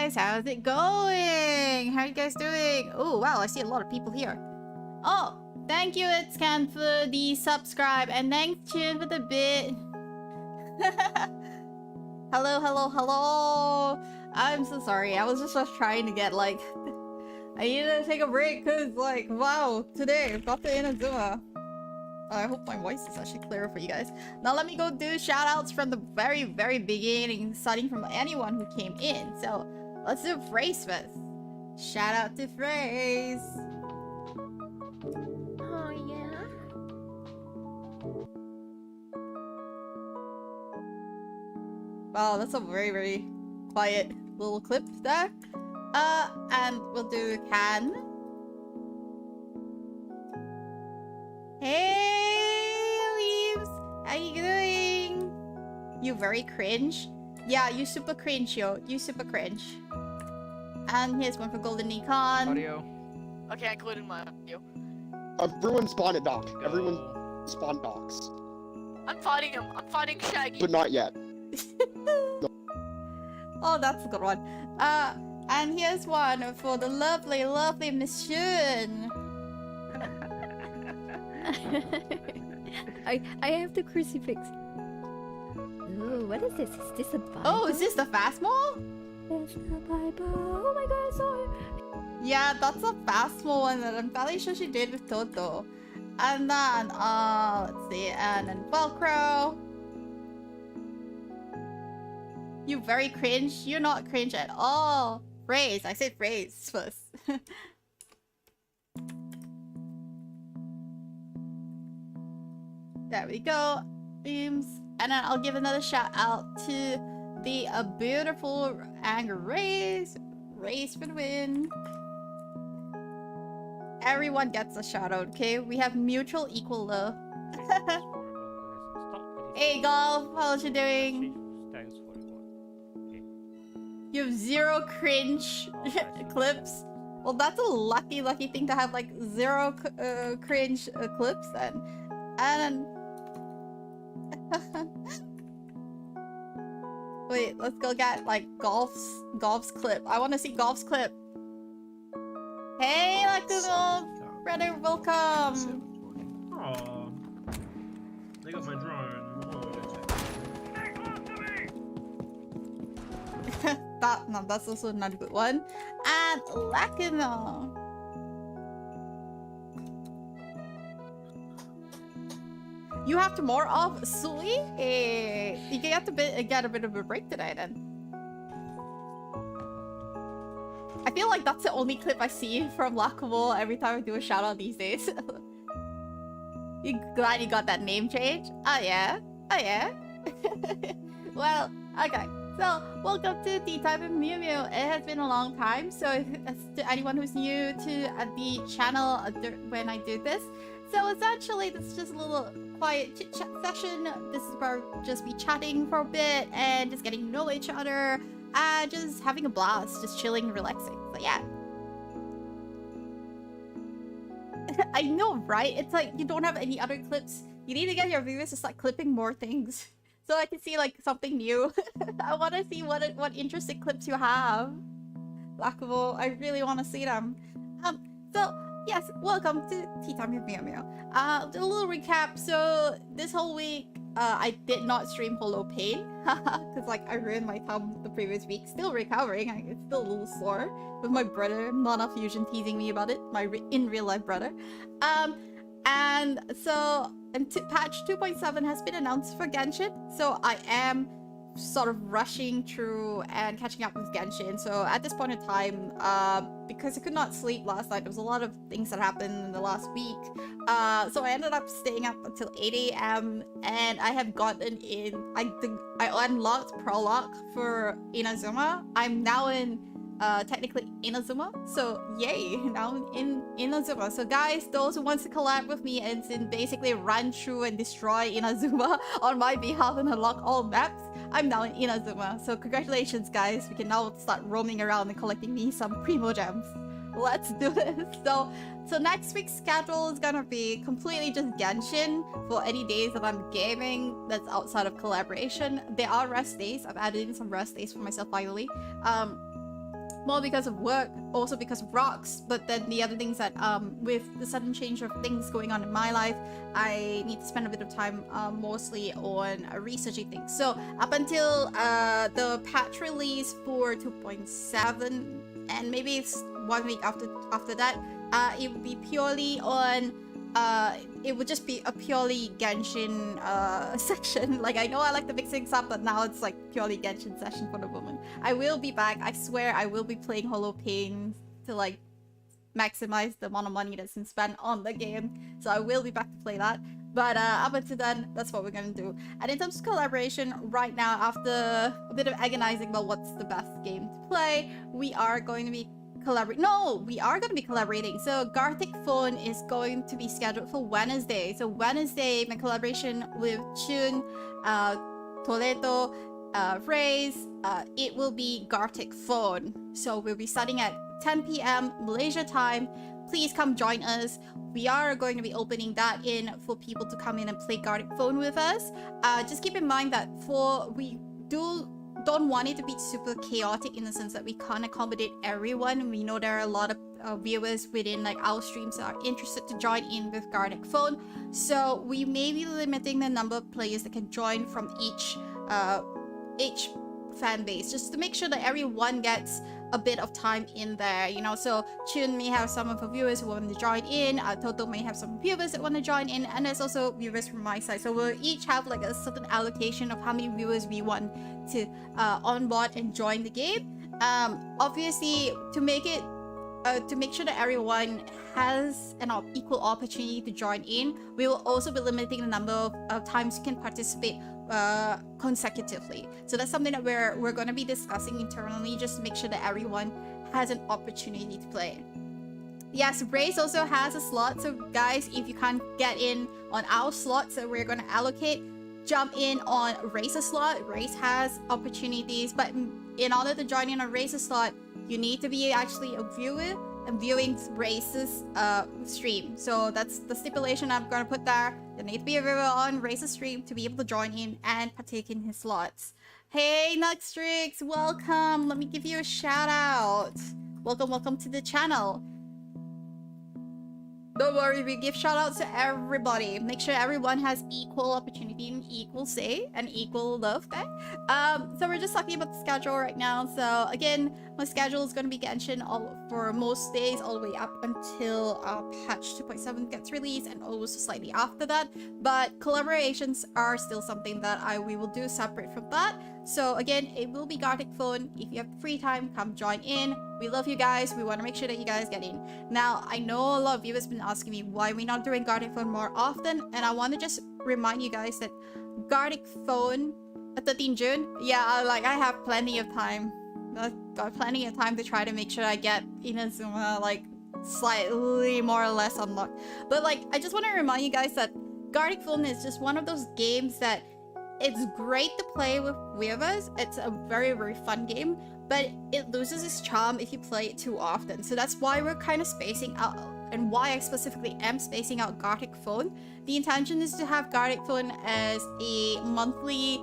guys, how's it going? How you guys doing? Oh wow, I see a lot of people here. Oh, thank you Itscan for the subscribe, and thanks Chin for the bit. Hello, hello, hello. I'm so sorry, I was just trying to get like I needed to take a break because like wow, today got to Inazuma. I hope my voice is actually clearer for you guys. Now let me go do shoutouts from the very beginning, starting from anyone who came in. So let's do Phrase first. Shout out to Phrase. Oh yeah. Wow, that's a very quiet little clip there. And we'll do Can. Hey, Leaves! How you doing? You very cringe? Yeah, you super cringe, yo. You super cringe. And here's one for Golden Nikon. Audio. Okay, I included my audio. Everyone spawn a doc. Everyone spawn docs. I'm fighting him. I'm fighting Shaggy. But not yet. No. Oh, that's a good one. And here's one for the lovely Miss Shun. I have the crucifix. Ooh, what is this? Is this a Bible? Oh, is this the Phasmo? It's the Bible. Oh my god, I saw it. Yeah, that's a Phasmo one that I'm fairly sure she did with Toto. And then, let's see, and then Velcro. You very cringe? You're not cringe at all. Phrase, I said Phrase first. There we go. Beams. And then I'll give another shout out to the beautiful Anger Race. Race for the win. Everyone gets a shout out, okay? We have mutual equal love. Hey Golf, how's you doing? You have 0 cringe clips. Well, that's a lucky thing to have like 0 cringe clips then. And wait, let's go get like Golf's clip. I want to see Golf's clip. Hey, Lakugo, brother, welcome. Oh, they got my drone. That's also not a good one. And Lakugo. You have tomorrow off, Sui? You get a bit of a break today then. I feel like that's the only clip I see from Lakubo every time I do a shout out these days. You glad you got that name change? Oh yeah? Oh yeah? Well, okay. So, welcome to Tea Time with Myu Myu. It has been a long time, so to anyone who's new to the channel when I do this. So essentially, this is just a little quiet chit-chat session. This is where we'll just be chatting for a bit and just getting to know each other and just having a blast, just chilling, relaxing. So yeah. I know, right? It's like you don't have any other clips. You need to get your viewers to start clipping more things. So I can see like something new. I want to see what interesting clips you have. Lakubo, I really want to see them. So yes, welcome to Tea Time with Myu Myu. A little recap. So this whole week, I did not stream Holo Pain because like I ruined my thumb the previous week. Still recovering. It's still a little sore with my brother Mana Fusion teasing me about it. My in real life brother. And so patch 2.7 has been announced for Genshin. So I am sort of rushing through and catching up with Genshin. So at this point in time, because I could not sleep last night, there was a lot of things that happened in the last week. So I ended up staying up until 8 AM and I have gotten in, I unlocked Prologue for Inazuma. I'm now in technically Inazuma, so yay, now I'm in Inazuma. So guys, those who wants to collab with me and basically run through and destroy Inazuma on my behalf and unlock all maps, I'm now in Inazuma. So congratulations guys, we can now start roaming around and collecting me some primo gems. Let's do this. So next week's schedule is gonna be completely just Genshin for any days that I'm gaming that's outside of collaboration. There are rest days. I've added in some rest days for myself finally. more because of work, also because of rocks. But then the other things that with the sudden change of things going on in my life, I need to spend a bit of time mostly on researching things. So up until the patch release for 2.7, and maybe it's 1 week after that, it would be purely on it would just be a purely Genshin section. Like, I know I like the mixing up, but now it's like purely Genshin session for the moment. I will be back. I swear I will be playing Hollow Pain to like maximize the amount of money that's been spent on the game. So I will be back to play that. But up until then, that's what we're gonna do. And in terms of collaboration, right now, after a bit of agonizing about what's the best game to play, we are going to be collaborating. So Gartic Phone is going to be scheduled for Wednesday. So Wednesday, my collaboration with Chun, Toledo, Raze, it will be Gartic Phone. So we'll be starting at 10 p.m. Malaysia time. Please come join us. We are going to be opening that in for people to come in and play Gartic Phone with us. Just keep in mind that we don't want it to be super chaotic in the sense that we can't accommodate everyone. We know there are a lot of viewers within like our streams that are interested to join in with Gartic Phone. So we may be limiting the number of players that can join from each fan base, just to make sure that everyone gets a bit of time in there, you know. So Chun may have some of her viewers who want to join in, Toto may have some viewers that want to join in, and there's also viewers from my side. So we'll each have like a certain allocation of how many viewers we want to onboard and join the game. Obviously, to make sure that everyone has an equal opportunity to join in, we will also be limiting the number of times you can participate consecutively. So that's something that we're going to be discussing internally, just to make sure that everyone has an opportunity to play. Yes, Raze also has a slot. So guys, if you can't get in on our slots that we're going to allocate, jump in on Raze's slot. Raze has opportunities, but in order to join in on Raze's slot, you need to be actually a viewer and viewing Raze's stream. So that's the stipulation I'm gonna put there. You need to be a viewer on Raze's stream to be able to join in and partake in his slots. Hey Nuxtrix, welcome. Let me give you a shout out. Welcome to the channel. Don't worry, we give shout outs to everybody. Make sure everyone has equal opportunity and equal say and equal love, okay? So we're just talking about the schedule right now. So again, my schedule is going to be Genshin for most days, all the way up until patch 2.7 gets released, and also slightly after that. But collaborations are still something that we will do separate from that. So again, it will be Gartic Phone. If you have free time, come join in. We love you guys. We want to make sure that you guys get in. Now, I know a lot of you have been asking me why we're not doing Gartic Phone more often, and I want to just remind you guys that Gartic Phone, 13 June, yeah, I have plenty of time. I've got plenty of time to try to make sure I get Inazuma like slightly more or less unlocked. But like, I just want to remind you guys that Gartic Phone is just one of those games that it's great to play with viewers. It's a very, very fun game, but it loses its charm if you play it too often. So that's why we're kind of spacing out, and why I specifically am spacing out Gartic Phone. The intention is to have Gartic Phone as a monthly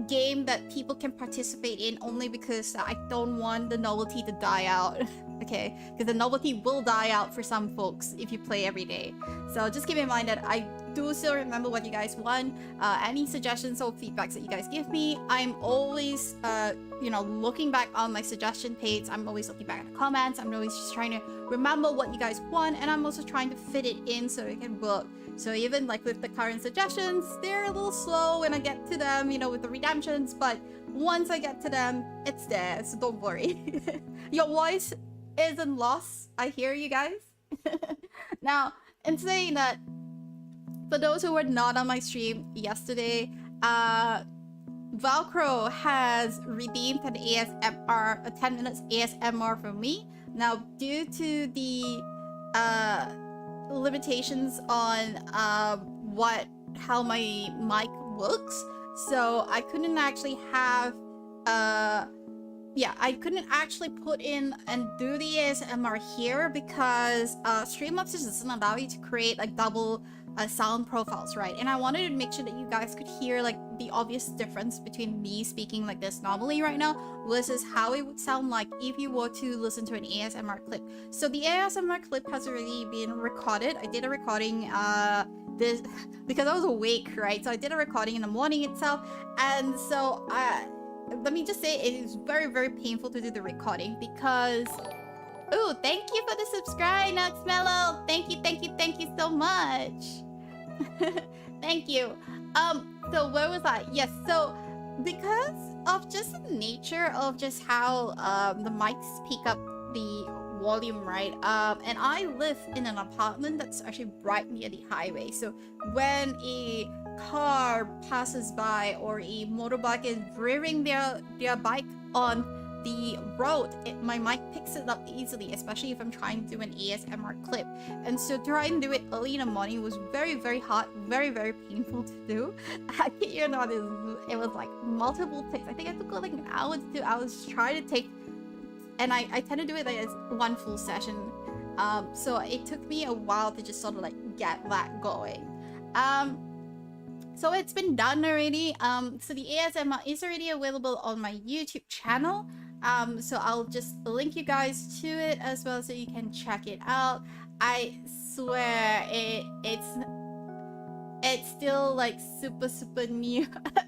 game that people can participate in, only because I don't want the novelty to die out. Okay, because the novelty will die out for some folks if you play every day. So just keep in mind that I do still remember what you guys want. Any suggestions or feedbacks that you guys give me, I'm always looking back on my suggestion page. I'm always looking back at the comments. I'm always just trying to remember what you guys want, and I'm also trying to fit it in so it can work. So even like with the current suggestions, they're a little slow when I get to them, with the redemptions, but once I get to them, it's there, so don't worry. Your voice isn't lost. I hear you guys. Now, in saying that, for those who were not on my stream yesterday, Valcro has redeemed an ASMR, a 10 minutes ASMR from me. Now, due to the limitations on how my mic works, so I couldn't actually have I couldn't actually put in and do the ASMR here because Streamlabs just doesn't allow you to create like double sound profiles, right? And I wanted to make sure that you guys could hear like the obvious difference between me speaking like this normally right now versus how it would sound like if you were to listen to an ASMR clip. So the ASMR clip has already been recorded. I did a recording this because I was awake, right? So I did a recording in the morning itself, and so let me just say it is very, very painful to do the recording because oh, thank you for the subscribe, Nuxmellow. Thank you so much. Thank you. So where was I? Yes, so because of just the nature of just how the mics pick up the volume, right? And I live in an apartment that's actually right near the highway. So when a car passes by or a motorbike is rearing their bike on the road, my mic picks it up easily, especially if I'm trying to do an ASMR clip. And so trying to do it early in the morning was very, very hard, very, very painful to do. I kid you not, it was like multiple takes. I think I took like an hour to 2 hours trying to take, and I tend to do it like as one full session. So it took me a while to just sort of like get that going. So it's been done already. So the ASMR is already available on my YouTube channel. So I'll just link you guys to it as well so you can check it out. I swear it's still like super new.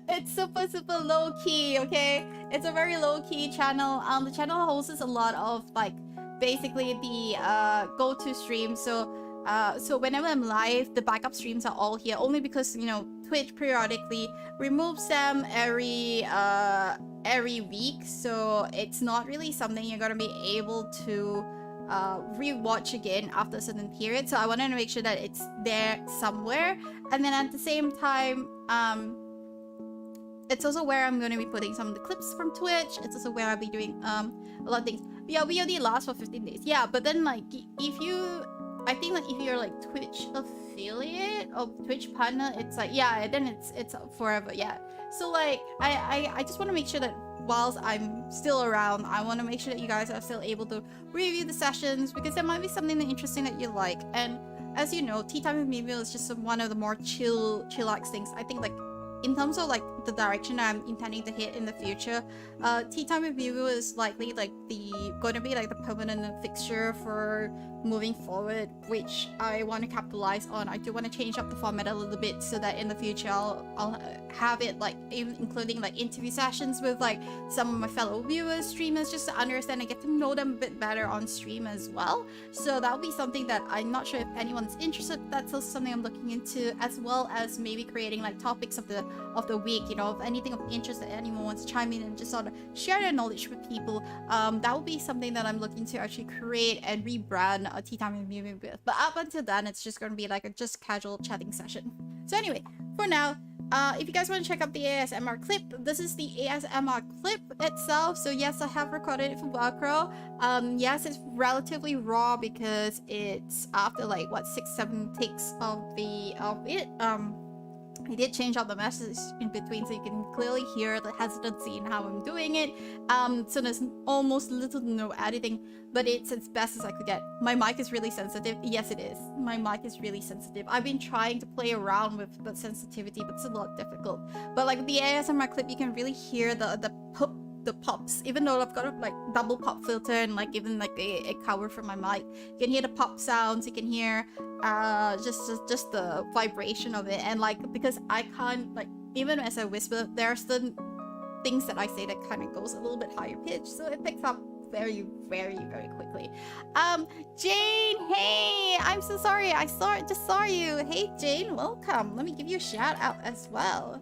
It's super low key, okay? It's a very low key channel. The channel hosts a lot of like basically the go-to streams. So whenever I'm live, the backup streams are all here only because, you know, Twitch periodically removes them every week, so it's not really something you're gonna be able to rewatch again after a certain period. So I wanted to make sure that it's there somewhere, and then at the same time, it's also where I'm going to be putting some of the clips from Twitch. It's also where I'll be doing a lot of things. Yeah, VOD lasts for 15 days. Yeah, but then like if you, I think like if you're like Twitch affiliate or Twitch partner, it's like, yeah, then it's forever. Yeah. So like I just want to make sure that whilst I'm still around, I want to make sure that you guys are still able to review the sessions, because there might be something interesting that you like. And as you know, Tea Time with Myu Myu is just one of the more chillax things. I think like in terms of like the direction I'm intending to hit in the future, Tea Time with Myu Myu is likely like going to be like the permanent fixture for moving forward, which I want to capitalize on. I do want to change up the format a little bit so that in the future I'll have it like even including like interview sessions with like some of my fellow viewers, streamers, just to understand and get to know them a bit better on stream as well. So that'll be something that I'm not sure if anyone's interested. That's also something I'm looking into, as well as maybe creating like topics of the week. You know, if anything of interest that anyone wants to chime in and just sort of share their knowledge with people, that will be something that I'm looking to actually create and rebrand a Tea Time with Myu Myu with. But up until then, it's just going to be like a just casual chatting session. So anyway, for now, if you guys want to check out the ASMR clip, this is the ASMR clip itself. So yes, I have recorded it for Velcro. Yes, it's relatively raw because it's after like what 6-7 takes of it. I did change out the message in between so you can clearly hear the hesitancy in how I'm doing it. So there's almost little to no editing, but it's as best as I could get. My mic is really sensitive. Yes, it is. My mic is really sensitive. I've been trying to play around with the sensitivity, but it's a lot difficult. But like the ASMR clip, you can really hear the pops, even though I've got a like double pop filter and like even like a cover for my mic. You can hear the pop sounds, you can hear just the vibration of it. And like, because I can't, like, even as I whisper, there are certain things that I say that kind of goes a little bit higher pitch, so it picks up very quickly. Jane, hey, I'm so sorry, I just saw you. Hey Jane, welcome. Let me give you a shout out as well.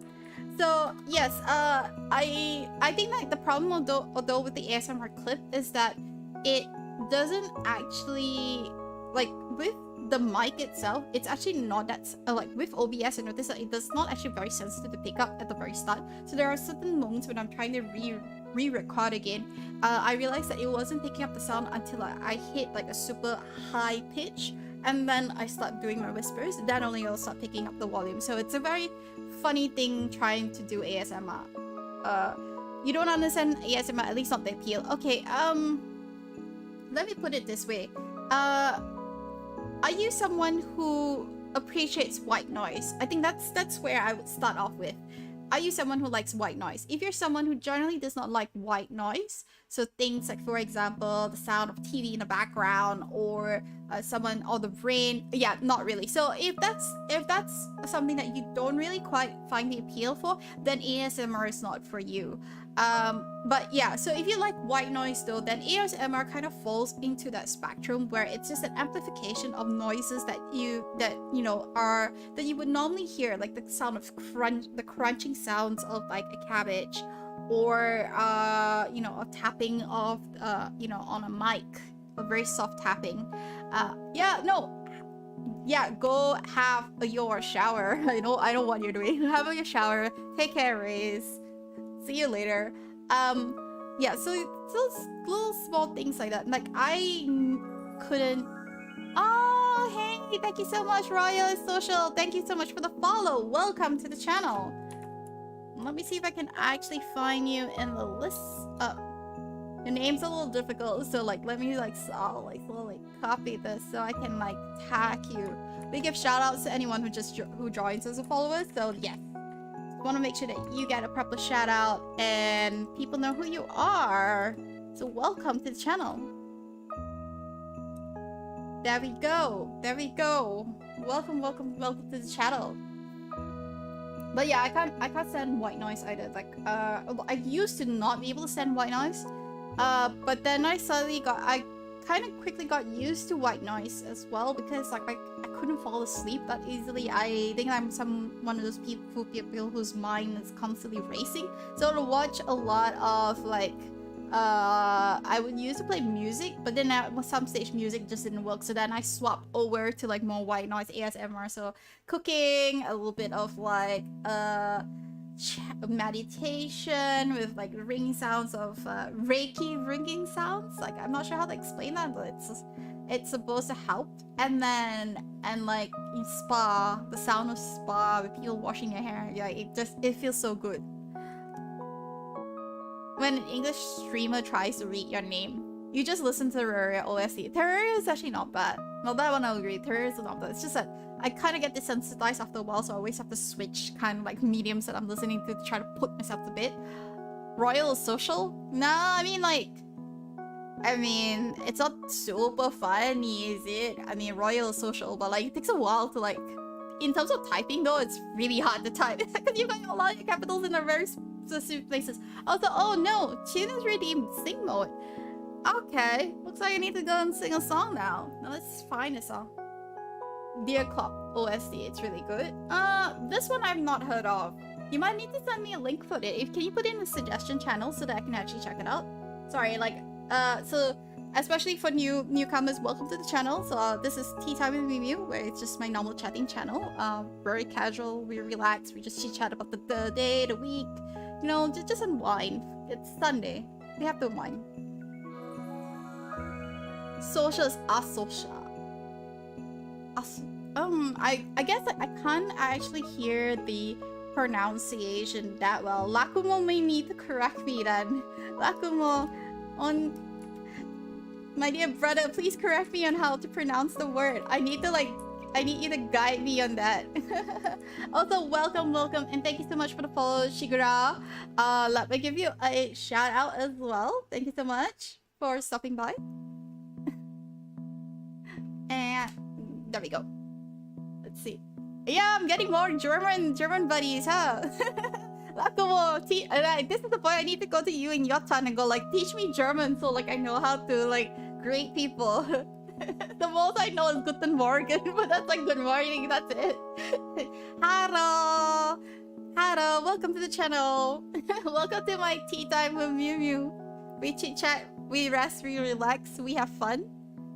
So yes, I think like the problem although with the ASMR clip is that it doesn't actually, like with the mic itself, it's actually not that like with OBS I noticed that it does not actually very sensitive to pick up at the very start. So there are certain moments when I'm trying to re-record again, I realized that it wasn't picking up the sound until I hit like a super high pitch, and then I start doing my whispers, then only I'll start picking up the volume. So it's a very funny thing trying to do ASMR. You don't understand ASMR, at least not the appeal. Okay, let me put it this way. Are you someone who appreciates white noise. I think that's where I would start off with. Are you someone who likes white noise? If you're someone who generally does not like white noise, so things like, for example, the sound of TV in the background, or someone, or the rain, yeah, not really. So if that's something that you don't really quite find the appeal for, then ASMR is not for you. But yeah, so if you like white noise though, then ASMR kind of falls into that spectrum where it's just an amplification of noises that you would normally hear, like the sound of the crunching sounds of like a cabbage, or a tapping of on a mic, a very soft tapping. Go have your shower. I know what you're doing. Have your shower. Take care, Rays. See you later. Yeah, so those little small things like that. Like couldn't. Oh, hey! Thank you so much, Royal Social. Thank you so much for the follow. Welcome to the channel. Let me see if I can actually find you in the list. Your name's a little difficult, so like let me slowly copy this so I can like tag you. We give shout outs to anyone who joins as a follower. So yes, want to make sure that you get a proper shout out and people know who you are. So welcome to the channel. There we go. Welcome to the channel. But yeah, I can't stand white noise either. Like I used to not be able to stand white noise, but then I kind of quickly got used to white noise as well, because like I couldn't fall asleep that easily. I think I'm one of those people whose mind is constantly racing. So to watch a lot of like I would used to play music, but then at some stage music just didn't work, so then I swapped over to like more white noise ASMR. So cooking, a little bit of like meditation with like ringing sounds of Reiki ringing sounds. Like I'm not sure how to explain that, but it's supposed to help. And like in spa, the sound of spa with people washing their hair, yeah, it feels so good. When an English streamer tries to read your name, you just listen to Terraria OST. Terraria is actually not bad. Well, that one I'll agree. Terraria is not bad. It's just that I kind of get desensitized after a while, so I always have to switch kind of like mediums that I'm listening to try to put myself to bed. Royal Social? Nah, I mean, it's not super funny, is it? I mean, Royal Social, but like it takes a while to like, in terms of typing though, it's really hard to type because you've got a lot of your capitals in a very specific places. Also, oh no, Chin is redeemed sing mode. Okay, looks like I need to go and sing a song now. Now let's find a song. Dear Clock OST, it's really good. This one I've not heard of. You might need to send me a link for it. Can you put it in the suggestion channel so that I can actually check it out? Sorry, like, so especially for newcomers, welcome to the channel. So this is Tea Time with Myu Myu, where it's just my normal chatting channel. Very casual, we relax, we just chit chat about the day, the week. You know, just unwind. It's Sunday. We have to unwind. Social is asocial. I guess I can't actually hear the pronunciation that well. Lakumo may need to correct me then. Lakumo, my dear brother, please correct me on how to pronounce the word. I need you to guide me on that. Also, welcome, and thank you so much for the follow, Shigura. Let me give you a shout out as well. Thank you so much for stopping by. And there we go. Let's see. Yeah, I'm getting more German buddies, huh? This is the point I need to go to you in Yotan and go like, teach me German so like I know how to like greet people. The most I know is Guten Morgen, but that's like good morning, that's it. Hello! Hello, welcome to the channel. Welcome to my tea time with Myu Myu. We chit chat, we rest, we relax, we have fun.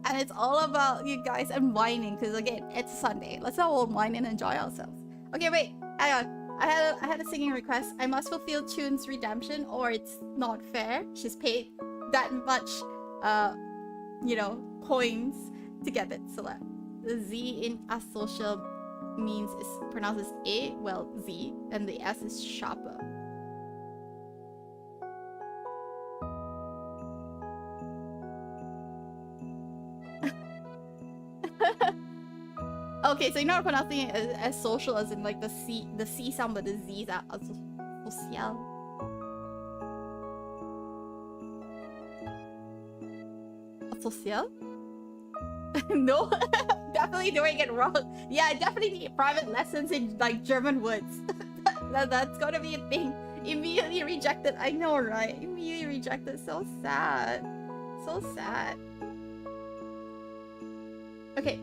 And it's all about you guys unwinding, because again, it's Sunday. Let's all unwind and enjoy ourselves. Okay, wait, hang on. I had a singing request. I must fulfill Chune's redemption or it's not fair. She's paid that much, you know, coins to get it. So the Z in asocial means is pronounced as A, well, Z, and the S is sharper. Okay, so you're not pronouncing it as social as in like the C sound, but the Z sound. Social. Social? No, definitely doing it wrong. Yeah, I definitely need private lessons in like German words. That's gonna be a thing. Immediately rejected. I know, right? Immediately rejected. So sad. So sad. Okay.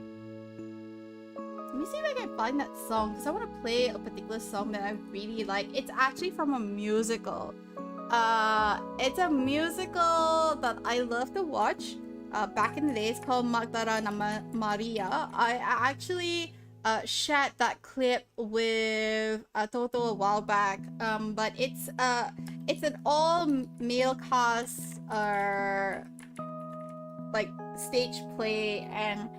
Let me see if I can find that song because I want to play a particular song that I really like. It's actually from a musical. It's a musical that I love to watch. Back in the days called Magdalena Maria. I actually shared that clip with Toto a while back. But it's an all male cast like stage play, and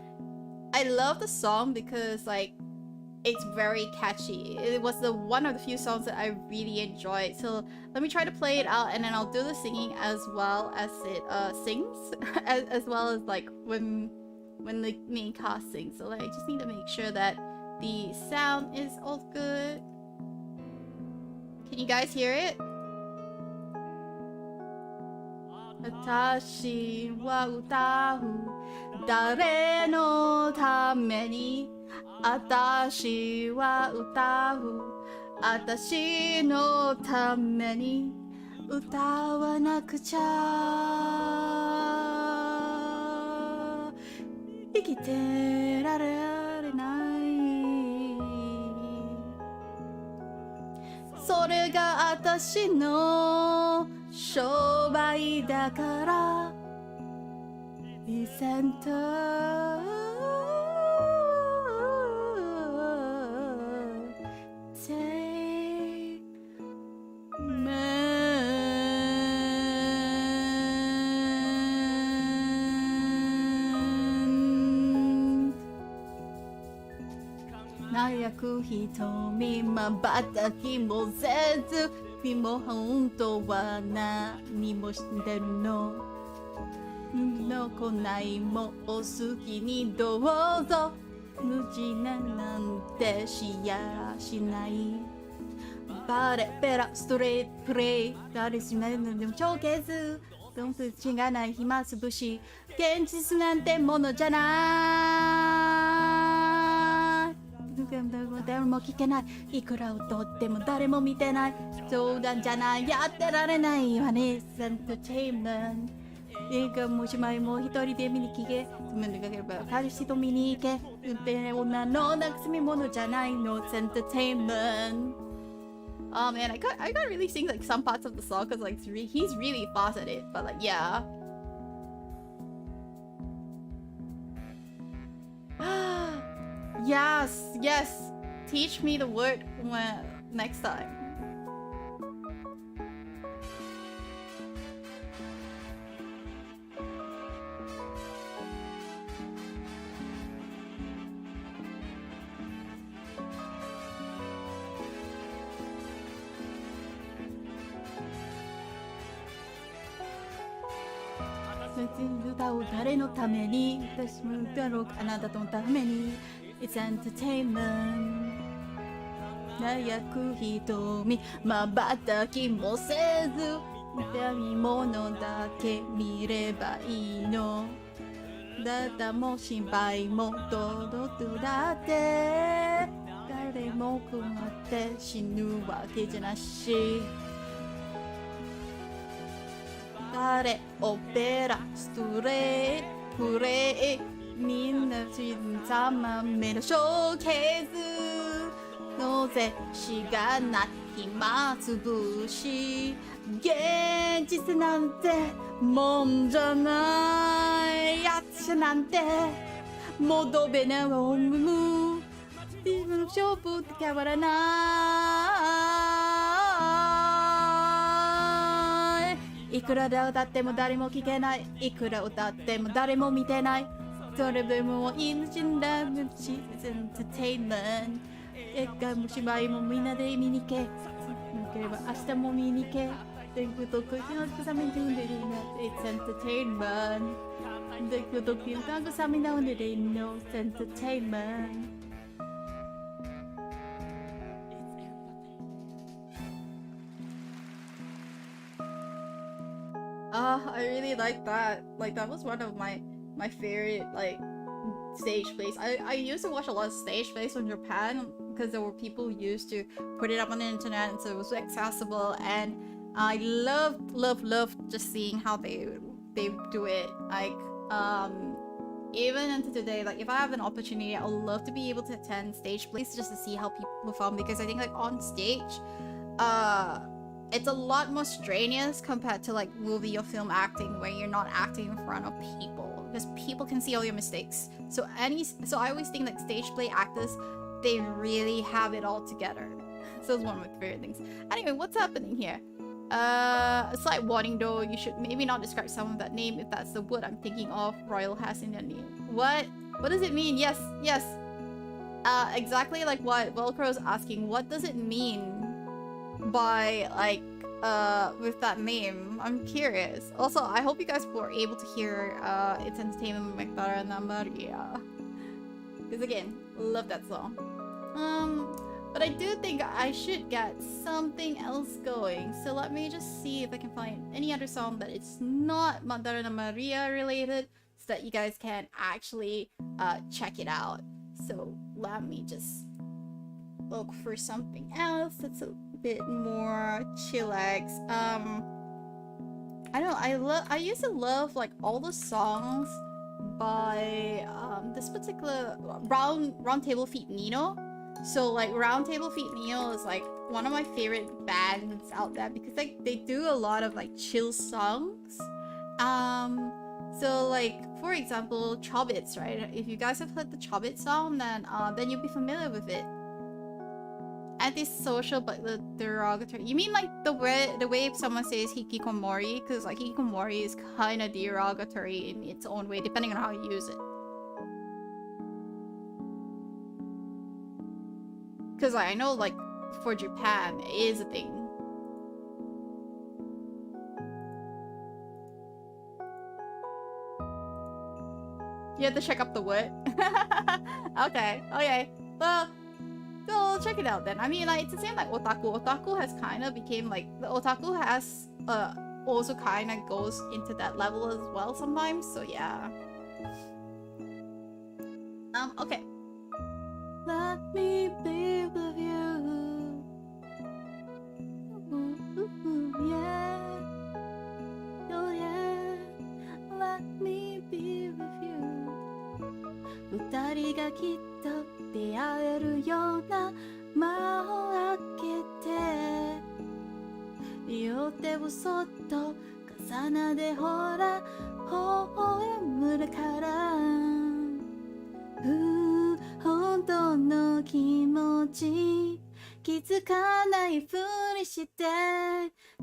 I love the song because like it's very catchy. It was the one of the few songs that I really enjoyed. So let me try to play it out, and then I'll do the singing as well as it sings, as well as like when the main cast sings. So like, I just need to make sure that the sound is all good. Can you guys hear it? 私は歌う誰のために私は歌う私のために歌わなくちゃ生きてられないそれが私の商売だからIsn't take man 悩く瞳瞬きもせず君も本当は何もしてるののこないもお好きにどうぞ無事なんてしやしないバレペラストレートプレイ誰しめのでも帳消すどんと違がない暇つぶし現実なんてものじゃない誰も聞けないいくら歌っても誰も見てない冗談じゃないやってられないわねエンターテインメント映画もおしまいも一人で見に来てつまんでかければ彼氏と見に行け運転女のなくすみものじゃないの It's entertainment. Oh man, I can't really sing like some parts of the song because like he's really fast at it, but like yeah. Yes. Teach me the word next time.歌う誰のために私も歌ろうあなたのために It's entertainment 悩く瞳瞬きもせず見み物だけ見ればいいのだだも心配も堂々とだって誰も困って死ぬわけじゃなし誰オペラストレートプレイみんな沈まめのショーケースのぜしがない暇つぶし現実なんてもんじゃないやつなんて戻べなを生む自分の勝負って変わらないいくらで歌っても誰も聞けないいくら歌っても誰も見てないそれでも命んだ無知エンターテインメント映画も芝居もみんなで見に行けなければ明日も見に行け全部と時のさみでんでるな It's entertainment 全部と時のさみでんでるの It's entertainment I really like that. Like that was one of my favorite like stage plays. I used to watch a lot of stage plays from Japan because there were people who used to put it up on the internet, and so it was accessible. And I loved just seeing how they do it. Like even until today, like if I have an opportunity, I would love to be able to attend stage plays just to see how people perform, because I think like on stage, it's a lot more strenuous compared to like movie or film acting where you're not acting in front of people, because people can see all your mistakes. So I always think like stage play actors, they really have it all together. So it's one of my favorite things. Anyway, what's happening here? A slight warning though, you should maybe not describe some of that name if that's the word I'm thinking of Royal has in their name. What does it mean? Yes. Exactly like what Velcro is asking. What does it mean by like with that name? I'm curious. Also, I hope you guys were able to hear It's Entertainment Mekdara na Maria, because again, love that song. But I do think I should get something else going, so let me just see if I can find any other song that it's not Mandarina Maria related, so that you guys can actually check it out. So let me just look for something else that's a bit more chillax. I don't know, I used to love like all the songs by this particular Round Table Feet Nino. So like Round Table Feet Nino is like one of my favorite bands out there, because like they do a lot of like chill songs. So like for example, Chobits, right? If you guys have heard the Chobit song, then you'll be familiar with it. Antisocial but the derogatory. You mean like the way someone says hikikomori? Because like hikikomori is kind of derogatory in its own way, depending on how you use it. Because I know like for Japan, it is a thing. You have to check up the word. Okay. Well, so check it out then. I mean, like it's the same like otaku. Otaku has kind of became like the otaku has also kind of goes into that level as well sometimes. So yeah. Okay. Let me be with you. Yeah. Oh yeah. Let me be with you. 二人がきっと出会えるような間を空けて、両手をそっと重ねてほら微笑むだから、本当の気持ち気づかないふりして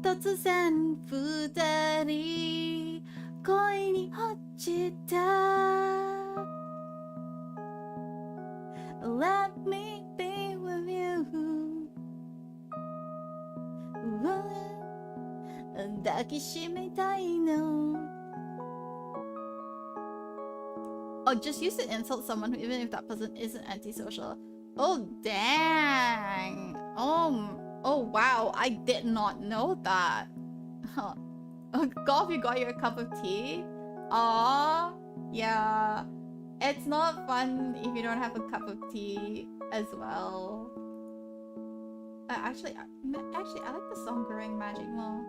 突然二人恋に落ちた。Let me be with you. 抱きしめたいの。Oh, just use to insult someone even if that person isn't antisocial. Oh, dang. Oh, wow. I did not know that. Huh. Oh, Golf, you got your cup of tea? Aww. Yeah. It's not fun if you don't have a cup of tea as well. Actually, I like the song Growing Magic more.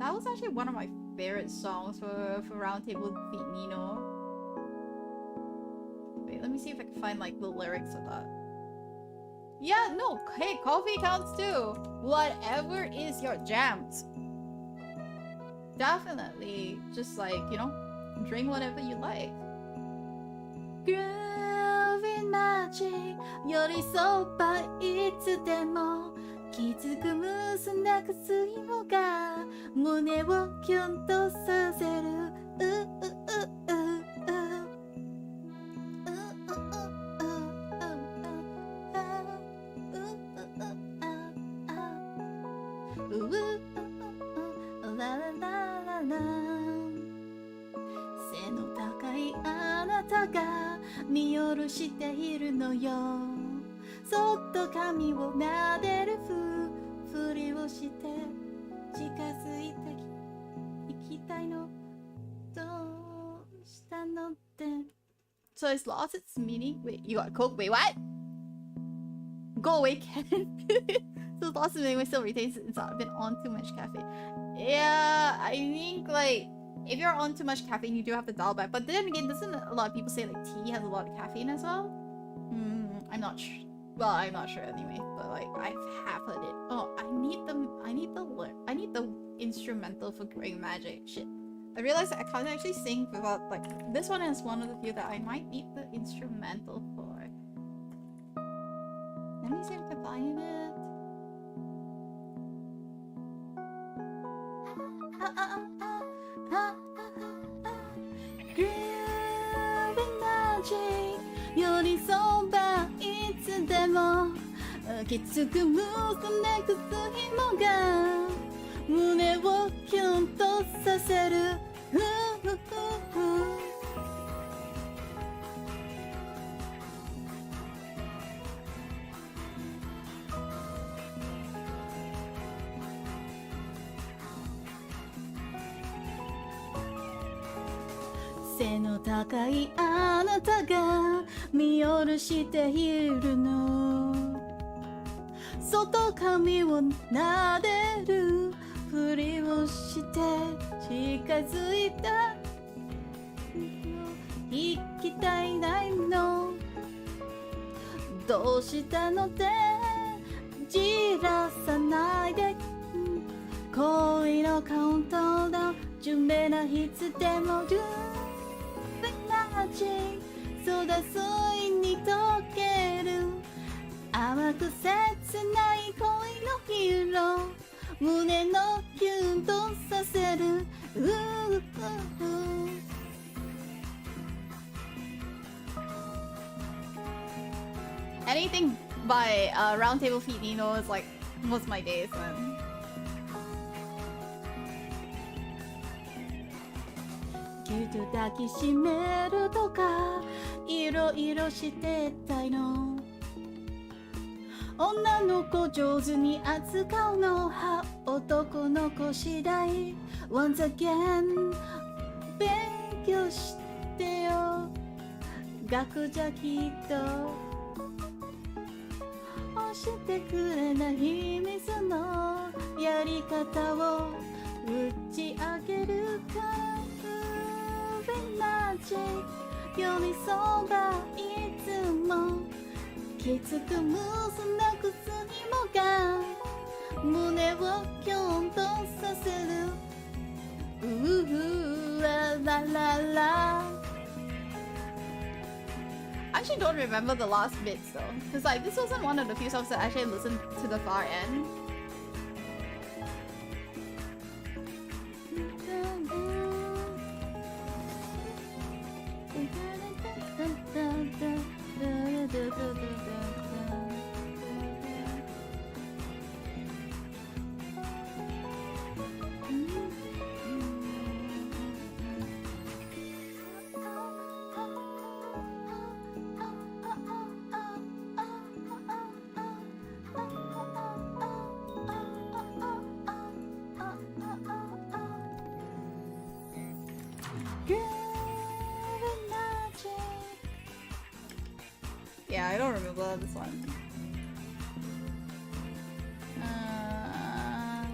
That was actually one of my favorite songs for Round Table Feet Nino. Wait, let me see if I can find like the lyrics of that. Yeah, no, hey, coffee counts too. Whatever is your jams. Definitely, just like, you know, drink whatever you like. Groovy magic 寄り添ばいつでも気づく結んだ薬のが胸をキュンとさせる背の高いあなたが見下ろしているのよそっと髪を撫でるふりをして近づいてきたいのどうしたのって So it's lost its meaning? Wait, you got Coke? Wait, what? Go away, Ken. So it's lost its meaning but still retains it's not been on too much caffeine. Yeah, I think like if you're on too much caffeine, you do have to dial back. But then again, doesn't a lot of people say like tea has a lot of caffeine as well? I'm not sure. Well, I'm not sure anyway. But like I have heard it. Oh, I need the instrumental for Grey Magic. Shit. I realized I can't actually sing without like this one is one of the few that I might need the instrumental for. Let me see if I can find it. Groovy magic 寄り添ばいつでもきつく結んでくつ紐が胸をキュンとさせる背の高いあなたが見下ろしているの外髪を撫でるふりをして近づいた行きたいないのどうしたのってじらさないで恋のカウントダウン準備ないつでもルーマジそうだついに溶ける甘く切ない恋の色胸のキュンとさせるAnything by Roundtable Feet Nino is like most of my days, man. Cute 抱きしめるとかいろいろしてたいの女の子上手に扱うのは男の子次第 Once again 勉強してよ学じゃきっと教えてくれない秘密のやり方を打ち上げるからGroovy magic 寄り添ばいつもきつく結んだ靴紐が胸をキュンとさせるララララ I actually don't remember the last bits though because like this wasn't one of the few songs that I actually listened to the far end. Yeah, I don't remember this one.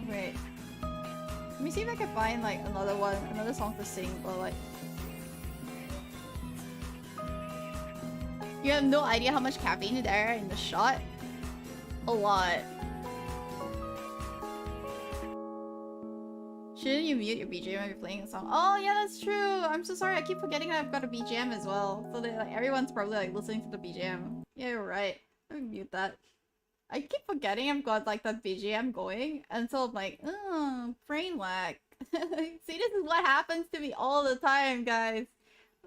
Wait. Let me see if I can find like another song to sing, but like you have no idea how much caffeine is there in the shot? A lot. Shouldn't you mute your BGM when you're playing a song? Oh yeah, that's true. I'm so sorry. I keep forgetting I've got a BGM as well. So that like everyone's probably like listening to the BGM. Yeah, you're right. Let me mute that. I keep forgetting I've got like that BGM going, and so I'm like, oh, brain lag. See, this is what happens to me all the time, guys.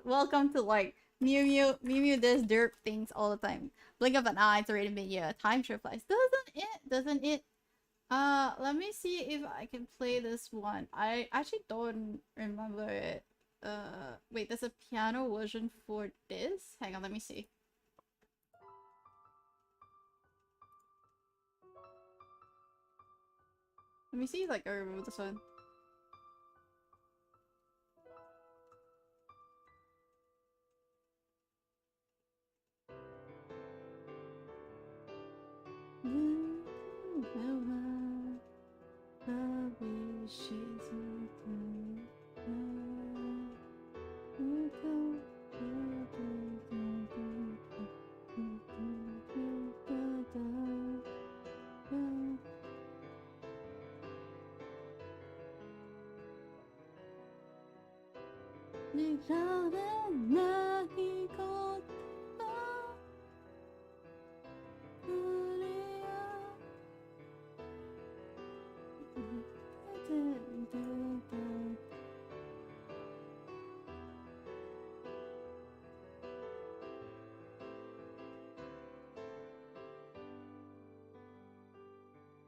Welcome to like Myu Myu does derp things all the time. Blink of an eye, it's already been yeah. Time sure flies. Doesn't it? Let me see if I can play this one. I actually don't remember it. Wait, there's a piano version for this? Hang on, let me see. Let me see if like I remember this one.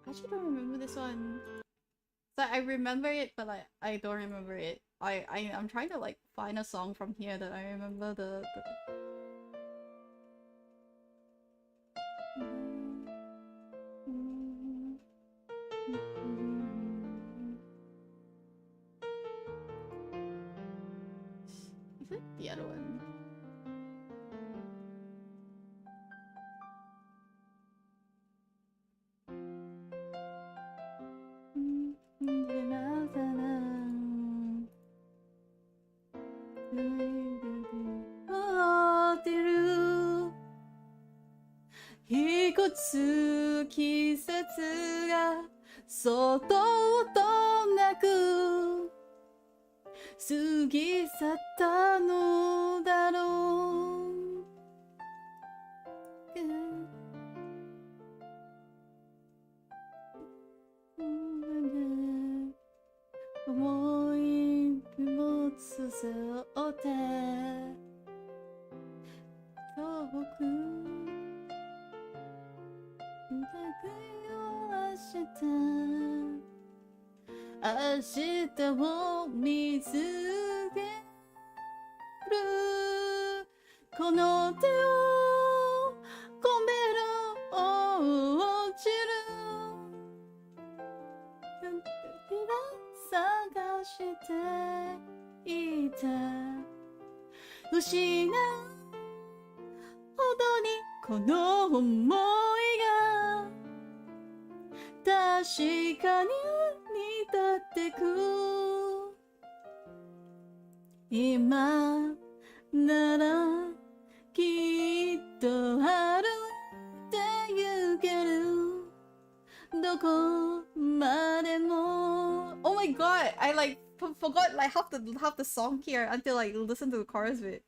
I actually don't remember this one. So I remember it, but I don't remember it. I'm trying to like find a song from here that I remember the... Is it the other one?季節がそっとなく過ぎ去ったのだろう思いもつせて遠く明日を見つけるこの手を込める落ちる探していた失うほどにこの想いが確かに立ってく今ならきっと歩いて行けるどこまでも Oh my god, I like forgot like half the song here until I listened to the chorus bit.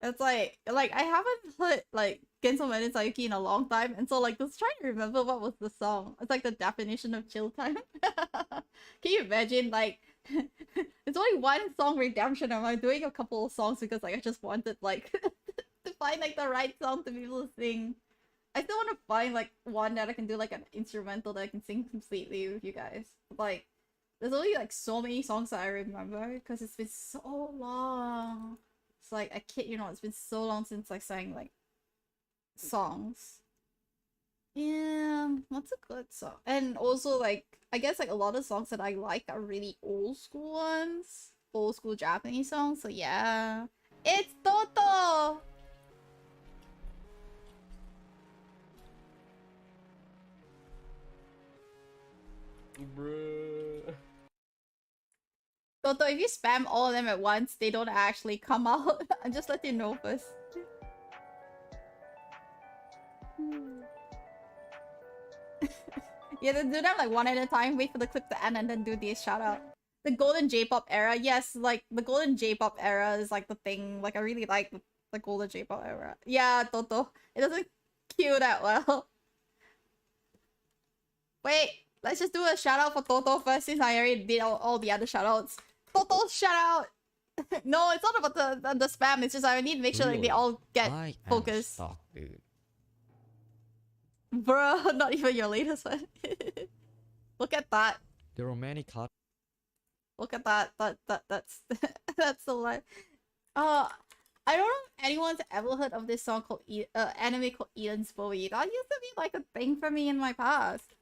It's like I haven't heard like Genso Men Sayuki in a long time, and so like just trying to remember what was the song. It's like the definition of chill time. Can you imagine like it's only one song redemption and I'm doing a couple of songs because like I just wanted like to find like the right song to be able to sing. I still want to find like one that I can do like an instrumental that I can sing completely with you guys. Like there's only like so many songs that I remember because it's been so long. It's like I kid you not, it's been so long since I sang like songs. Yeah, what's a good song? And also like I guess like a lot of songs that I like are really old school ones. Old school Japanese songs, so yeah. It's Toto! Bruh. Toto, if you spam all of them at once, they don't actually come out. I'm just letting you know first. Yeah, then do them like one at a time, wait for the clip to end and then do the shout out. The golden J-pop era, yes, like the golden J-pop era is like the thing. Like I really like the golden J-pop era. Yeah, Toto. It doesn't cue that well. Wait, let's just do a shout out for Toto first since I already did all the other shout outs. Toto shout out! No, it's not about the spam, it's just I need to make sure like they all get focused. Stock, dude. Bruh, not even your latest one. Look at that. The romantic heart. Look at that. That's that's the line. I don't know if anyone's ever heard of this song called anime called Eden's Bowie. That used to be like a thing for me in my past.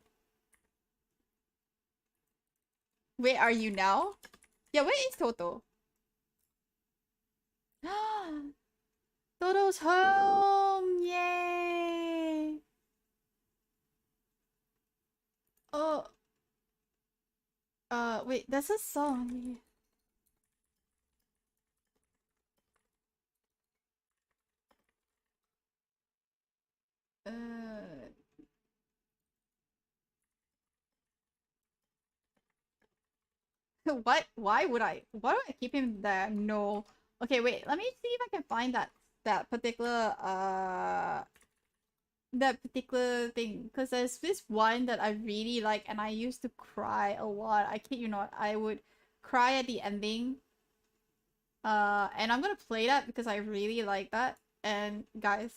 Where are you now? Yeah, where is Toto? Toto's home! Wait, that's a song. What? Why would I? Why would I keep him there? No. Okay, wait. Let me see if I can find that particular thing, because there's this one that I really like and I used to cry a lot. I kid you not, I would cry at the ending. And I'm gonna play that because I really like that. And guys,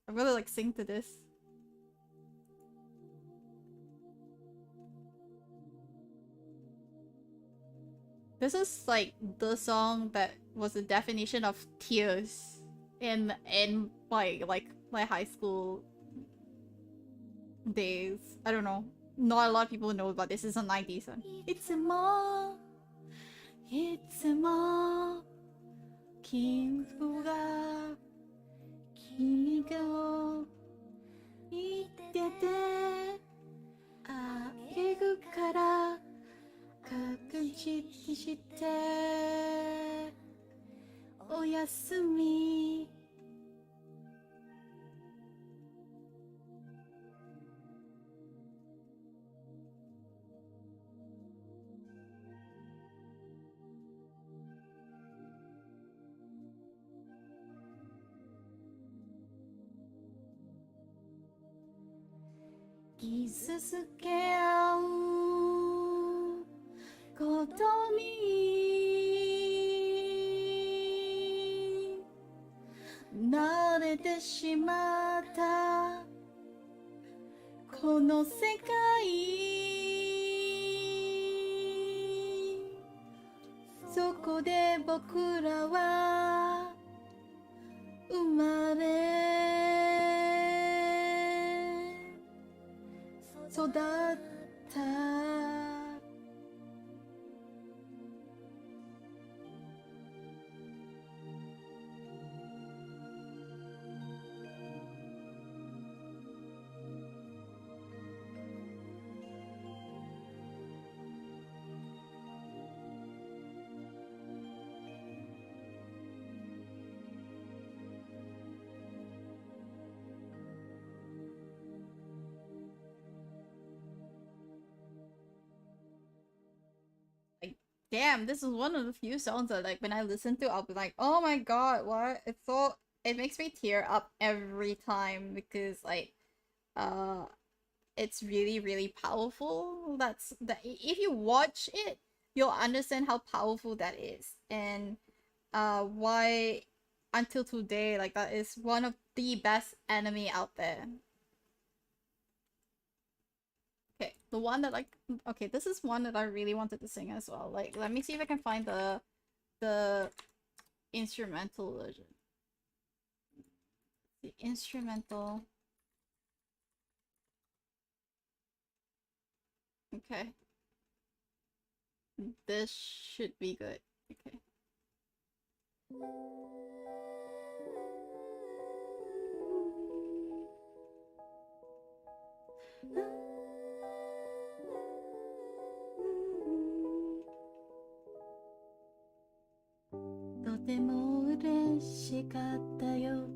I'm gonna like sing to this. This is like the song that was the definition of tears in my high school days. I don't know. Not a lot of people know about this. It's a 90s song. It's a more, it's a more, 君が君が言っててあげるから確実にしておやすみ傷つけ合うことに慣れてしまったこの世界そこで僕らは生まれ育った Damn, this is one of the few songs that like when I listen to, I'll be like, oh my god, what? It's so it makes me tear up every time because like it's really, really powerful. That's that if you watch it, you'll understand how powerful that is. And why until today, like that is one of the best anime out there. Okay, the one that like okay, this is one that I really wanted to sing as well. Like, let me see if I can find the instrumental version. The instrumental. Okay. This should be good. Okay. とても嬉しかったよ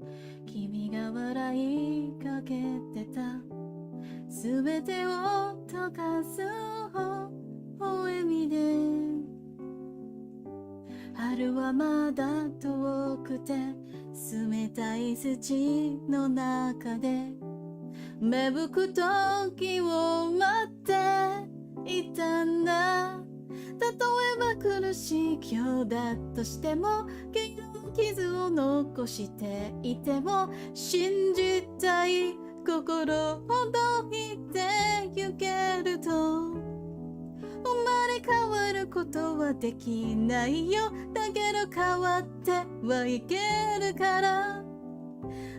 君が笑いかけてたすべてを溶かす微笑みで春はまだ遠くて冷たい土の中で芽吹く時を待っていたんだ例えば苦しい今日だとしても傷を残していても信じたい心ほどいてゆけると生まれ変わることはできないよだけど変わってはいけるから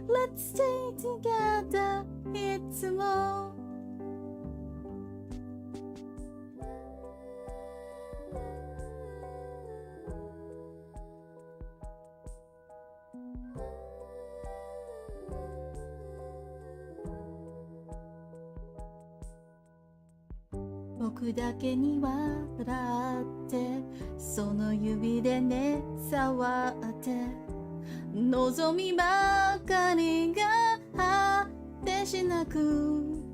Let's stay together いつも僕だけに笑ってその指でね触って望みばかりが果てしなく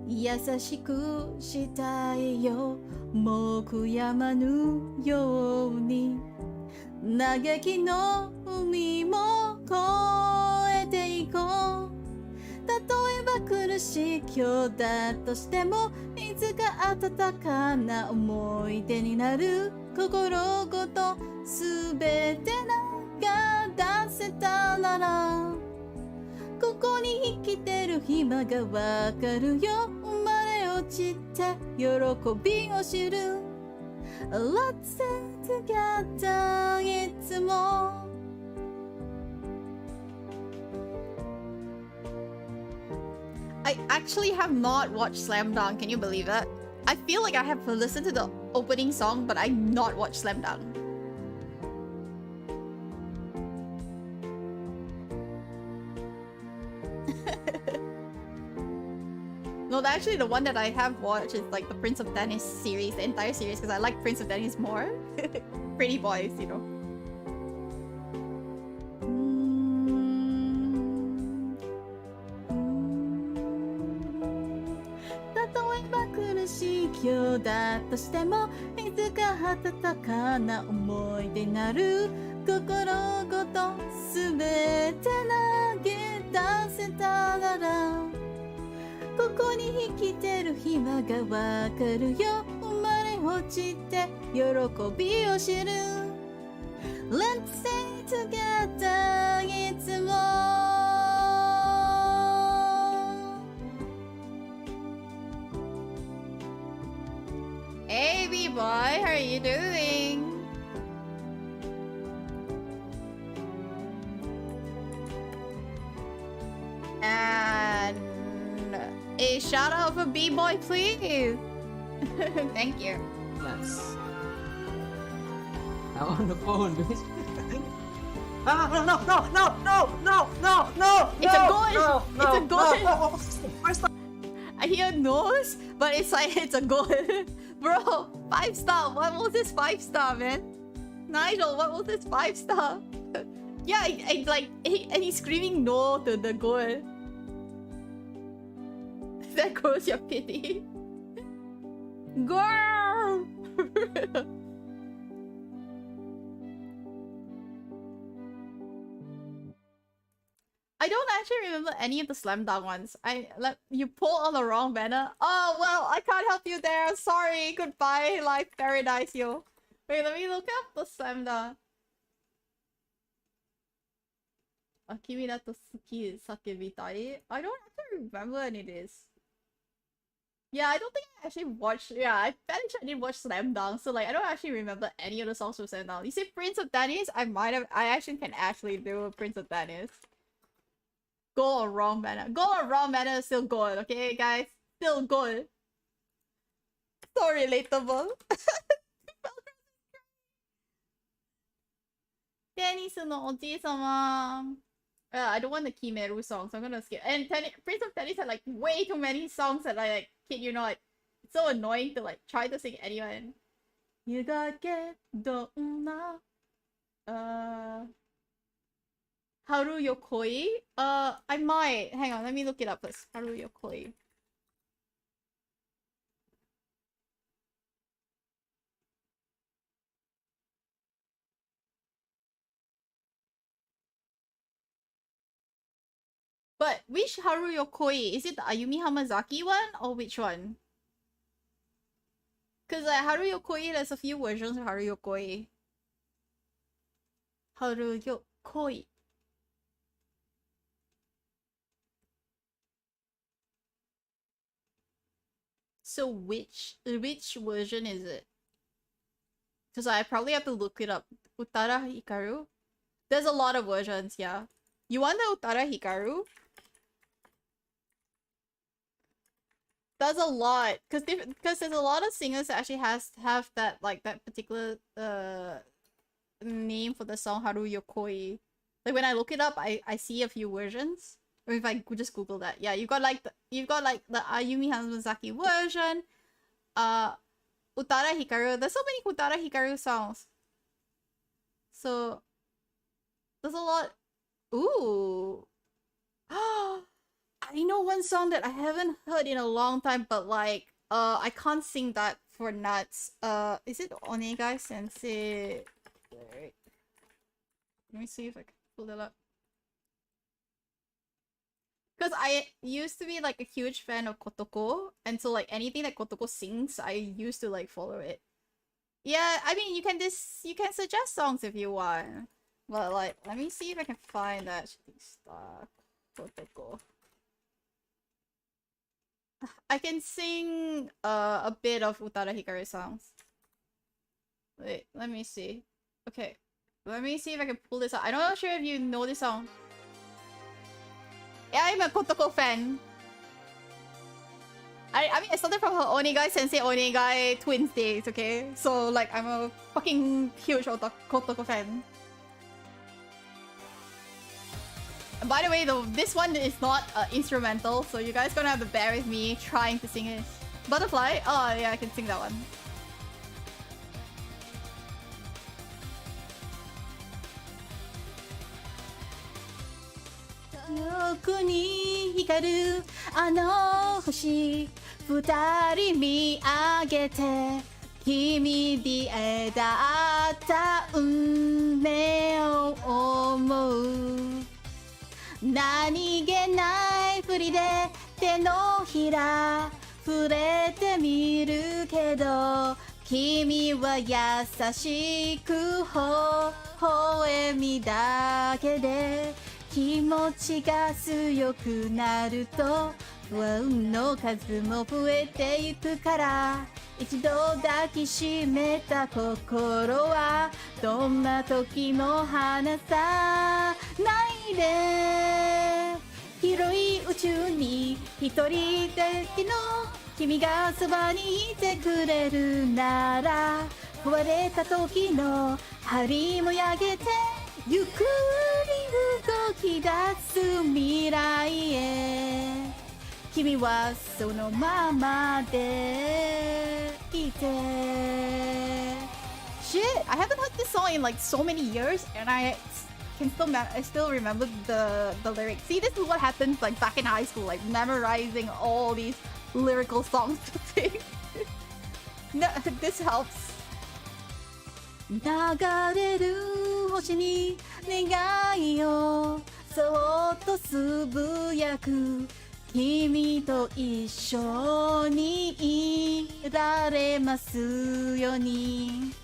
優しくしたいよもう悔やまぬように嘆きの海も越えていこう例えば苦しい今日だとしてもいつか温かな思い出になる心ごとすべて流せたならここに生きてる暇がわかるよ生まれ落ちて喜びを知る Let's stay together いつもI actually have not watched Slam Dunk. Can you believe that? I feel like I have listened to the opening song, but I've not watched Slam Dunk. No, actually the one that I have watched is like the Prince of Tennis series, the entire series, because I like Prince of Tennis more. Pretty boys, you know.今日だとしてもいつか温かな思い出になる心ごとすべて投げ出せたならここに生きてる暇がわかるよ生まれ落ちて喜びを知る Let's stay together いつもHey B-boy, how are you doing? And a shout out for B-boy, please. Thank you. Yes. I'm on the phone, bitch. Ah, no, no, no, no, no, no, no, no! It's a goal! No, It's a goal! no. First time. I hear nose, but it's like it's a goal. Bro, 5-star. What was this 5-star, man? Nigel, what was this 5-star? Yeah, and he's screaming no to the goal. There goes your pity. Girl! I don't actually remember any of the Slam Dunk ones. You pulled on the wrong banner. Oh well, I can't help you there. Sorry. Goodbye, life paradise, yo. Wait, let me look up the Slam Dunk. Kimi da to suki sakebitai. I don't actually remember any of this. Yeah, I don't think I actually watched. Yeah, I bet I didn't watch Slam Dunk, so like I don't actually remember any of the songs from Slam Dunk. You say Prince of Tennis? I might have. I actually can actually do a Prince of Tennis. Goal or wrong banner. Goal or wrong banner is still goal, okay guys? Still goal. So relatable. Tennis no oji-sama. I don't want the Kimeru song, so I'm gonna skip. And Prince of Tennis had like way too many songs that I like, kid you know, like, it's so annoying to like try to sing anyone. You got get donna. Haru Yokoi? I might. Hang on, let me look it up first. Haru Yokoi. But which Haru Yokoi? Is it the Ayumi Hamazaki one or which one? Cause like Haru Yokoi, there's a few versions of Haru Yokoi. Haru Yokoi. So which version is it? Because I probably have to look it up. Utara Hikaru? There's a lot of versions, yeah. You want the Utara Hikaru? That's a lot. Because there's a lot of singers that actually have that like that particular name for the song Haru Yokoi. Like when I look it up, I see a few versions. Or if I just Google that. Yeah, you've got like the Ayumi Hamazaki version. Utada Hikaru. There's so many Utada Hikaru songs. So there's a lot. Ooh. I know one song that I haven't heard in a long time, but like I can't sing that for nuts. Is it Onegai Sensei? Wait. Let me see if I can pull it up. Because I used to be like a huge fan of Kotoko, and so like anything that Kotoko sings, I used to like follow it. Yeah, I mean you can suggest songs if you want, but like let me see if I can find that Kotoko. I can sing a bit of Utada Hikaru songs. Wait, let me see. Okay, let me see if I can pull this out. I'm not sure if you know this song. Yeah, I'm a Kotoko fan. I mean, I started from her Onigai Sensei Onigai Twins days, okay? So, like, I'm a fucking huge Kotoko fan. And by the way, though, this one is not instrumental, so you guys gonna have to bear with me trying to sing it. Butterfly? Oh, yeah, I can sing that one. Yoku ni hikaru ano hoshi futari mi agete kimi ni edata unme o omou nani ge nai furi de te no hira furete miru kedo kimi wa yasashiku hoemi dake de 気持ちが強くなると不安の数も増えてゆくから一度抱きしめた心はどんな時も離さないで広い宇宙に一人だけの君がそばにいてくれるなら壊れた時の針もやげてゆっくり動き出す未来へ君はそのままでいて Shit, I haven't heard this song in like so many years and I still remember the lyrics. See, this is what happens like back in high school, like memorizing all these lyrical songs to sing. No, this helps. 流れる星に願いをそっとつぶやく君と一緒にいられますように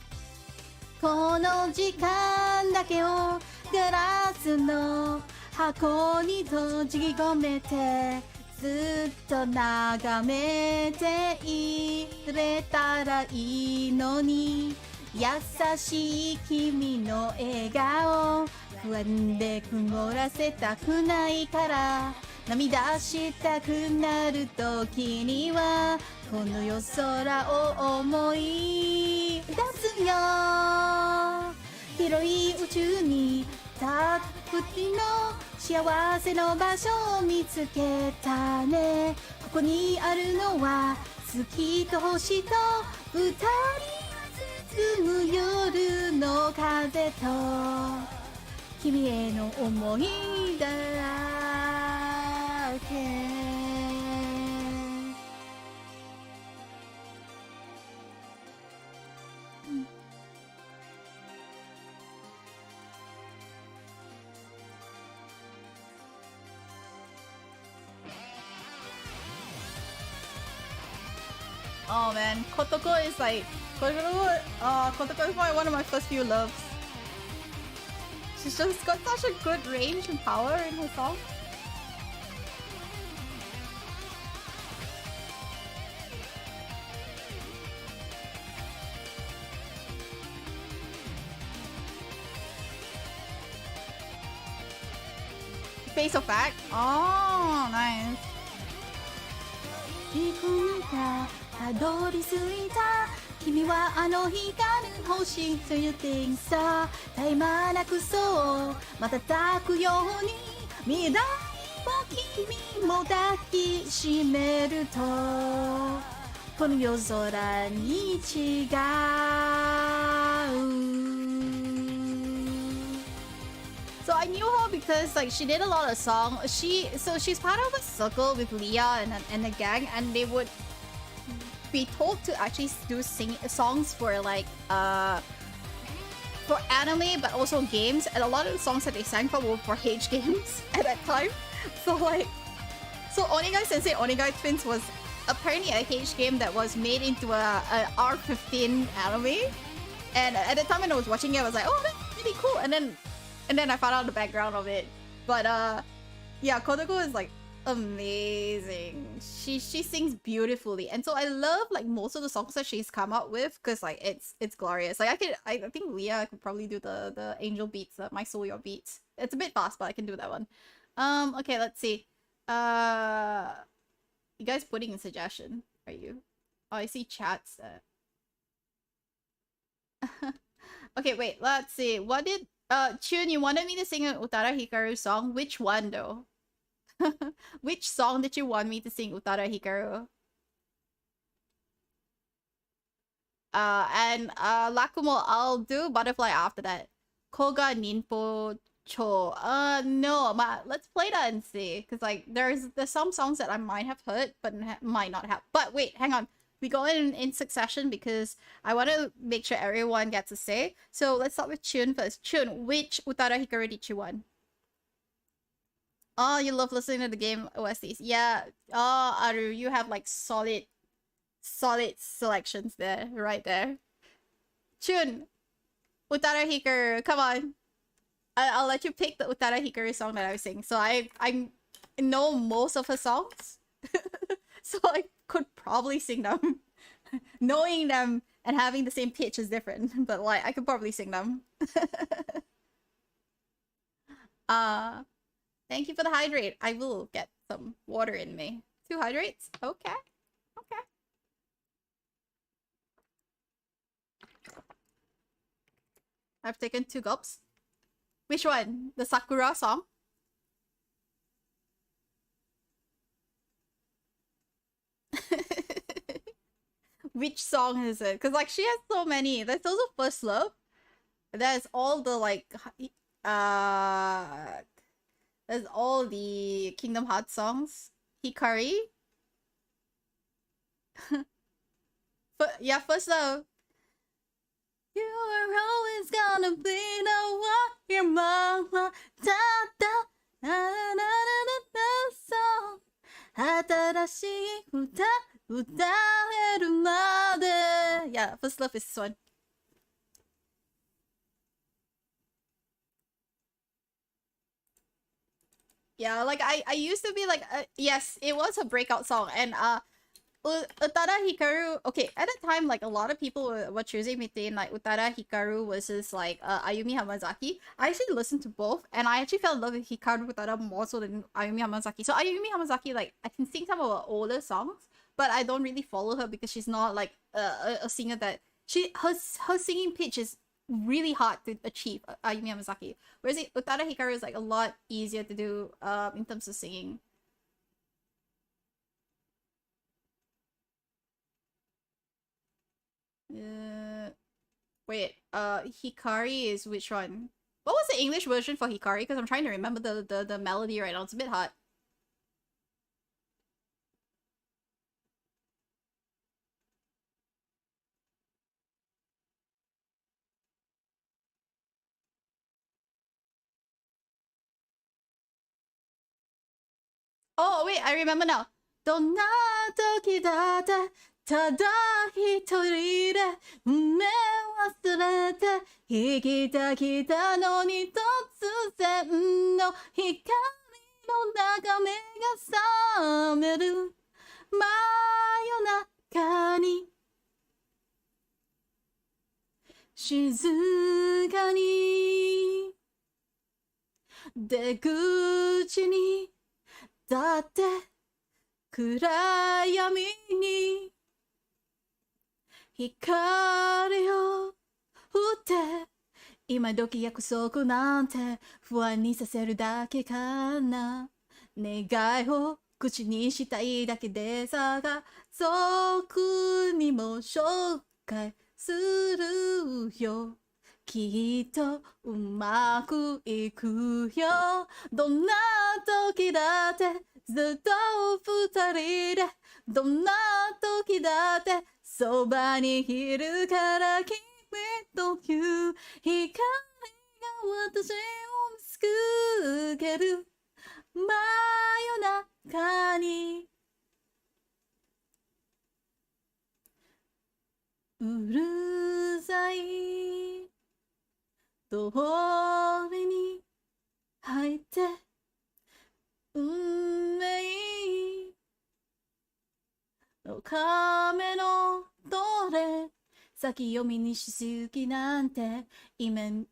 この時間だけをガラスの箱に閉じ込めてずっと眺めていれたらいいのに優しい君の笑顔不安で曇らせたくないから涙したくなる時にはこの夜空を思い出すよ広い宇宙にたっぷりの幸せの場所を見つけたねここにあるのは月と星と二人包む夜の風と君への思いだけ Oh man, Kotoko is like Kotoko is one of my first few loves. She's just got such a good range and power in her song. Face of fact? Oh, nice. たどり着いた君はあの光る星という点さ絶え間なくそう瞬くように未来君も抱きしめるとこの夜空に違う So I knew her because like she did a lot of songs. She's part of a circle with Leah and the gang, and they would be told to actually do songs for like for anime, but also games. And a lot of the songs that they sang for were for H games at that time. So Onigai Sensei Onigai Twins was apparently a H game that was made into a R15 anime. And at the time when I was watching it, I was like, oh, that's really cool. And then I found out the background of it. But yeah, Kodako is like amazing. She sings beautifully, and so I love like most of the songs that she's come out with because like it's glorious. Like I think Leah could probably do the angel beats, My Soul Your Beats. It's a bit fast, but I can do that one. Okay, let's see. You guys putting in suggestion? Are you? Oh, I see chats. Okay, wait. Let's see. What did Chun, you wanted me to sing an Utara Hikaru song? Which one though? Which song did you want me to sing Utara Hikaru? And Lakumo, I'll do Butterfly after that. Koga Ninpo Cho. No, let's play that and see. Cause like there's some songs that I might have heard, but might not have. But wait, hang on. We go in succession because I want to make sure everyone gets a say. So let's start with Chun first. Chun, which Utara Hikaru did you want? Oh, you love listening to the game OSTs. Yeah. Oh, Aru, you have like solid selections there, right there. Chun, Utara Hikaru, come on. I'll let you pick the Utara Hikaru song that I was singing. So I know most of her songs. So I could probably sing them. Knowing them and having the same pitch is different, but like I could probably sing them. Thank you for the hydrate. I will get some water in me. 2 hydrates? Okay. Okay. I've taken 2 gulps. Which one? The Sakura song? Which song is it? Because like she has so many. There's also First Love. There's all the like there's all the Kingdom Hearts songs. Hikari. But yeah, First Love. You are always gonna be the one your mama da da na na na na na song. 新しい歌歌えるまで Yeah, First Love is this one. Yeah, like I used to be like yes, it was a breakout song, and Utada Hikaru, okay, at the time like a lot of people were choosing between like Utada Hikaru versus like Ayumi Hamazaki. I actually listened to both, and I actually fell in love with Hikaru Utada more so than Ayumi Hamazaki. So Ayumi Hamazaki, like I can sing some of her older songs, but I don't really follow her because she's not like a singer that her singing pitch is really hard to achieve, Ayumi Hamazaki. Whereas Utada Hikaru is like a lot easier to do in terms of singing. Wait, Hikari is which one? What was the English version for Hikari? Because I'm trying to remember the melody right now. It's a bit hard. Oh, wait, I remember now. どんな時だってただ一人で目忘れて生きてきたのに突然の光の中目が覚める真夜中に静かに出口に立って暗闇に光を振って今時約束なんて不安にさせるだけかな願いを口にしたいだけでさが俗にも紹介するよ。きっとうまくいくよ。どんな時だってずっと二人で、どんな時だってそばにいるから、君という光が私を救ける。真夜中にうるさい通りに入って運命の亀のどれ先読みにしすぎなんて意味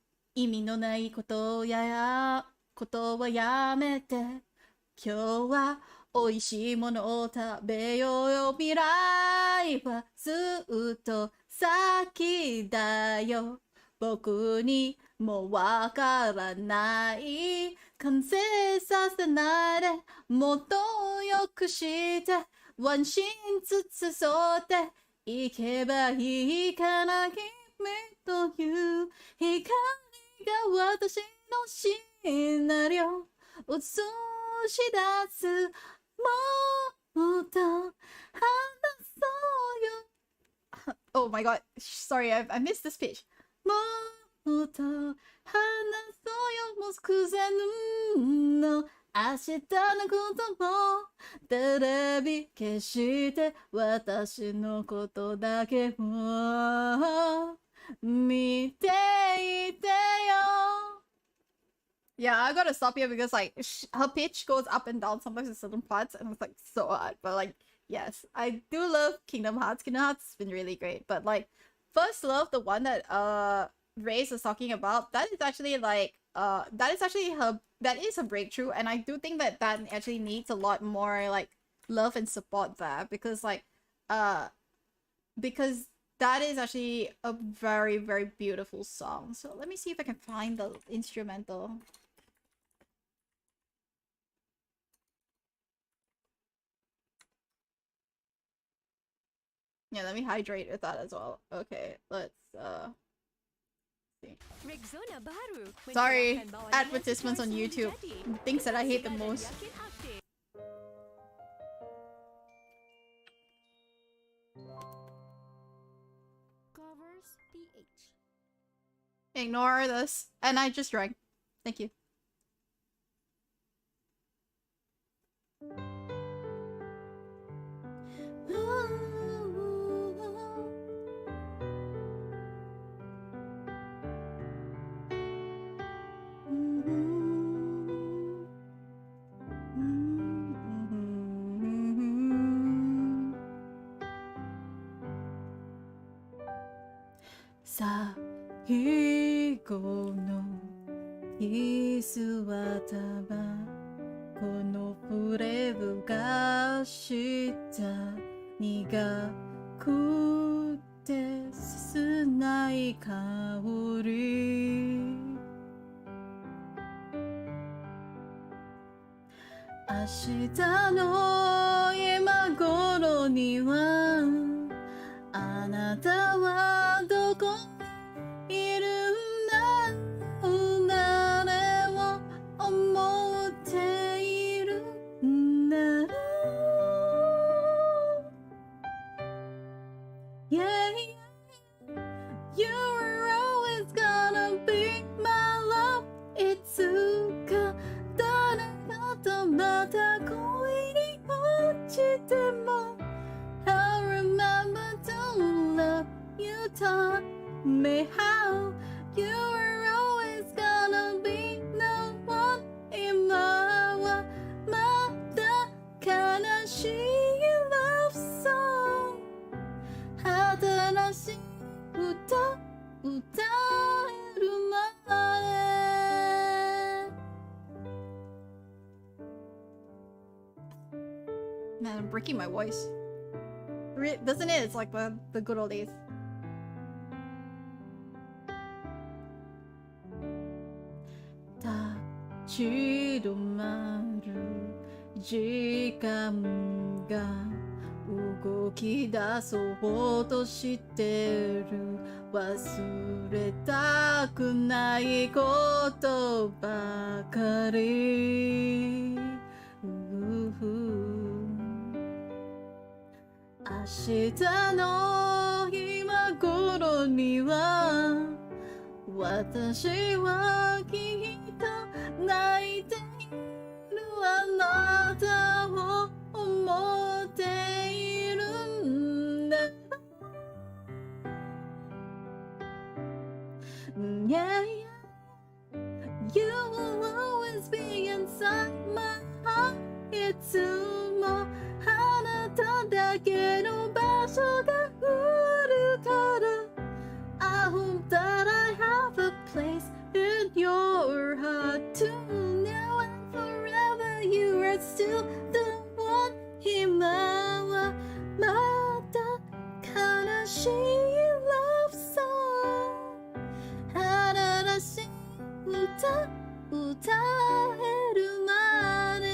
のないことはやめて、今日は美味しいものを食べようよ。未来はずっと先だよ。僕にもわからない。完成させないで、もっとよくしてワンシーンずつ沿っていけばいいかな。君という光が私のシナリオ映し出す。もっと話そうよ。Oh my god, sorry, I missed this page. もっと話そうよ。もう偶然の明日のこともテレビ消して私のことだけを見ていてよ。Yeah, I gotta stop here because like her pitch goes up and down sometimes in certain parts, and it's like so hard. But like, yes, I do love Kingdom Hearts. Kingdom Hearts has been really great. But like, First Love, the one that Ray's was talking about, that is actually like that is a breakthrough, and I do think that that actually needs a lot more like love and support there, because like because that is actually a very, very beautiful song. So let me see if I can find the instrumental. Yeah, let me hydrate with that as well. Okay, let's see. Sorry, advertisements on YouTube. Things that I hate the most. Covers PH. Ignore this. And I just drank. Thank you.最後のキスはたばこのフレームがした苦くて切ない香り。明日の今頃にはあなたはどこにいるんだろう。誰を思っているんだろう。 Yeah, you were always gonna be my love. いつか誰かとまた恋に落ちても I remember to love you. Taught me how you were always gonna be the one. 今はまた悲しい love song 新しい歌歌えるまで Man, I'm breaking my voice. Doesn't it? It's like the good old days. Ta 立ち止まる時間が動き出そうとしてる忘れたくないことばかり明日の今頃には私はきっと泣いているあなたを思っているんだ Yeah, you will always be inside my heart いつもあなただけの場所があるから I hope that I have a place in your heart too now and forever you are still the one 今はまた悲しい love song 新しい歌歌えるまで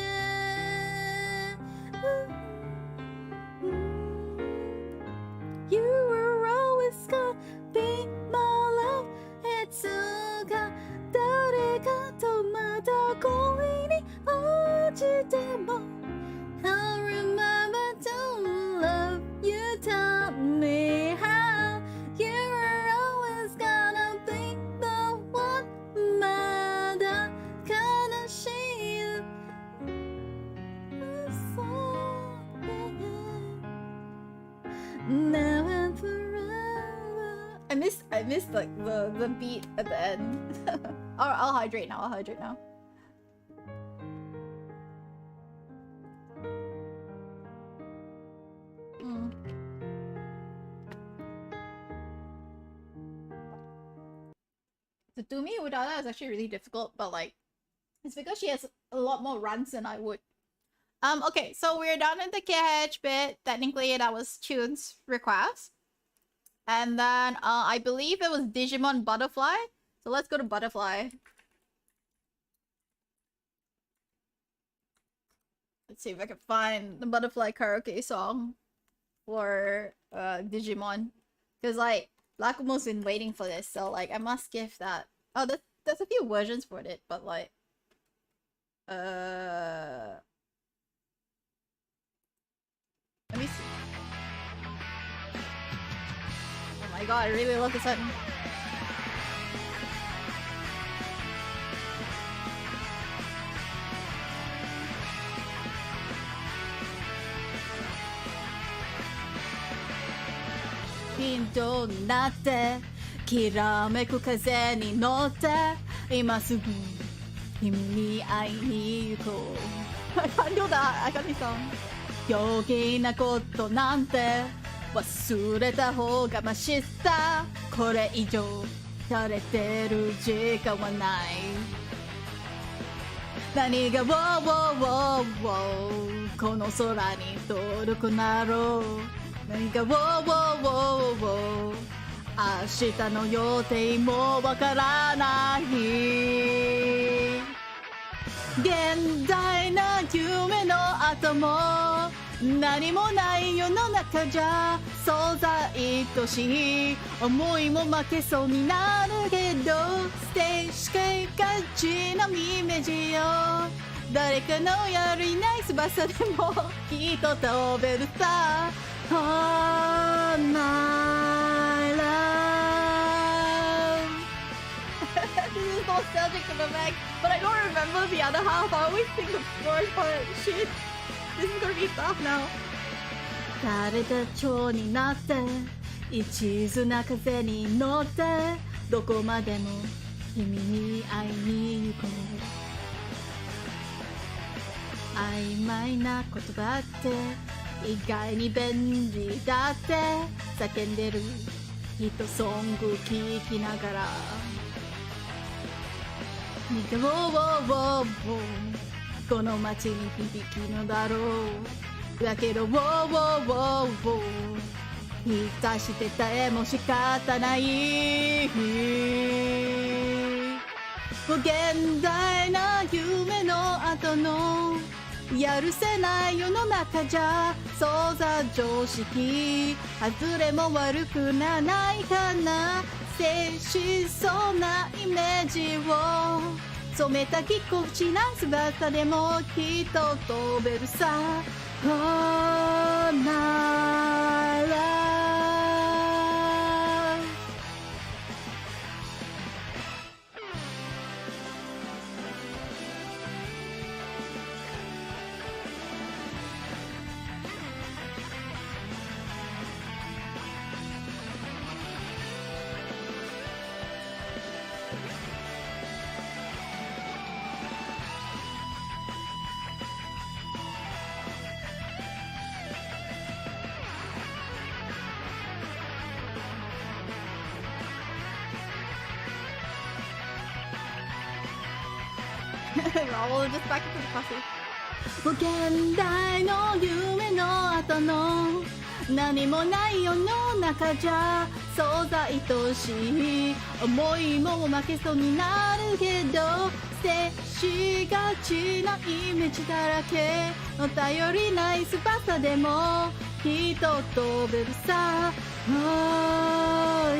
You were always gonna be my love いつか誰かとまた恋に落ちても I'll remember to love you tell me how You were always gonna be the one まだ悲しい Now and forever. I missed like the beat at the end. I'll hydrate now. I'll hydrate now. So Tumi Udana is actually really difficult, but like it's because she has a lot more runs than I would. Okay, so we're done in the KH bit. Technically, that was Tune's request. And then, I believe it was Digimon Butterfly. So let's go to Butterfly. Let's see if I can find the Butterfly karaoke song for Digimon. Because, like, Lakumo's been waiting for this, so, like, I must give that... Oh, there's a few versions for it, but, like... Let me see. Oh my god, I really love this one. Pinto になってきらめく風に乗って今すぐ君に会いに行こう I can't do that. I can't do song. 余計なことなんて忘れた方がましさこれ以上されてる時間はない何がウォーウォーウォーウォーこの空に届くなろう何がウォーウォーウォーウォー明日の予定もわからない現代な夢の後も何もない世の中じゃ想像としい思いも負けそうになるけどステージ系がちなイメージよ誰かのやるいない翼でもきっと飛べるさ Oh my love This is nostalgic to the back but I don't remember the other half I always think the first part shit This is gonna be tough now 枯れた蝶になって一途な風に乗ってどこまでも君に会いに行こう曖昧な言葉って意外に便利だって叫んでるヒットソング聴きながら見てウォーウォーウォーウォーこの街に響きのだろうだけどウォーウォーウォーウォー浸してても仕方ない現代な夢の後のやるせない世の中じゃそうざ常識外れも悪くないかな静止そうなイメージを染めたぎこちな姿でもきっと飛べるさほならWe'll just back into the classic. 現代の夢の後の何もない世の中じゃそうざ愛しい思いも負けそうになるけど接しがちなイメージだらけの頼りない翼でもきっと飛べるさ Oh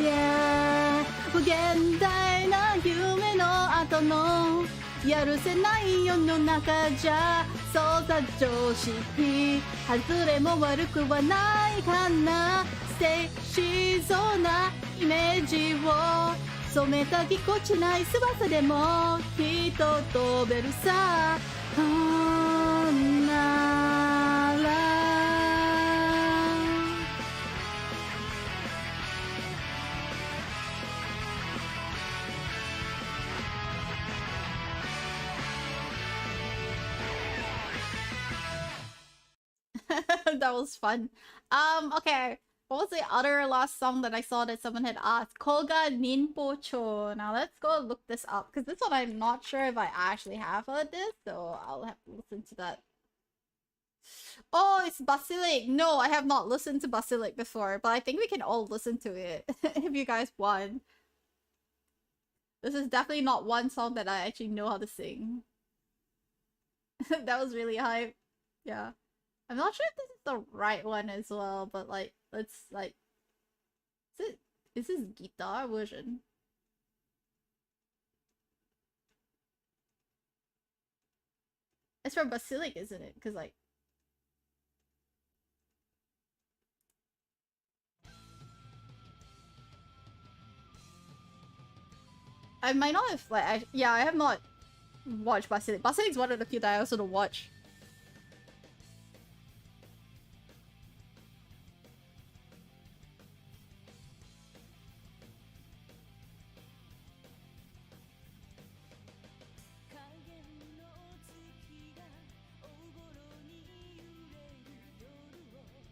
yeah 現代な夢の後のやるせない世の中じゃそうざ常識外れも悪くはないかな静止そうなイメージを染めたぎこちない翼でもきっと飛べるさほんならThat was fun. Okay. What was the other last song that I saw that someone had asked? Koga Ninpocho. Now let's go look this up because this one I'm not sure if I actually have heard this, so I'll have to listen to that. Oh, it's Basilic. No, I have not listened to Basilic before, but I think we can all listen to it if you guys want. This is definitely not one song that I actually know how to sing. That was really hype. Yeah. I'm not sure if this is the right one as well, but like, let's like, is this guitar version? It's from Basilic, isn't it? Because like, I might not have like, yeah, I have not watched Basilic. Basilic's one of the few that I also don't watch.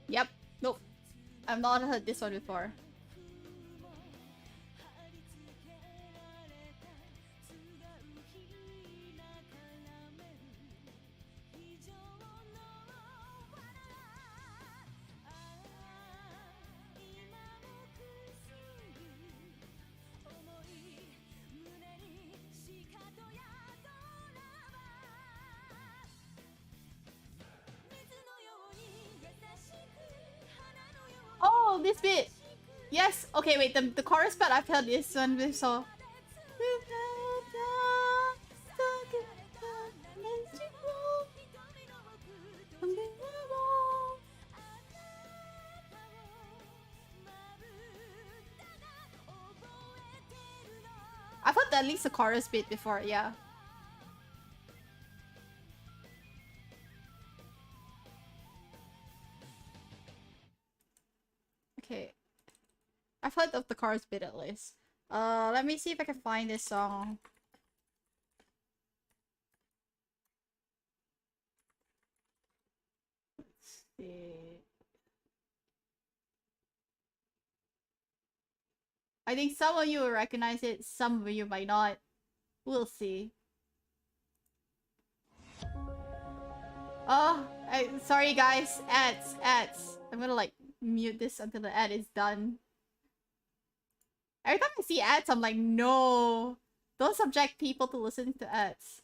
Yep. Nope. I've not heard this one before. Oh, this bit! Yes! Okay, wait, the chorus part I've heard this one before. I've heard at least the chorus bit before, yeah. Okay. I've heard of the chorus bit at least. Let me see if I can find this song. Let's see. I think some of you will recognize it, some of you might not. We'll see. Oh, sorry guys. Ads. I'm gonna like mute this until the ad is done. Every time I see ads, I'm like, no. Don't subject people to listening to ads.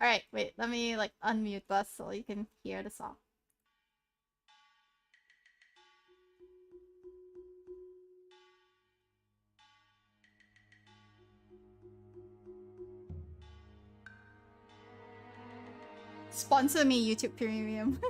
Alright, wait, let me like unmute us so you can hear the song. Sponsor me, YouTube Premium.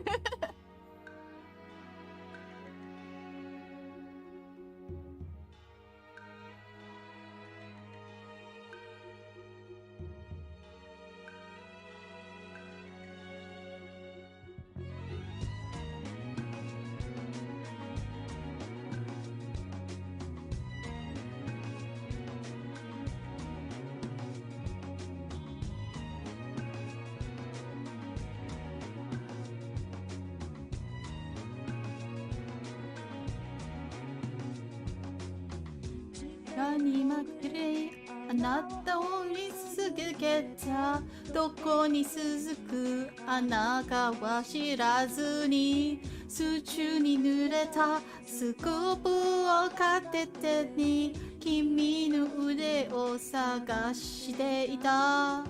にまくれあなたを見続けたどこに続く穴かは知らずに水中に濡れたスクープを片手に君の腕を探していた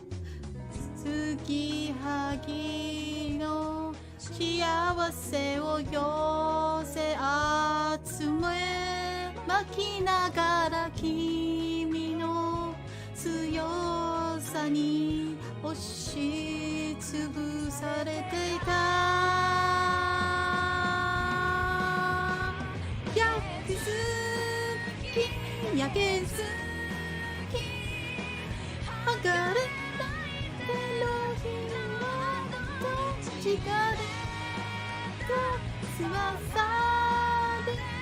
継ぎはぎの幸せを寄せ集め巻きながら君の強さに押しつぶされていた焼きすぎ焼けすぎ剥がれない手のひらと力が翼で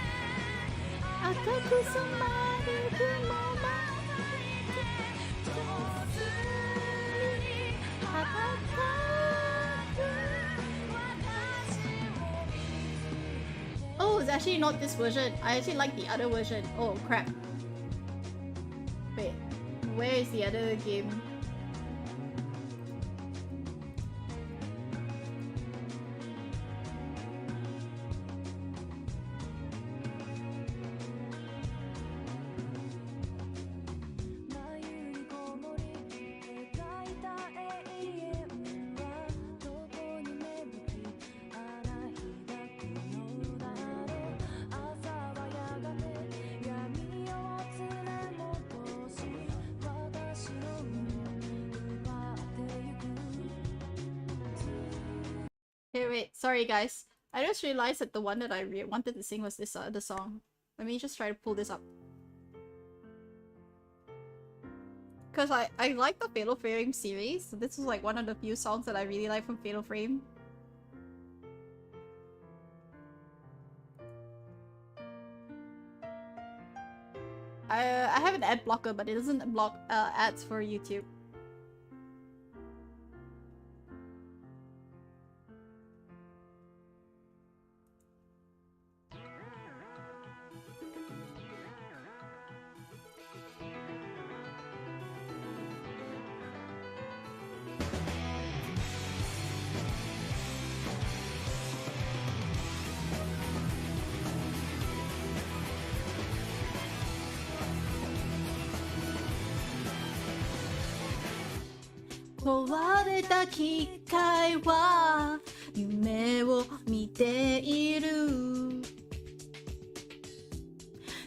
赤く染まる雲まで上手に羽ばたく Oh, it's actually not this version. I actually like the other version. Oh crap. Wait, where is the other game? Hey, wait, sorry guys. I just realized that the one that I wanted to sing was this other song. Let me just try to pull this up. Cause I like the Fatal Frame series, so this is like one of the few songs that I really like from Fatal Frame. I have an ad blocker, but it doesn't block ads for YouTube.壊れた機械は夢を見ている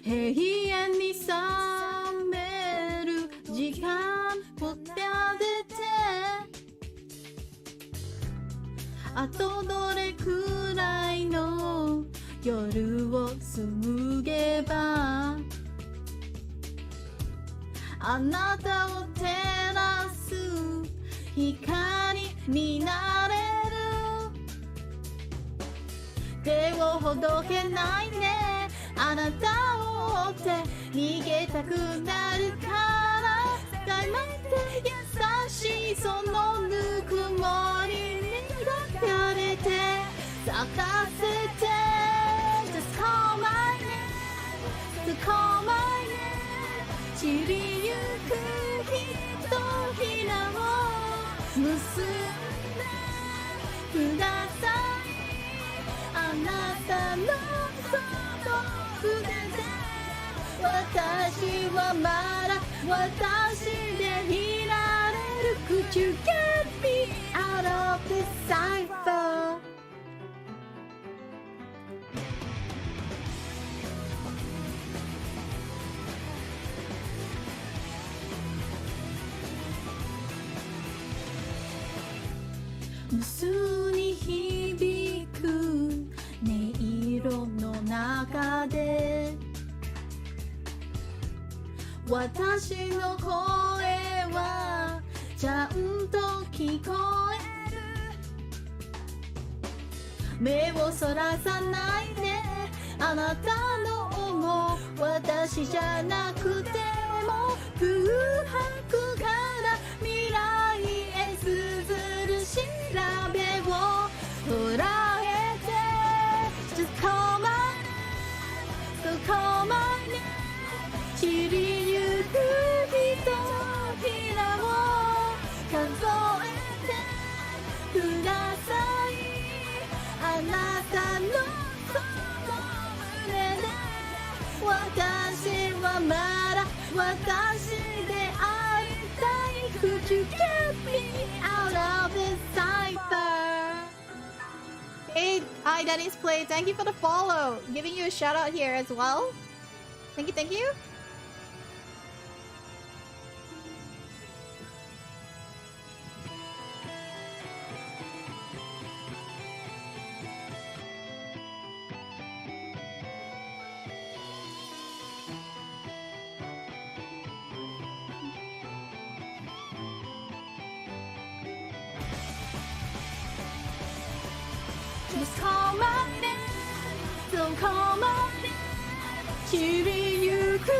永遠に覚める時間を立ててあとどれくらいの夜を過げばあなたを照らす光になれる手をほどけないねあなたを追って逃げたくなるから黙って優しいそのぬくもりに抱かれて咲かせて Just call my name Just call my name 散りゆくひとひらを結んでくださいあなたのその筆で私はまだ私でいられる Could you get me 無数に響く音色の中で私の声はちゃんと聞こえる目をそらさないであなたの思う私じゃなくても空白から未来へ綴る調べを捉えて Just call my name So call my name 散りゆくひとひらを数えてくださいあなたのその胸で私はまだ私でありたい Could you get me out of this cipher? Hey, hi Dennis Play, thank you for the follow. Giving you a shout out here as well. Thank you, thank you. Just call my name, don't call my name 散りゆくひ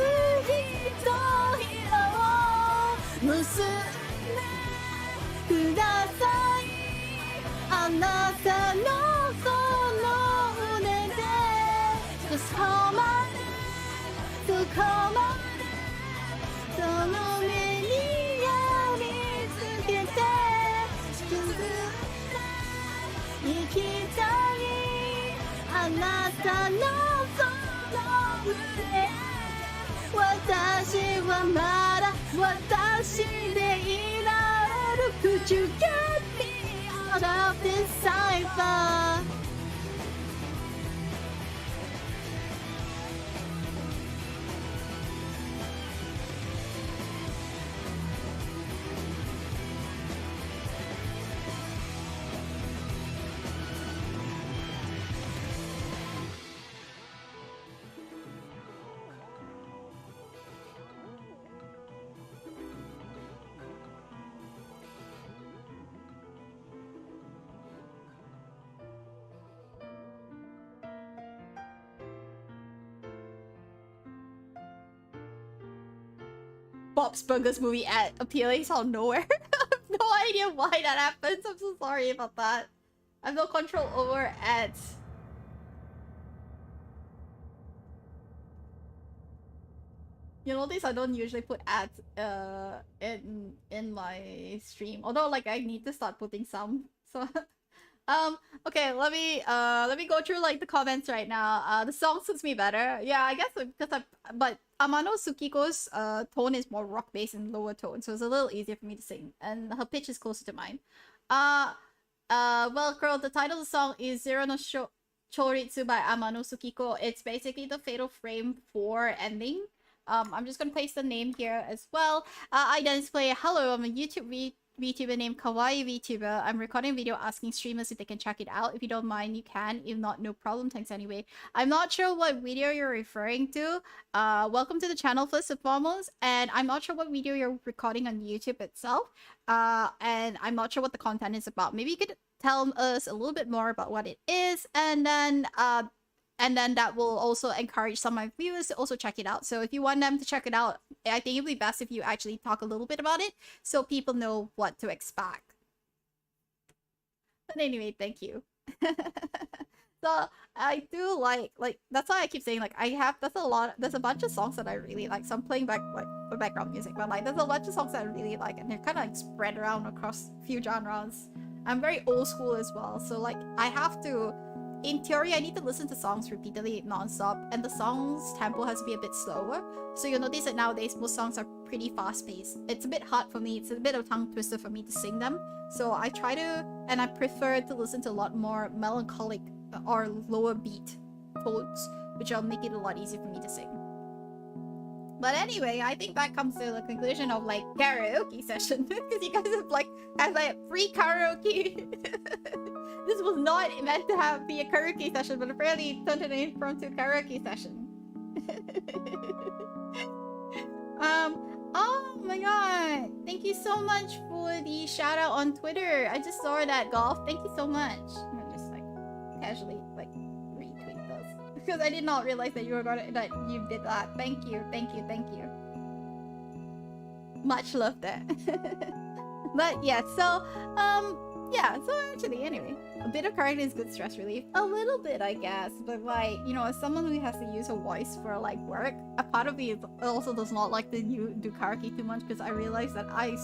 とひらを結んでくださいあなたのその腕で Just call my name, don't call my name その目にやりつけて生きたいあなたのその腕私はまだ私でいられる Could you get me out of this cipher? Bob's Burgers movie ad appealing out of nowhere. I have no idea why that happens. I'm so sorry about that. I have no control over ads. You notice I don't usually put ads in my stream. Although like I need to start putting some. So okay, let me go through like the comments right now. The song suits me better. Yeah, I guess because but Amano Sukiko's tone is more rock based and lower tone, so it's a little easier for me to sing, and her pitch is closer to mine. Well, girl, the title of the song is Zero no Choritsu by Amano Sukiko. It's basically the Fatal Frame 4 ending. I'm just gonna paste the name here as well. I play. Hello, I'm a YouTube VTuber named Kawaii VTuber. I'm recording a video asking streamers if they can check it out. If you don't mind, you can. If not, no problem. Thanks anyway. I'm not sure what video you're referring to. Welcome to the channel first and foremost. And I'm not sure what video you're recording on YouTube itself. And I'm not sure what the content is about. Maybe you could tell us a little bit more about what it is, and then that will also encourage some of my viewers to also check it out. So if you want them to check it out, I think it'd be best if you actually talk a little bit about it so people know what to expect. But anyway, thank you. So I do like that's why I keep saying like there's a bunch of songs that I really like. So I'm playing back like for background music, but like there's a bunch of songs that I really like, and they're kind of like spread around across a few genres. I'm very old school as well, so like I have to. In theory, I need to listen to songs repeatedly, non-stop, and the song's tempo has to be a bit slower. So you'll notice that nowadays most songs are pretty fast-paced. It's a bit hard for me. It's a bit of a tongue twister for me to sing them. So I try to, and I prefer to listen to a lot more melancholic or lower beat tones, which will make it a lot easier for me to sing. But anyway, I think that comes to the conclusion of like karaoke session because you guys have like free karaoke. This was not meant to be a karaoke session, but apparently it turned it into a karaoke session. Oh my god! Thank you so much for the shout out on Twitter. I just saw that, Golf. Thank you so much. I'm gonna just like casually like retweet those because I did not realize that you did that. Thank you. Much love there. But yeah, so yeah, so actually anyway, a bit of karaoke is good stress relief. A little bit, I guess, but like, you know, as someone who has to use her voice for like work, a part of me also does not like to do karaoke too much because I realize that I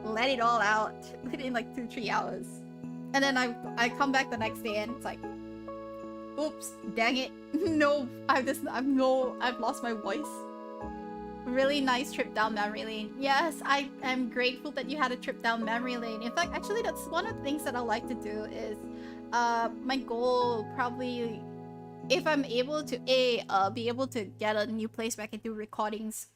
let it all out within like 2-3 hours. And then I come back the next day and it's like, oops, dang it. No, I've lost my voice. Really nice trip down memory lane. Yes, I am grateful that you had a trip down memory lane. In fact, actually, that's one of the things that I like to do is my goal probably, if I'm able to be able to get a new place where I can do recordings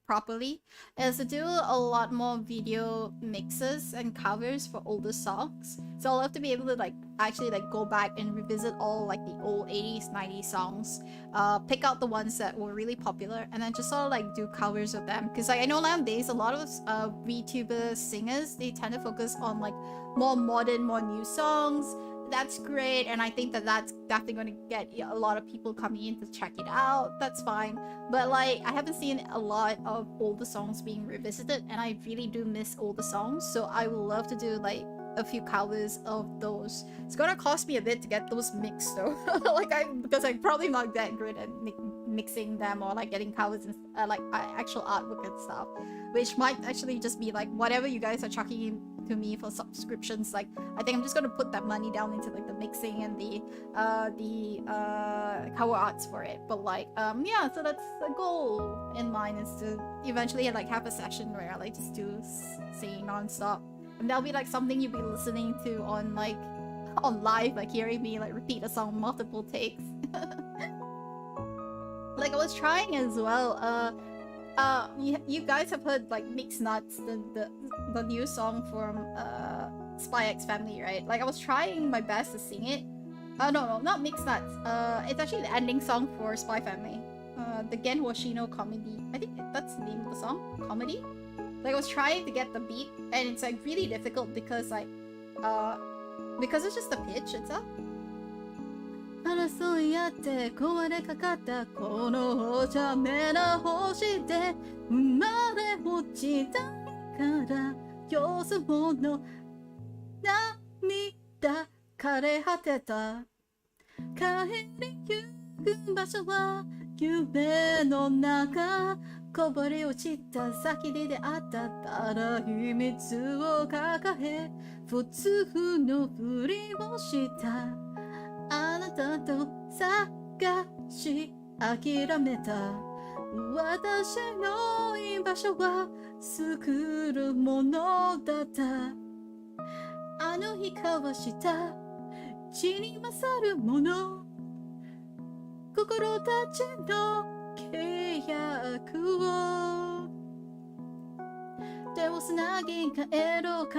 properly, is to do a lot more video mixes and covers for older songs. So I'll love to be able to like actually like go back and revisit all like the old 80s 90s songs, pick out the ones that were really popular and then just sort of like do covers of them, because like I know nowadays a lot of VTuber singers, they tend to focus on like more modern, more new songs. That's great, and I think that that's definitely going to get a lot of people coming in to check it out. That's fine, but like I haven't seen a lot of older songs being revisited, and I really do miss older songs, so I would love to do like a few covers of those. It's gonna cost me a bit to get those mixed though, because I'm probably not that good at mixing them or like getting covers and like actual artwork and stuff, which might actually just be like whatever you guys are chucking in to me for subscriptions. Like I think I'm just gonna put that money down into like the mixing and the cover arts for it. But like yeah, so that's the goal in mind, is to eventually like have a session where I like just do singing non-stop, and that'll be like something you'll be listening to on like on live, like hearing me like repeat a song multiple takes. Like I was trying as well, you guys have heard like Mixed Nuts, the new song from Spy X Family, right? Like I was trying my best to sing it. No, not Mixed Nuts. It's actually the ending song for Spy Family. The Gen Hoshino comedy. I think that's the name of the song. Comedy. Like I was trying to get the beat, and it's like really difficult because like because it's just the pitch itself. 争い合って壊れかかったこのお茶目な星で生まれ落ちたから様子もの涙枯れ果てた帰りゆく場所は夢の中こぼれ落ちた先で出会ったただ秘密を抱え普通のふりをしたあなたと探し諦めた私の居場所は作るものだったあの日交わした血に勝るもの心たちの契約を手をつなぎ帰ろうか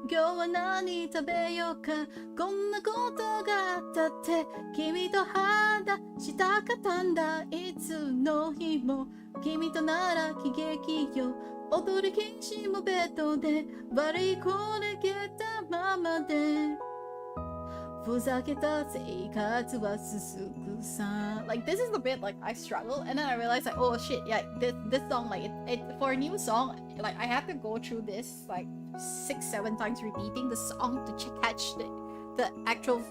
今日は何食べようかこんなことがあったって君と話したかったんだいつの日も君となら喜劇よ踊り禁止もベッドで悪い子でけたままでふざけた生活は続くさ Like this is the bit like I struggle and then I realized like oh shit yeah this song like it for a new song like I have to go through this like 6-7 times repeating the song to catch the actual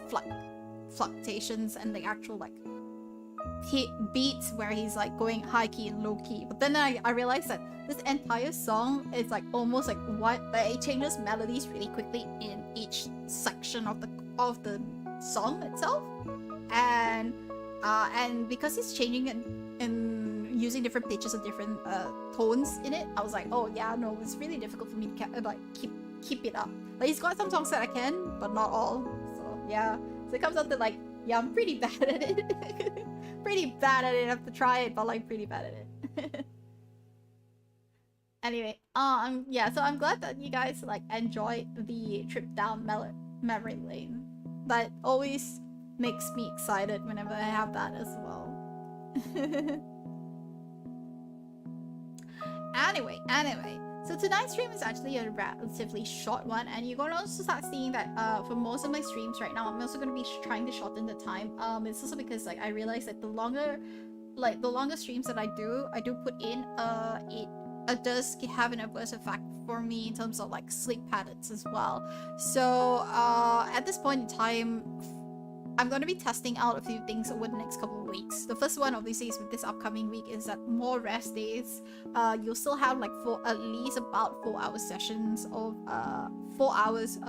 fluctuations and the actual like beats where he's like going high key and low key. But then I realized that this entire song is like almost like it changes melodies really quickly in each section of the song itself, and because it's changing and using different pitches and different tones in it, I was like, oh yeah, no, it's really difficult for me to like keep it up. Like he's got some songs that I can, but not all. So yeah, so it comes out to like yeah, I'm pretty bad at it. Pretty bad at it. I have to try it, but like pretty bad at it. Anyway, yeah, so I'm glad that you guys like enjoyed the trip down memory lane. That always makes me excited whenever I have that as well. Anyway, so tonight's stream is actually a relatively short one, and you're gonna also start seeing that for most of my streams right now, I'm also gonna be trying to shorten the time. It's also because like I realized that the longer streams that I do put in, it does have an adverse effect for me in terms of like sleep patterns as well. So at this point in time, I'm going to be testing out a few things over the next couple of weeks. The first one obviously is with this upcoming week is that more rest days. You'll still have like at least about 4-hour sessions of 4 hours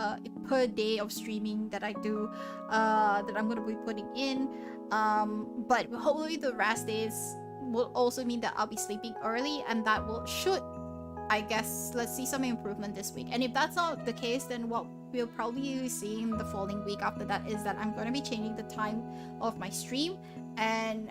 per day of streaming that I do, that I'm going to be putting in. But hopefully the rest days will also mean that I'll be sleeping early, and that should, I guess, let's see some improvement this week. And if that's not the case, then what we'll probably be seeing the following week after that is that I'm going to be changing the time of my stream, and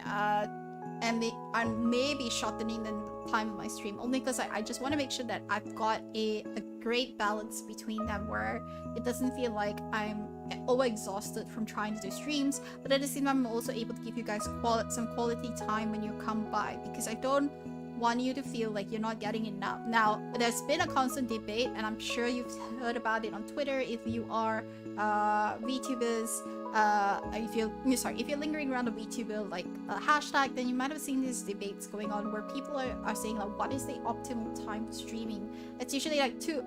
maybe shortening the time of my stream, only because I just want to make sure that I've got a great balance between them, where it doesn't feel like I'm overexhausted from trying to do streams, but at the same time I'm also able to give you guys some quality time when you come by, because I don't want you to feel like you're not getting enough. Now, there's been a constant debate, and I'm sure you've heard about it on Twitter if you are VTubers. If you're lingering around the VTuber like hashtag, then you might have seen these debates going on where people are saying like, what is the optimal time for streaming? It's usually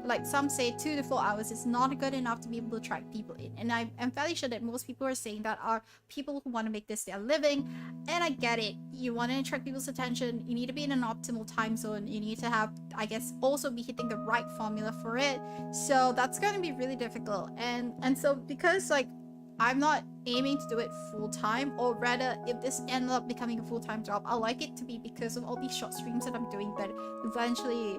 like some say 2 to 4 hours is not good enough to be able to attract people in, and I'm fairly sure that most people are saying that are people who want to make this their living. And I get it, you want to attract people's attention, you need to be in an optimal time zone, you need to have, I guess, also be hitting the right formula for it. So that's going to be really difficult, and so because like I'm not aiming to do it full-time, or rather, if this ends up becoming a full-time job, I like it to be because of all these short streams that I'm doing that eventually,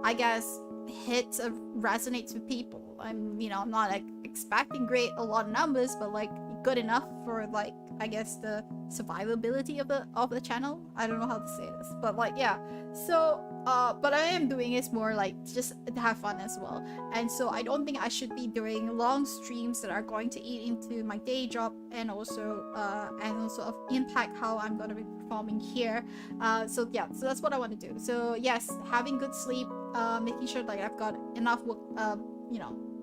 I guess, hits or resonates with people. I'm not like expecting a lot of numbers, but like good enough for like, I guess, the survivability of the channel. I don't know how to say this, but like, yeah. So but I am doing it more like just to have fun as well, and so I don't think I should be doing long streams that are going to eat into my day job, and also impact how I'm going to be performing here. So yeah, so that's what I want to do. So yes, having good sleep, making sure that I've got enough work,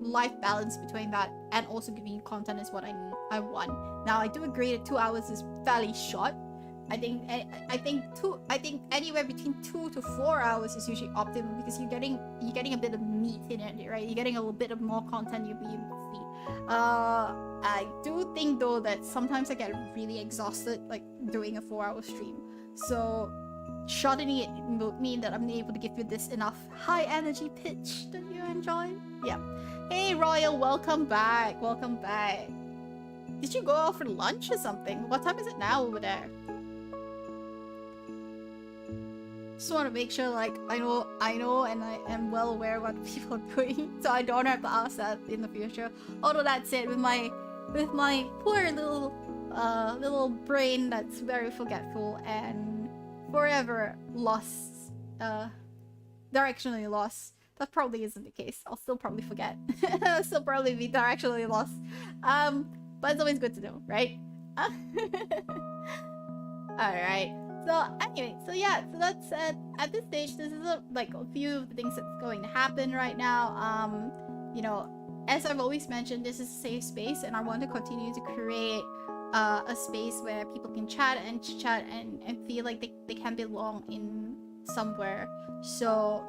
life balance between that, and also giving you content is what I want. Now I do agree that 2 hours is fairly short. I think anywhere between 2 to 4 hours is usually optimal, because you're getting a bit of meat in it, right? You're getting a little bit of more content you'll be able to see. I do think though that sometimes I get really exhausted like doing a 4-hour stream. So shortening it will mean that I'm able to give you this enough high energy pitch that you enjoy. Yeah. Hey Royal, welcome back. Welcome back. Did you go out for lunch or something? What time is it now over there? Just want to make sure like I know and I am well aware what people are doing, so I don't have to ask that in the future. Although that said, with my poor little brain that's very forgetful and forever lost, directionally lost, that probably isn't the case. I'll still probably forget. I'll still probably be directionally lost. But it's always good to know, right? Alright. So anyway, so yeah, so that's at this stage, this is like a few of the things that's going to happen right now. As I've always mentioned, this is a safe space, and I want to continue to create a space where people can chat and chit-chat and feel like they can belong in somewhere. So,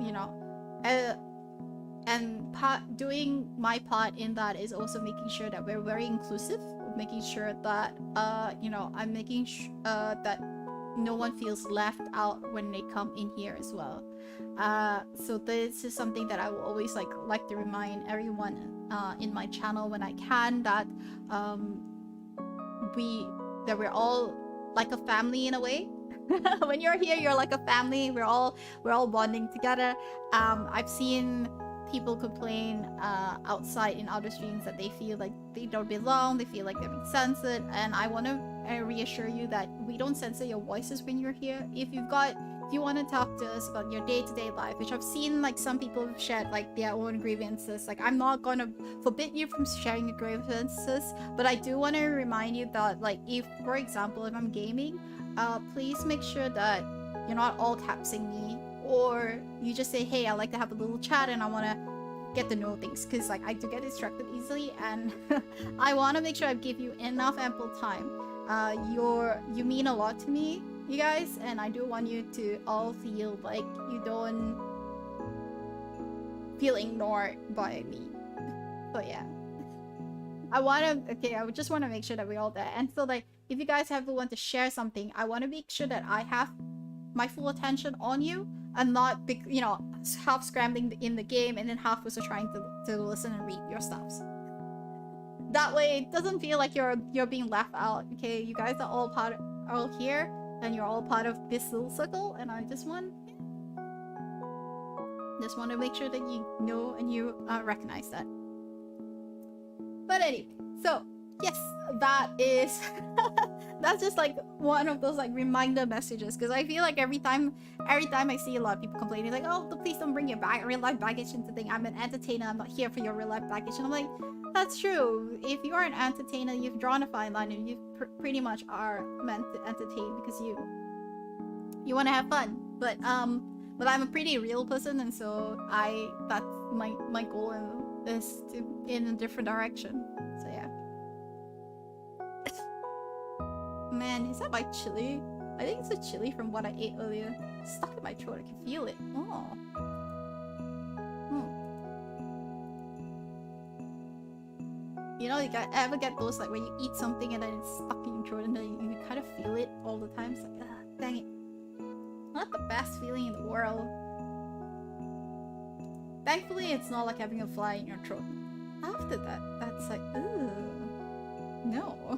doing my part in that is also making sure that we're very inclusive, making sure that I'm making that no one feels left out when they come in here as well. So this is something that I will always like to remind everyone in my channel when I can, that we're all like a family in a way. When you're here, you're like a family. We're all bonding together. I've seen people complain outside in other streams that they feel like they don't belong, they feel like they're being censored, and I want to reassure you that we don't censor your voices when you're here. If you've got if you want to talk to us about your day-to-day life, which I've seen like some people have shared like their own grievances, like I'm not gonna forbid you from sharing your grievances, but I do want to remind you that like if, for example, if I'm gaming, please make sure that you're not all capsing me, or you just say, hey, I like to have a little chat and I want to get to know things, because like I do get distracted easily, and I want to make sure I give you enough ample time. You mean a lot to me, you guys, and I do want you to all feel like you don't feel ignored by me. So yeah, I would just want to make sure that we're all there. And so like if you guys ever want to share something, I want to make sure that I have my full attention on you, and not you know, half scrambling in the game and then half also trying to listen and read your stuffs. That way it doesn't feel like you're being left out. Okay, you guys are all here, and you're all part of this little circle, and I just want to make sure that you know and you recognize that. But anyway, so yes, that is that's just like one of those like reminder messages, because I feel like every time I see a lot of people complaining like, oh, please don't bring your real life baggage into thing. I'm an entertainer, I'm not here for your real life baggage. And I'm like, that's true. If you are an entertainer, you've drawn a fine line, and you pretty much are meant to entertain because you want to have fun. But I'm a pretty real person, and so that's my goal is to in a different direction. So yeah. Man, is that my chili? I think it's a chili from what I ate earlier. It's stuck in my throat. I can feel it. Oh. You know, you ever get those like when you eat something and then it's stuck in your throat and then you kind of feel it all the time? It's like, dang it. Not the best feeling in the world. Thankfully, it's not like having a fly in your throat. After that, that's like, ooh. No.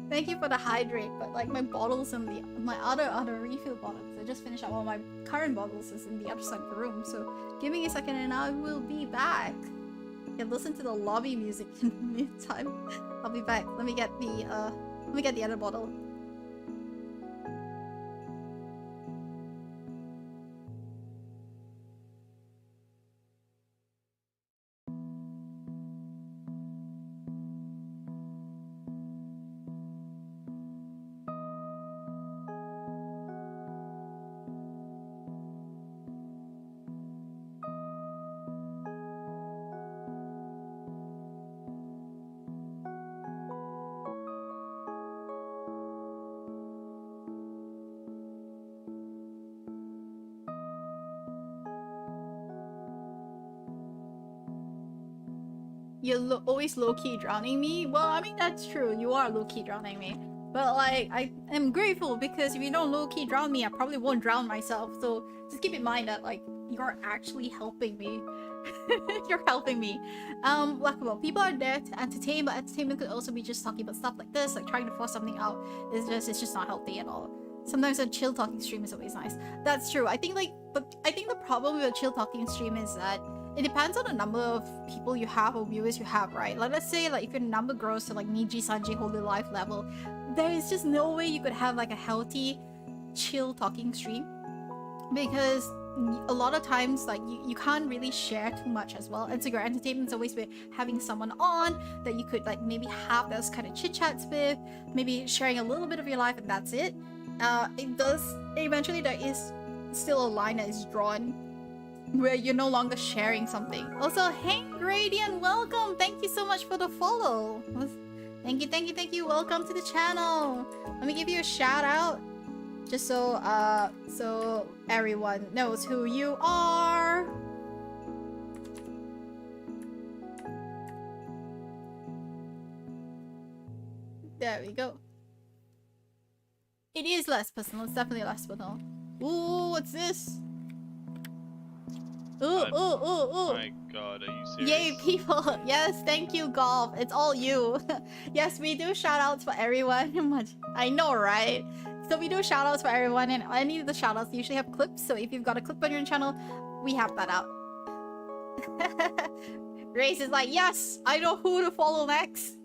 Thank you for the hydrate, but like my bottles and my other refill bottles, I just finished up all my current bottles is in the other side of the room. So give me a second and I will be back. You can listen to the lobby music in the meantime. I'll be back. Let me get the other bottle. You're always low-key drowning me? Well, I mean, that's true. You are low-key drowning me. But, like, I am grateful because if you don't low-key drown me, I probably won't drown myself. So, just keep in mind that, like, you're actually helping me. You're helping me. Like, well, people are there to entertain, but entertainment could also be just talking about stuff like this, like trying to force something out. It's just not healthy at all. Sometimes a chill talking stream is always nice. That's true. I think the problem with a chill talking stream is that it depends on the number of people you have or viewers you have, right? Like, let's say, like, if your number grows to, like, Niji Sanji Holy Life level, there is just no way you could have, like, a healthy, chill talking stream. Because a lot of times, like, you can't really share too much as well. And so your entertainment's always with having someone on that you could, like, maybe have those kind of chit-chats with, maybe sharing a little bit of your life, and that's it. Eventually there is still a line that is drawn where you're no longer sharing something. Also, hey Gradient, welcome! Thank you so much for the follow. Thank you. Welcome to the channel. Let me give you a shout out, just so so everyone knows who you are. There we go. It is less personal. It's definitely less personal. Ooh, what's this? Ooh. My god, are you serious? Yay, people. Yes, thank you, Golf. It's all you. Yes, we do shoutouts for everyone. I know, right? So we do shoutouts for everyone, and any of the shoutouts usually have clips. So if you've got a clip on your channel, we have that out. Grace is like, yes, I know who to follow next.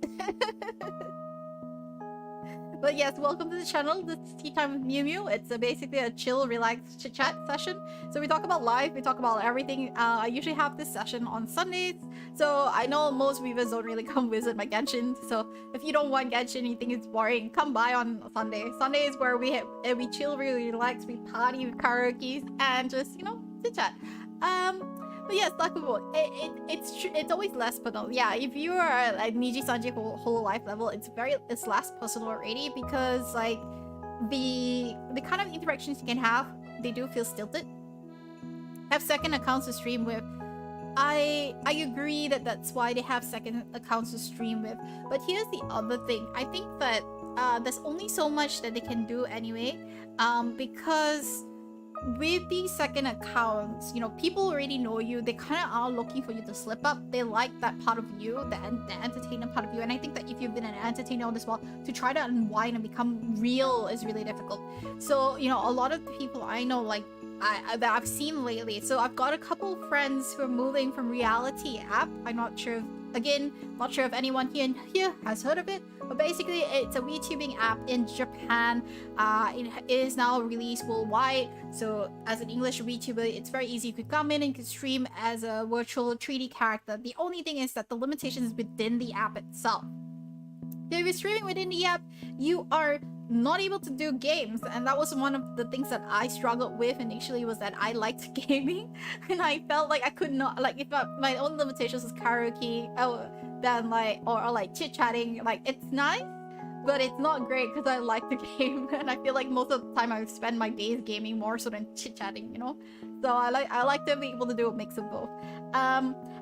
But yes, welcome to the channel. This is Tea Time with Myu Myu. It's basically a chill, relaxed chit-chat session. So we talk about life, we talk about everything. I usually have this session on Sundays. So I know most viewers don't really come visit my Genshin. So if you don't want Genshin, you think it's boring, come by on Sunday. Sunday is where we chill, we relax, we party, we karaoke, and just, you know, chit-chat. But yes, Lakubo, it's always less personal. Yeah, if you are at Niji Sanji whole life level, it's less personal already, because like the kind of interactions you can have, they do feel stilted. Have second accounts to stream with. I agree that that's why they have second accounts to stream with. But here's the other thing. I think that there's only so much that they can do anyway, because with these second accounts, you know, people already know you. They kind of are looking for you to slip up. They like that part of you, the entertainer part of you. And I think that if you've been an entertainer all this while, to try to unwind and become real is really difficult. So, you know, a lot of the people I know, like, that I've seen lately. So I've got a couple of friends who are moving from Reality app. I'm not sure, not sure if anyone here has heard of it. But basically, it's a VTubing app in Japan. It is now released worldwide. So as an English VTuber, it's very easy. You could come in and you could stream as a virtual 3D character. The only thing is that the limitation is within the app itself. If you're streaming within the app, you are not able to do games, and that was one of the things that I struggled with initially, was that I liked gaming and I felt like I could not, like, if my own limitations was karaoke, then like or like chit-chatting, like it's nice, but it's not great because I like the game and I feel like most of the time I spend my days gaming more so than chit-chatting, you know. So I like to be able to do a mix of both.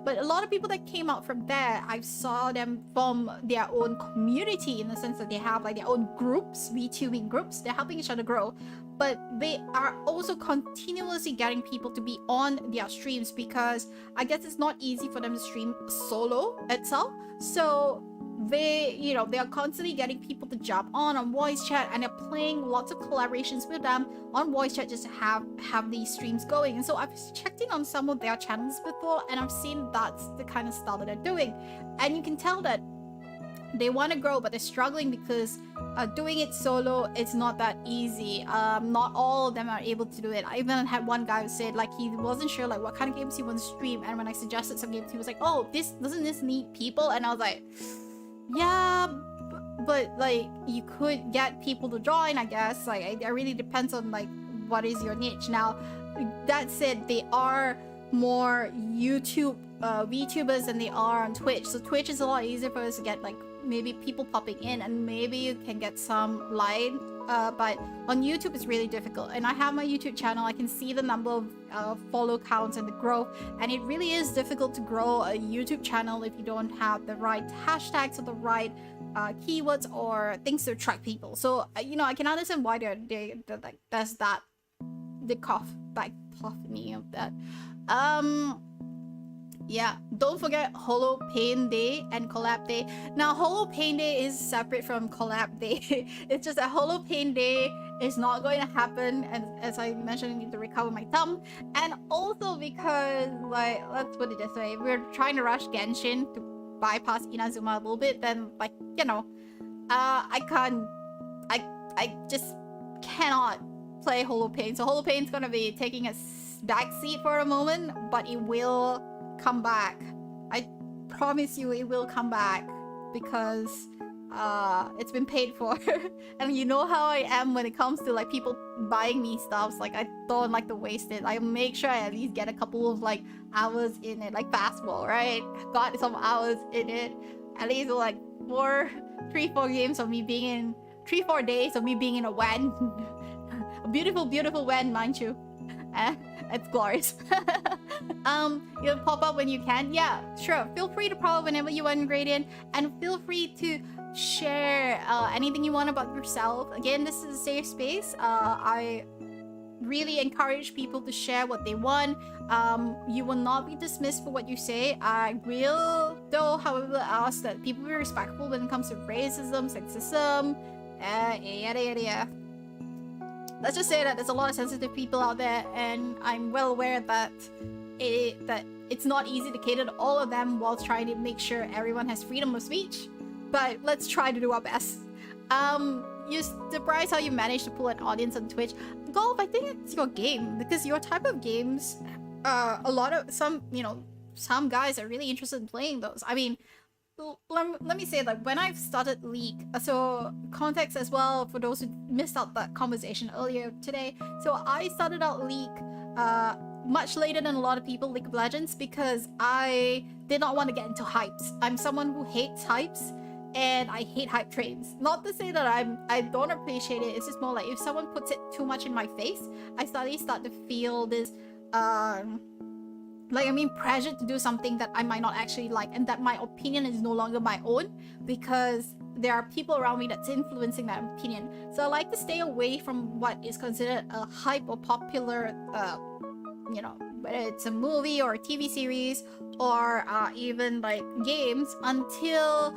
But a lot of people that came out from there, I saw them form their own community, in the sense that they have like their own groups, VTubing groups. They're helping each other grow, but they are also continuously getting people to be on their streams, because I guess it's not easy for them to stream solo itself. So they, you know, they are constantly getting people to jump on voice chat, and they're playing lots of collaborations with them on voice chat just to have these streams going. And so I've checked in on some of their channels before, and I've seen that's the kind of style that they're doing, and you can tell that they want to grow, but they're struggling because doing it solo, it's not that easy. Not all of them are able to do it. I even had one guy who said like he wasn't sure like what kind of games he wants to stream, and when I suggested some games, he was like, oh, doesn't this need people? And I was like, yeah, but like you could get people to join, I guess. Like it really depends on like what is your niche. Now that said, they are more YouTube VTubers than they are on Twitch. So Twitch is a lot easier for us to get like maybe people popping in, and maybe you can get some light, but on YouTube it's really difficult. And I have my YouTube channel, I can see the number of follow counts and the growth, and it really is difficult to grow a YouTube channel if you don't have the right hashtags or the right keywords or things to attract people. So you know, I can understand why they're like, there's that the cacophony of that. Yeah, don't forget Holo Pain Day and Collab Day. Now, Holo Pain Day is separate from Collab Day. It's just that Holo Pain Day is not going to happen, and as I mentioned, I need to recover my thumb. And also because, like, let's put it this way, we're trying to rush Genshin to bypass Inazuma a little bit, then, like, you know, I just cannot play Holo Pain. So Holo Pain's gonna be taking a back seat for a moment, but it will come back. I promise you it will come back, because it's been paid for. And you know how I am when it comes to like people buying me stuff. Like I don't like to waste it. I make sure I at least get a couple of like hours in it, like basketball, right? Got some hours in it, at least like 3-4 games of me being in 3-4 days of me being in a WAN. A beautiful WAN, mind you. It's glorious. You'll pop up when you can. Yeah, sure. Feel free to pop up whenever you want, Gradient, and feel free to share anything you want about yourself. Again, this is a safe space. I really encourage people to share what they want. You will not be dismissed for what you say. I will, though, however, ask that people be respectful when it comes to racism, sexism, yada yada yada. Let's just say that there's a lot of sensitive people out there, and I'm well aware that it's not easy to cater to all of them while trying to make sure everyone has freedom of speech. But let's try to do our best. you surprised how you managed to pull an audience on Twitch. Golf, I think it's your game because your type of games, a lot of some guys are really interested in playing those. I mean, let me say, like, when I started League, so context as well for those who missed out that conversation earlier today. So I started out League much later than a lot of people, League of Legends, because I did not want to get into hypes. I'm someone who hates hypes, and I hate hype trains. Not to say that I don't appreciate it, it's just more like if someone puts it too much in my face, I suddenly start to feel this pressured to do something that I might not actually like, and that my opinion is no longer my own because there are people around me that's influencing that opinion. So I like to stay away from what is considered a hype or popular, whether it's a movie or a TV series or even like games, until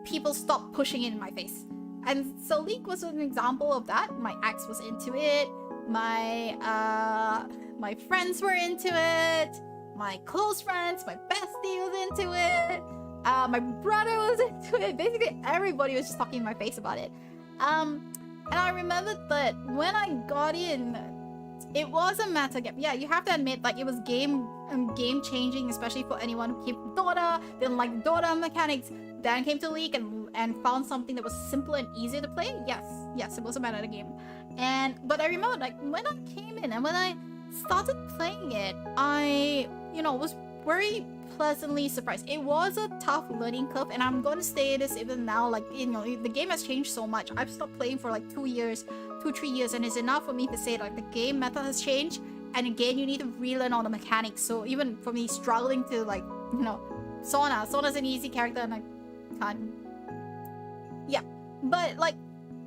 people stop pushing it in my face. And so League was an example of that. My ex was into it. My friends were into it. My close friends, my bestie was into it. My brother was into it. Basically, everybody was just talking in my face about it. And I remembered that when I got in, it was a meta game. Yeah, you have to admit, like, it was game changing, especially for anyone who came from Dota, didn't like Dota mechanics, then came to League and found something that was simple and easier to play. Yes, it was a meta game. But I remember, like, when I came in and when I started playing it, I was very pleasantly surprised. It was a tough learning curve, and I'm gonna say this even now, like, the game has changed so much. I've stopped playing for like 3 years, and it's enough for me to say, like, the game meta has changed, and again, you need to relearn all the mechanics. So even for me, struggling to, like, Sona's an easy character, and I can't. Yeah, but like,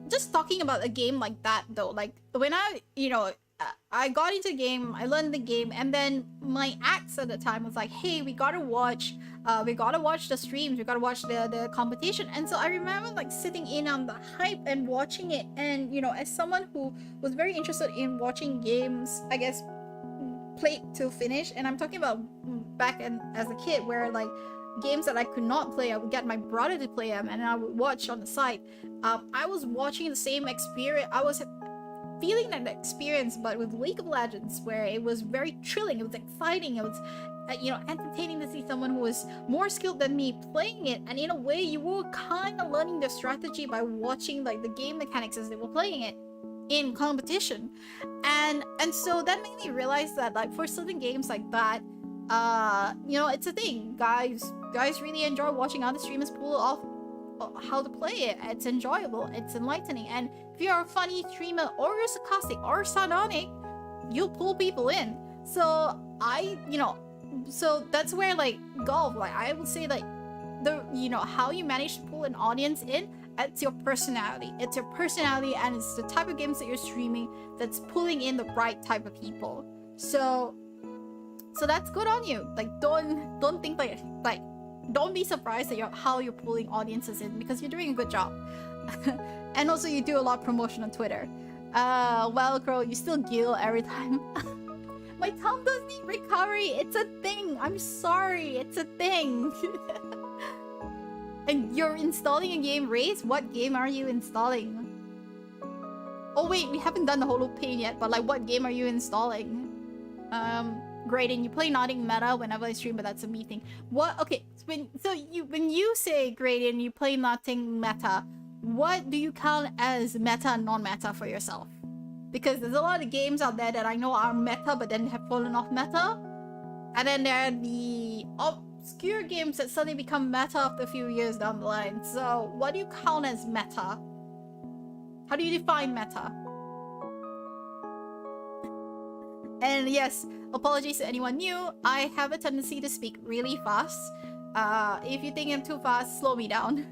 just talking about a game like that though, like, when I got into the game, I learned the game, and then my ex at the time was like, hey, we gotta watch the streams, we gotta watch the competition. And so I remember, like, sitting in on the hype and watching it, and as someone who was very interested in watching games, I guess, played to finish, and I'm talking about back as a kid, where, like, games that I could not play, I would get my brother to play them, and I would watch on the side. I was watching the same experience. I was feeling that experience, but with League of Legends, where it was very thrilling, it was exciting, it was entertaining to see someone who was more skilled than me playing it, and in a way you were kind of learning the strategy by watching, like, the game mechanics as they were playing it in competition. And so that made me realize that, like, for certain games like that, it's a thing. Guys really enjoy watching other streamers pull off how to play it. It's enjoyable, it's enlightening, and if you're a funny streamer or you're sarcastic or sardonic, you'll pull people in. So so that's where, like, golf, like, I would say, like, how you manage to pull an audience in, it's your personality, and it's the type of games that you're streaming that's pulling in the right type of people. So that's good on you. Like, don't think like don't be surprised at how you're pulling audiences in, because you're doing a good job. And also, you do a lot of promotion on Twitter. Well, Crow, you still giggle every time. My tongue does need recovery. It's a thing. I'm sorry. It's a thing. And you're installing a game, Race? What game are you installing? Oh wait, we haven't done the Holo-Pain yet, but, like, what game are you installing? Graydon, you play nothing meta whenever I stream, but that's a me thing. What? Okay, when you say, Graydon, you play nothing meta, what do you count as meta and non-meta for yourself? Because there's a lot of games out there that I know are meta, but then have fallen off meta. And then there are the obscure games that suddenly become meta after a few years down the line. So what do you count as meta? How do you define meta? And yes, apologies to anyone new, I have a tendency to speak really fast. If you think I'm too fast, slow me down.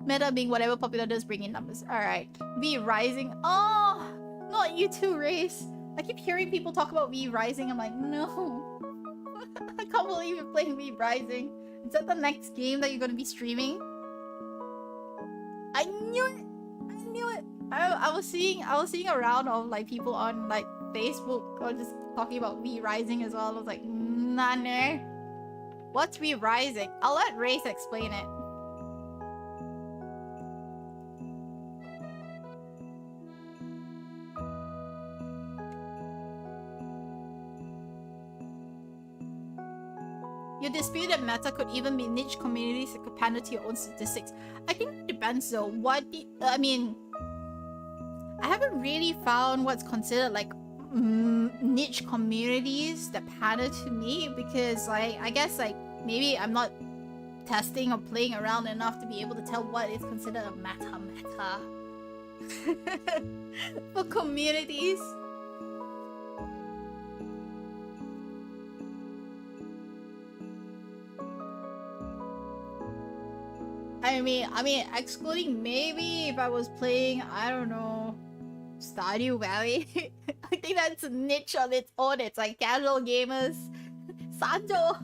Meta being whatever popular does bring in numbers. Alright. V Rising. Oh, not you too, Race. I keep hearing people talk about V Rising. I'm like, no. I can't believe you're playing V Rising. Is that the next game that you're gonna be streaming? I knew it! I knew it! I was seeing a round of, like, people on, like, Facebook or just talking about V Rising as well. I was like, nah, no. What's V Rising? I'll let Race explain it. You dispute that meta could even be niche communities that could pander to your own statistics. I think it depends though. I mean, I haven't really found what's considered like niche communities that pander to me, because like I guess like maybe I'm not testing or playing around enough to be able to tell what is considered a meta for communities. I mean, excluding maybe if I was playing, I don't know, Stardew Valley. I think that's a niche on its own. It's like casual gamers. Sanjo.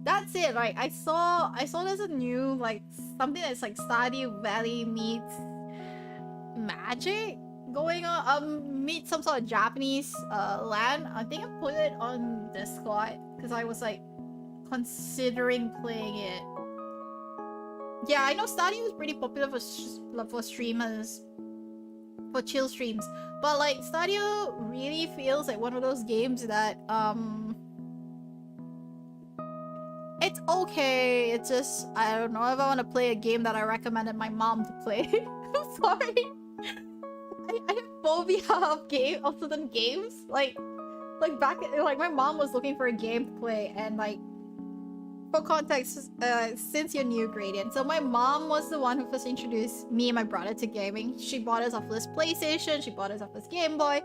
That's it. Like I saw there's a new like something that's like Stardew Valley meets magic going on. Meet some sort of Japanese land. I think I put it on Discord because I was like considering playing it. Yeah, I know Stardew was pretty popular for streamers, for chill streams, but like Stardew really feels like one of those games that it's okay. It's just I don't know if I want to play a game that I recommended my mom to play. I'm sorry. I have phobia of certain games. Like back like my mom was looking for a game to play, and like for context, since you're new, Gradient, so my mom was the one who first introduced me and my brother to gaming. She bought us our first PlayStation, she bought us our first Game Boy.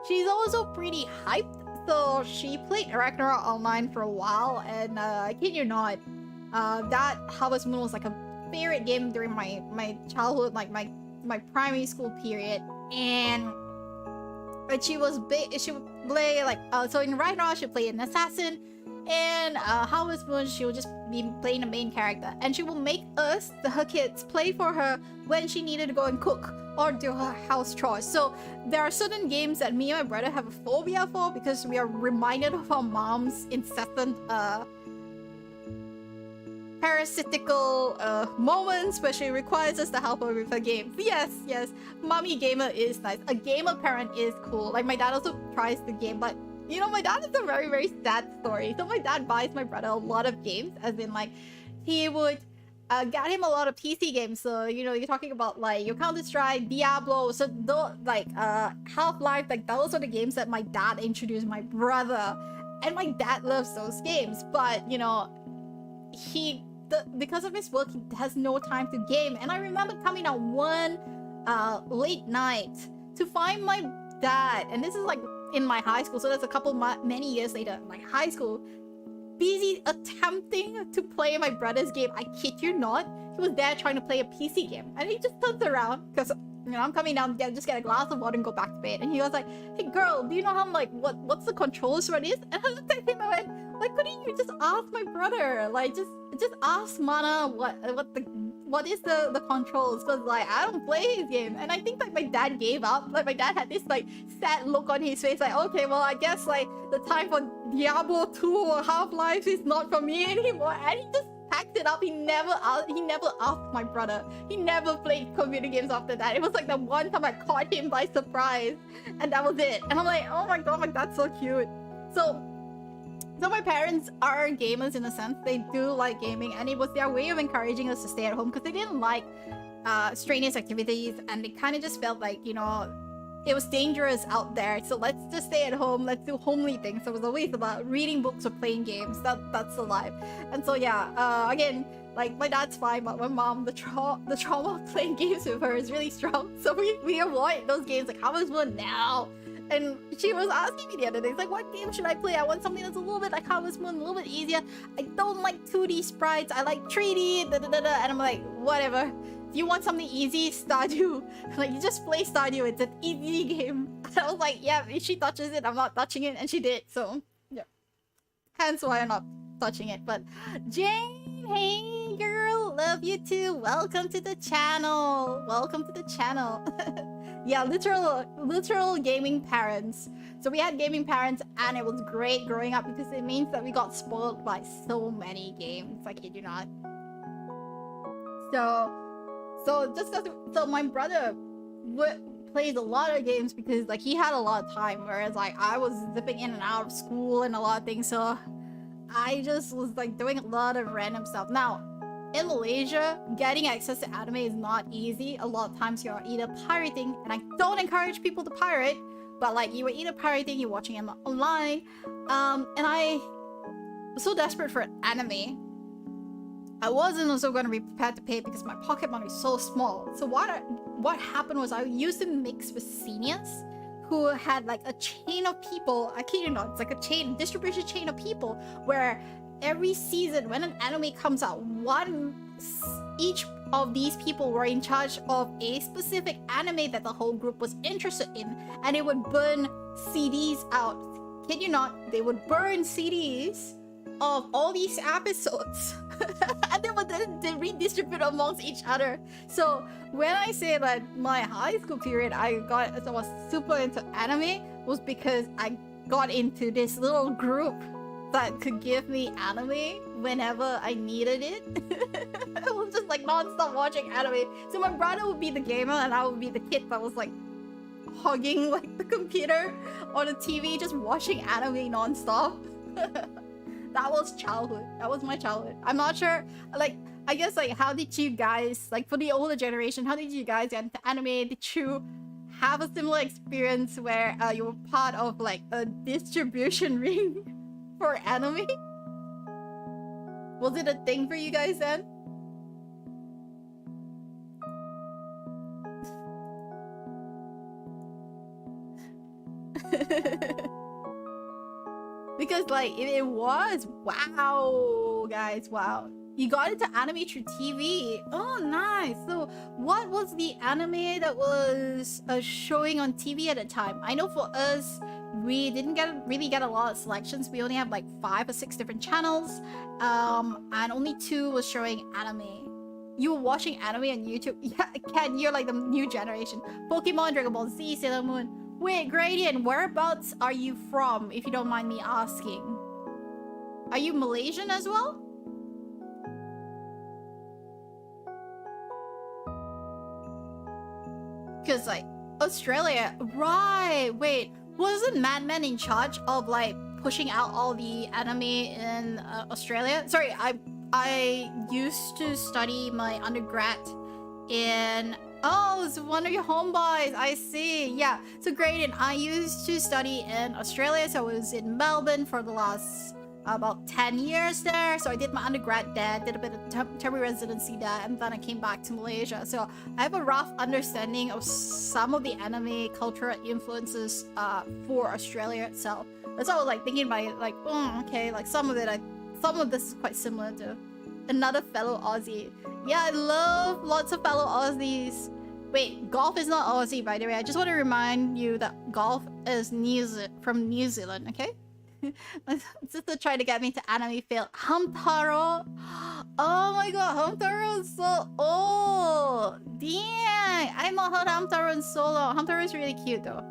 She's also pretty hyped, so she played Ragnarok online for a while, and I kid you not, that Harvest Moon was like a favorite game during my childhood, like my primary school period. And she was big, she would play like, so in Ragnarok she played an assassin, and Harvest Moon she would just be playing the main character, and she will make us, her kids, play for her when she needed to go and cook or do her house chores. So there are certain games that me and my brother have a phobia for because we are reminded of our mom's incessant parasitical moments where she requires us to help her with her games. Yes, mommy gamer is nice. A gamer parent is cool. Like my dad also tries the game, but you know, my dad is a very, very sad story. So my dad buys my brother a lot of games, as in like he would get him a lot of PC games. So, you know, you're talking about like your Counter-Strike, Diablo, so like Half-Life, like those are the games that my dad introduced my brother. And my dad loves those games, but you know, because of his work, he has no time to game. And I remember coming out one late night to find my dad, and this is like in my high school, so that's a couple many years later, like high school, busy attempting to play my brother's game. I kid you not, he was there trying to play a PC game, and he just turns around because, you know, I'm coming down, just get a glass of water and go back to bed, and he was like, "Hey girl, do you know how like what's the controls for this?" And I looked at him and went, "Why couldn't you just ask my brother? Like just ask Mana what is the controls?" Because like I don't play his game. And I think like my dad gave up. Like my dad had this like sad look on his face, like, okay, well I guess like the time for Diablo 2 or Half-Life is not for me anymore. And he just packed it up. He never asked my brother. He never played computer games after that. It was like the one time I caught him by surprise, and that was it. And I'm like, oh my god, like that's so cute. So my parents are gamers in a sense. They do like gaming, and it was their way of encouraging us to stay at home because they didn't like strenuous activities, and they kind of just felt like, you know, it was dangerous out there. So let's just stay at home. Let's do homely things. So it was always about reading books or playing games. That's the life. And so yeah, again, like my dad's fine, but my mom, the trauma of playing games with her is really strong. So we avoid those games like Harvest Moon now. And she was asking me the other day, it's like, what game should I play? I want something that's a little bit like Harvest Moon, a little bit easier. I don't like 2D sprites, I like 3D, and I'm like, whatever. If you want something easy, Stardew. Like, you just play Stardew, it's an easy game. And I was like, yeah, if she touches it, I'm not touching it, and she did, so, yeah. Hence why I'm not touching it, but... Jane, hey girl, love you too. Welcome to the channel. Welcome to the channel. Yeah, literal gaming parents. So we had gaming parents, and it was great growing up because it means that we got spoiled by so many games. I kid you not. So my brother plays a lot of games because like he had a lot of time, whereas like I was zipping in and out of school and a lot of things. So I just was like doing a lot of random stuff. Now, in Malaysia, getting access to anime is not easy. A lot of times you're either pirating, and I don't encourage people to pirate, but like you were either pirating, you're watching them online. And I was so desperate for an anime. I wasn't also going to be prepared to pay because my pocket money is so small. So what happened was I used to mix with seniors who had like a chain of people. I kid you not, it's like a distribution chain of people where every season when an anime comes out, each of these people were in charge of a specific anime that the whole group was interested in, and it would burn CDs out. Kid you not, they would burn CDs of all these episodes and they would then redistribute amongst each other. So when I say that my high school period I was super into anime was because I got into this little group that could give me anime whenever I needed it. I was just like non-stop watching anime. So my brother would be the gamer and I would be the kid that was like hugging like the computer or the TV, just watching anime non-stop. That was childhood. That was my childhood. I'm not sure, like, I guess, like, how did you guys, like, for the older generation, how did you guys get into anime? Did you have a similar experience where you were part of, like, a distribution ring for anime? Was it a thing for you guys then? Because like it was, wow guys, wow, you got into anime through TV. Oh nice. So what was the anime that was showing on TV at the time? I know for us we didn't really get a lot of selections. We only have like 5 or 6 different channels, and only 2 was showing anime. You were watching anime on YouTube? Yeah, Ken, you're like the new generation. Pokemon, Dragon Ball Z, Sailor Moon. Wait, Gradient, whereabouts are you from, if you don't mind me asking? Are you Malaysian as well? Because, like, Australia, right, wait, wasn't Mad Men in charge of, like, pushing out all the anime in Australia? Sorry, I used to study my undergrad in... Oh, it's one of your homeboys. I see. Yeah. So Gradient, I used to study in Australia. So I was in Melbourne for the last about 10 years there. So I did my undergrad there, did a bit of temporary residency there, and then I came back to Malaysia. So I have a rough understanding of some of the anime cultural influences for Australia itself. That's why I was like thinking about it, like, okay, like some of this is quite similar to another fellow Aussie. Yeah, I love lots of fellow Aussies. Wait, golf is not Aussie, by the way. I just want to remind you that golf is from New Zealand, okay? Just to try to get me to anime fail. Hamtaro! Oh my god, Hamtaro is so old! Dang! I've not heard Hamtaro in so long. Hamtaro is really cute though.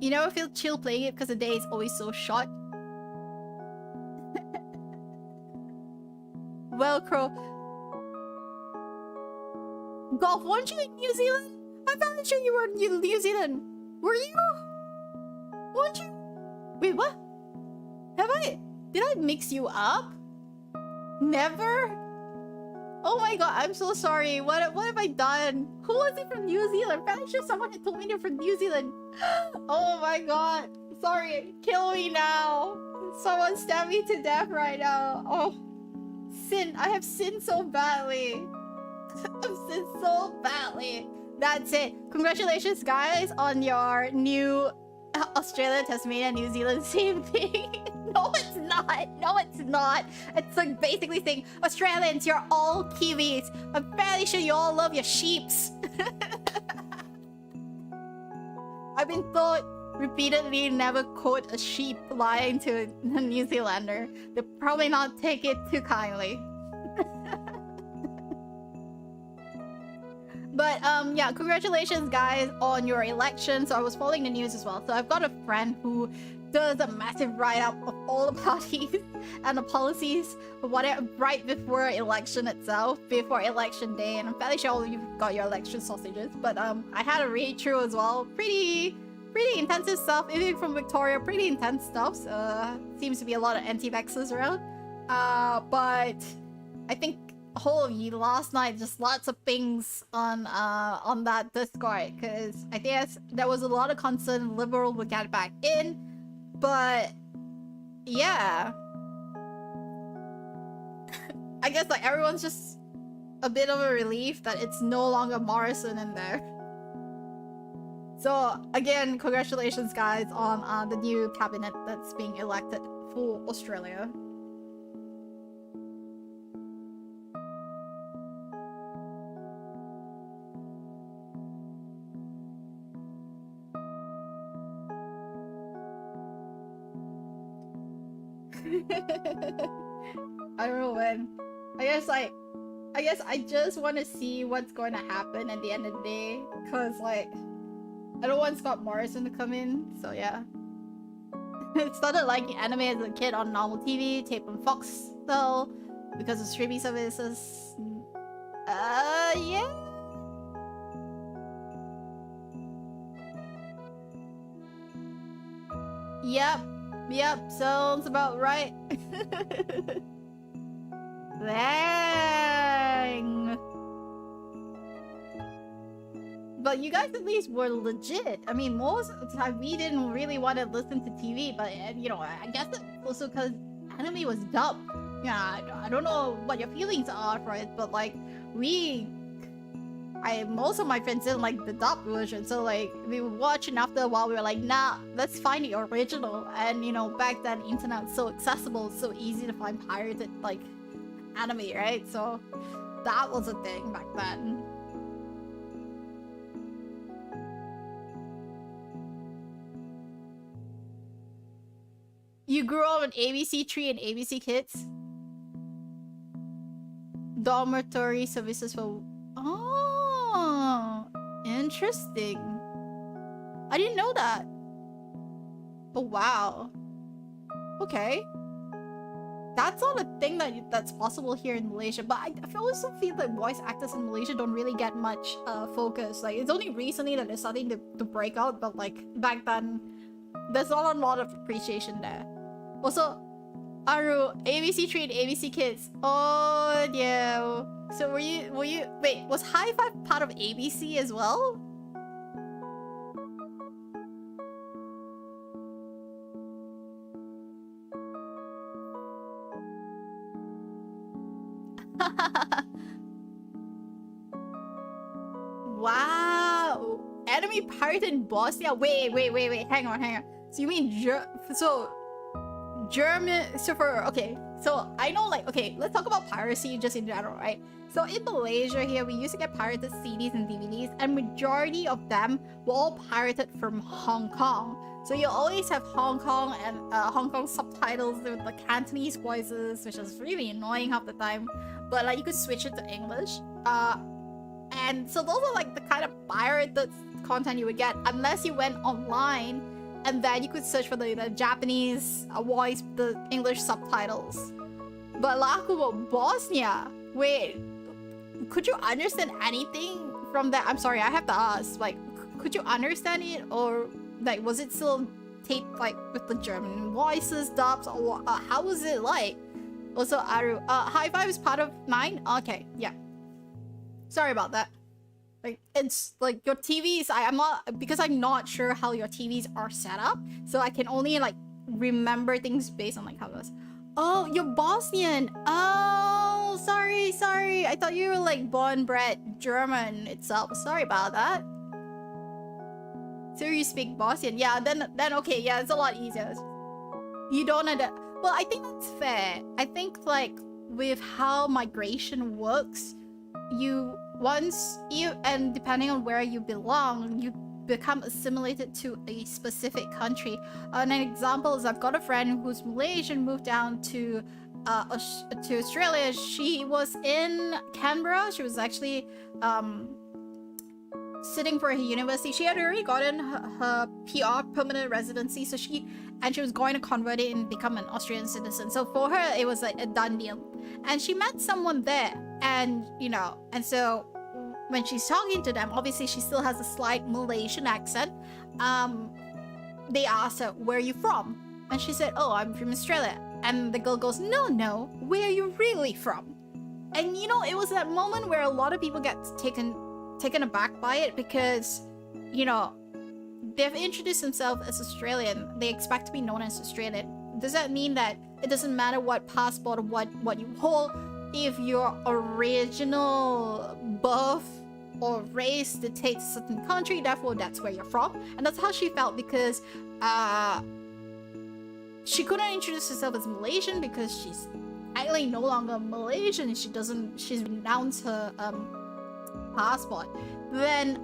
You never feel chill playing it because the day is always so short. Velcro. Golf, weren't you in New Zealand? I thought sure you were in New Zealand. Were you? Weren't you? Wait, what? Did I mix you up? Never? Oh my god, I'm so sorry. What have I done? Who was it from New Zealand? I'm fairly sure someone had told me they're from New Zealand. Oh my god. Sorry, kill me now. Someone stab me to death right now. Oh. Sin. I have sinned so badly. I've sinned so badly. That's it. Congratulations, guys, on your new Australia, Tasmania, New Zealand, same thing. No, it's not. No, it's not. It's like basically saying, Australians, you're all Kiwis. I'm fairly sure you all love your sheeps. I've been told repeatedly never quote a sheep lying to a New Zealander. They'll probably not take it too kindly. But yeah, congratulations guys on your election. So I was following the news as well. So I've got a friend who does a massive write-up of all the parties and the policies, whatever, right before election itself, before election day. And I'm fairly sure all of you've got your election sausages. But I had a read through as well. Pretty pretty intensive stuff. Even from Victoria, pretty intense stuff. Seems to be a lot of anti-vaxxers around. But I think whole last night just lots of things on that Discord, because I think there was a lot of concern Liberal would get back in, but yeah. I guess like everyone's just a bit of a relief that it's no longer Morrison in there. So again, congratulations guys on the new cabinet that's being elected for Australia. I don't know when. I guess I just want to see what's going to happen at the end of the day, cause like I don't want Scott Morrison to come in. So yeah. It started liking anime as a kid on normal TV, taped on Fox though, because of streaming services. Yeah. Yep, sounds about right. Dang. But you guys at least were legit. I mean, most of the time we didn't really want to listen to TV, but you know, I guess it's also because anime was dubbed. Yeah, I don't know what your feelings are for it, but like most of my friends didn't like the dubbed version, so like we would watch, and after a while we were like, nah, let's find the original. And you know, back then internet was so accessible, so easy to find pirated like anime, right? So that was a thing back then. You grew up on ABC Tree and ABC Kids? Dormitory services for... Oh, interesting. I didn't know that. Oh, wow. Okay. That's not a thing that's possible here in Malaysia, but I also feel that voice actors in Malaysia don't really get much focus. Like, it's only recently that they're starting to break out, but like back then, there's not a lot of appreciation there. Also, Aru, ABC Tree and ABC Kids. Oh yeah. So were you wait, was High Five part of ABC as well? Wow. Anime pirate in Bosnia. Wait. Hang on. So you mean German? So I know, like, okay, let's talk about piracy just in general, right? So in Malaysia here, we used to get pirated CDs and DVDs, and majority of them were all pirated from Hong Kong. So you always have Hong Kong and Hong Kong subtitles with the Cantonese voices, which is really annoying half the time. But like you could switch it to English. And so those are like the kind of pirated content you would get unless you went online, and then you could search for the Japanese voice, the English subtitles. But Lakubo, Bosnia, wait, could you understand anything from that? I'm sorry, I have to ask. Like, could you understand it, or like was it still taped like with the German voices, dubs, or how was it like? Also, Aru, High Five is part of 9. Okay, yeah. Sorry about that. Like, it's like your TVs, I'm not sure how your TVs are set up, so I can only like remember things based on like how it was. Oh, you're Bosnian. Oh, sorry. I thought you were like born bred German itself. Sorry about that. So you speak Bosnian. Yeah, then okay, yeah, it's a lot easier. You don't well, I think that's fair. I think like with how migration works, and depending on where you belong, you become assimilated to a specific country. An example is I've got a friend who's Malaysian, moved down to Australia. She was in Canberra. She was actually sitting for her university. She had already gotten her PR, permanent residency, so she was going to convert it and become an Australian citizen. So for her, it was like a done deal. And she met someone there, and so when she's talking to them, obviously she still has a slight Malaysian accent. they asked her, where are you from? And she said, oh, I'm from Australia. And the girl goes, no, where are you really from? And you know, it was that moment where a lot of people get taken aback by it because, you know, they've introduced themselves as Australian. They expect to be known as Australian. Does that mean that it doesn't matter what passport or what you hold? If your original birth or race dictates a certain country, therefore that's where you're from. And that's how she felt because she couldn't introduce herself as Malaysian because she's actually no longer Malaysian. She's renounced her passport. Then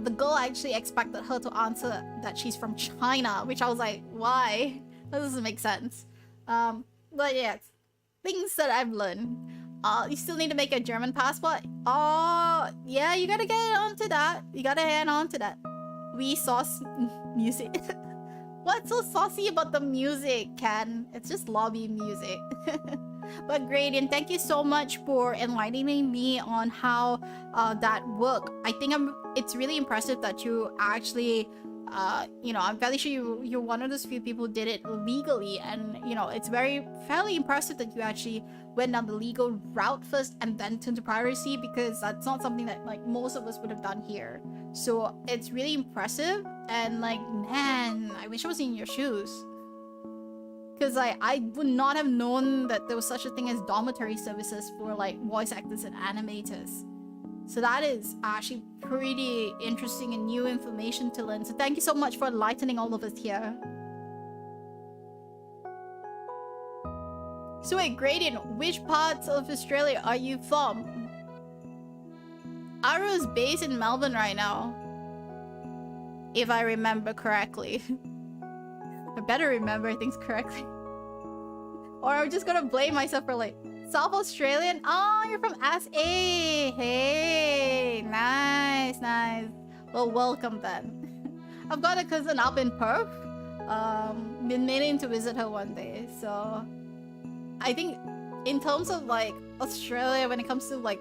the girl actually expected her to answer that she's from China, which I was like, why? That doesn't make sense. But yeah, things that I've learned. You still need to make a German passport. Oh, yeah, you gotta get onto that. You gotta head on to that. We sauce music. What's so saucy about the music, Ken? It's just lobby music. But Gradient, thank you so much for enlightening me on how that worked. I think it's really impressive that you actually, you know, I'm fairly sure you're one of those few people who did it legally, and you know, it's fairly impressive that you actually went down the legal route first and then turned to piracy, because that's not something that like most of us would have done here. So it's really impressive, and like, man, I wish I was in your shoes. Because I would not have known that there was such a thing as dormitory services for like voice actors and animators. So that is actually pretty interesting and new information to learn. So thank you so much for enlightening all of us here. So wait, Gradient, which parts of Australia are you from? Aru's based in Melbourne right now. If I remember correctly. I better remember things correctly. Or I'm just gonna blame myself for like, South Australian? Oh, you're from SA! Hey! Nice, nice. Well, welcome then. I've got a cousin up in Perth. Been meaning to visit her one day, so... I think in terms of like Australia, when it comes to like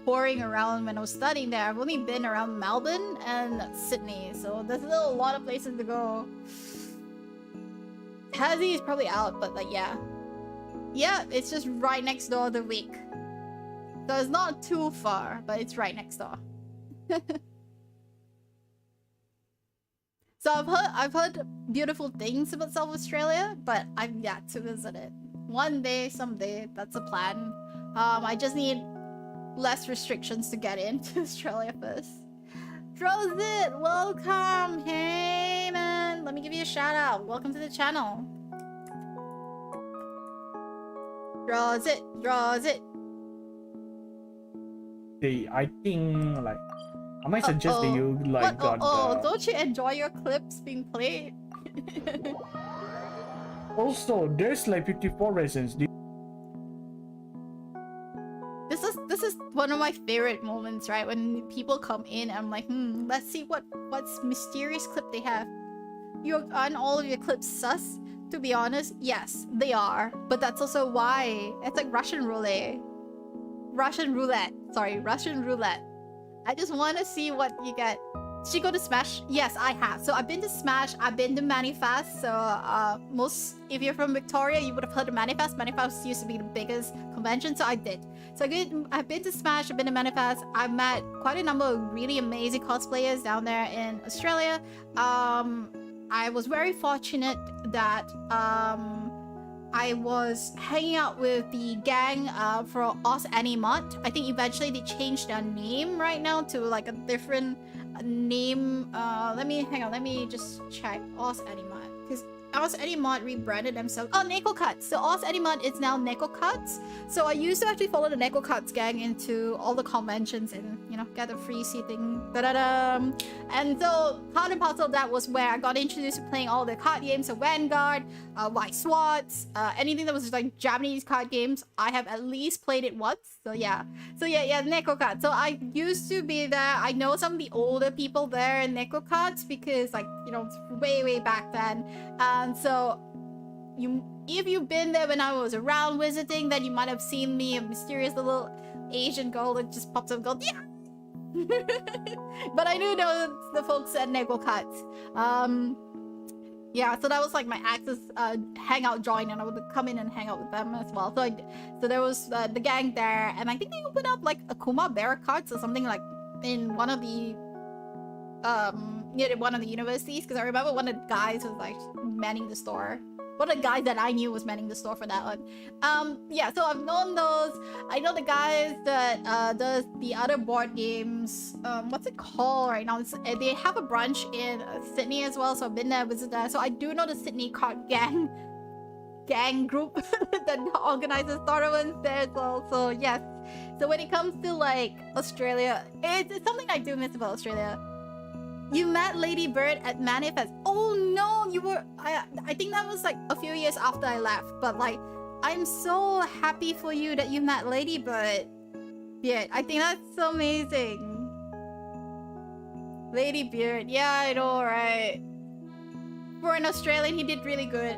touring around when I was studying there, I've only been around Melbourne and Sydney, so there's still a lot of places to go. Tassie is probably out, but like, yeah. Yeah, it's just right next door the week. So it's not too far, but it's right next door. So I've heard beautiful things about South Australia, but I've yet to visit it. One day, someday, that's a plan. I just need less restrictions to get into Australia first. Drozit, welcome! Hey man, let me give you a shout out. Welcome to the channel. Drozit. Hey, I think like I might suggest that you like what? Don't you enjoy your clips being played? Also, there's like 54 reasons. This is one of my favorite moments, right? When people come in and I'm like, let's see what's mysterious clip they have. Aren't all of your clips sus? To be honest, yes, they are. But that's also why it's like Russian roulette. Sorry, Russian roulette. I just want to see what you get. Did you go to Smash? Yes, I have. So I've been to Smash, I've been to Manifest. So if you're from Victoria, you would have heard of Manifest. Manifest used to be the biggest convention, so I did. So I've been to Smash, I've been to Manifest. I've met quite a number of really amazing cosplayers down there in Australia. I was very fortunate that I was hanging out with the gang for Oz Animat. I think eventually they changed their name right now to like a different name. Let me just check. Oz Animat, because Oz Animat rebranded themselves. Oh, Neko Cuts. So Oz Animat is now Neko Cuts. So I used to actually follow the Neko Cuts gang into all the conventions and, you know, get a free seating. Da-da-da. And so part and parcel of that was where I got introduced to playing all the card games. So Vanguard, White Swats, anything that was like Japanese card games, I have at least played it once. So yeah, Neko Cuts. So I used to be there. I know some of the older people there in Neko Cuts because, like, you know, it's way back then. And so if you've been there when I was around visiting, then you might have seen me, a mysterious little Asian girl that just pops up and goes, yeah. But I do know the folks at Neko Cuts. Yeah, so that was like my Axis hangout join, and I would come in and hang out with them as well. So there was the gang there, and I think they opened up like Akuma barracks or something like in one of the near one of the universities, because I remember one of the guys was like manning the store. One of the guys that I knew was manning the store for that one. Yeah, so I've known those. I know the guys that does the other board games. What's it called right now? They have a branch in Sydney as well, so I've been there, visited there. So I do know the Sydney card gang group that organizes tournaments there as well. So yes. So when it comes to like Australia, it's something I do miss about Australia. You met Lady Bird at Manifest. Oh no, you were. I think that was like a few years after I left. But like, I'm so happy for you that you met Lady Bird. Yeah, I think that's so amazing. Lady Bird, yeah, I know, right? For an Australian, he did really good.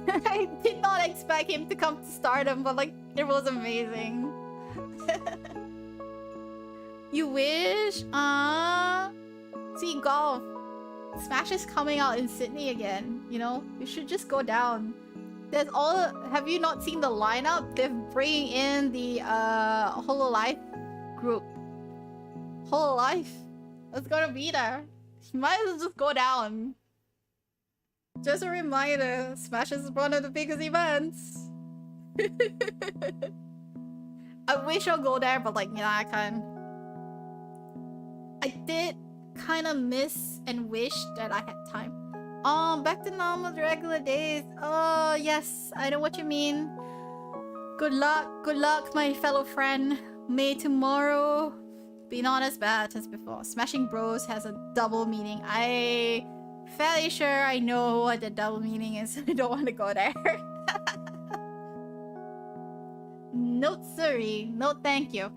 I did not expect him to come to Stardom, but like, it was amazing. You wish? See, golf. Smash is coming out in Sydney again, you know? You should just go down. There's all... Have you not seen the lineup? They're bringing in the Hololive group. Hololive? It's gonna be there. You might as well just go down. Just a reminder, Smash is one of the biggest events. I wish I'll go there, but like, yeah, I can't. I did kind of miss and wish that I had time. Back to normal regular days. Oh yes, I know what you mean. Good luck, my fellow friend. May tomorrow be not as bad as before. Smashing Bros has a double meaning. I fairly sure I know what the double meaning is. I don't want to go there. No sorry, no thank you.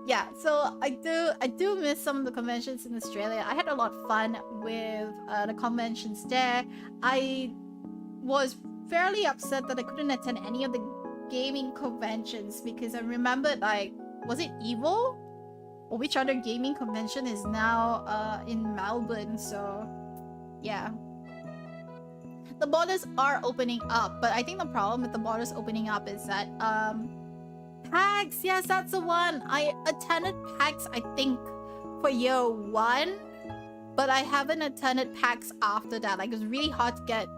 Yeah, so I do miss some of the conventions in Australia. I had a lot of fun with the conventions there. I was fairly upset that I couldn't attend any of the gaming conventions because I remembered, like, was it EVO? Or which other gaming convention is now in Melbourne, so yeah. The borders are opening up, but I think the problem with the borders opening up is that PAX, yes, that's the one. I attended PAX, I think, for year 1, but I haven't attended PAX after that. Like, it was really hard to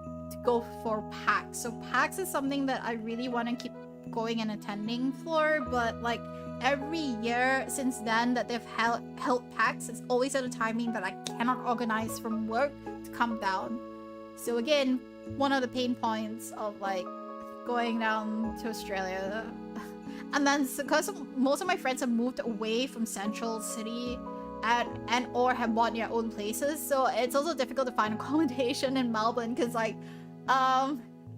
go for PAX. So PAX is something that I really want to keep going and attending for, but like every year since then that they've held PAX, it's always at a timing that I cannot organize from work to come down. So again, one of the pain points of like going down to Australia. And then because most of my friends have moved away from Central City and or have bought their own places, so it's also difficult to find accommodation in Melbourne because like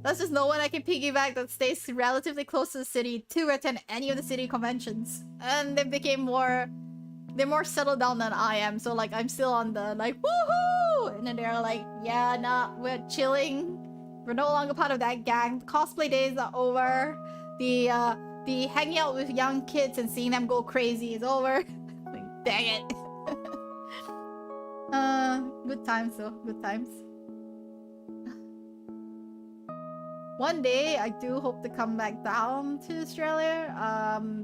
there's just no one I can piggyback that stays relatively close to the city to attend any of the city conventions. And they became they're more settled down than I am, so like I'm still on the like woohoo, and then they're like, yeah, nah, we're chilling, we're no longer part of that gang, the cosplay days are over, the hanging out with young kids and seeing them go crazy is over. Like, dang it. Good times though, good times. One day, I do hope to come back down to Australia,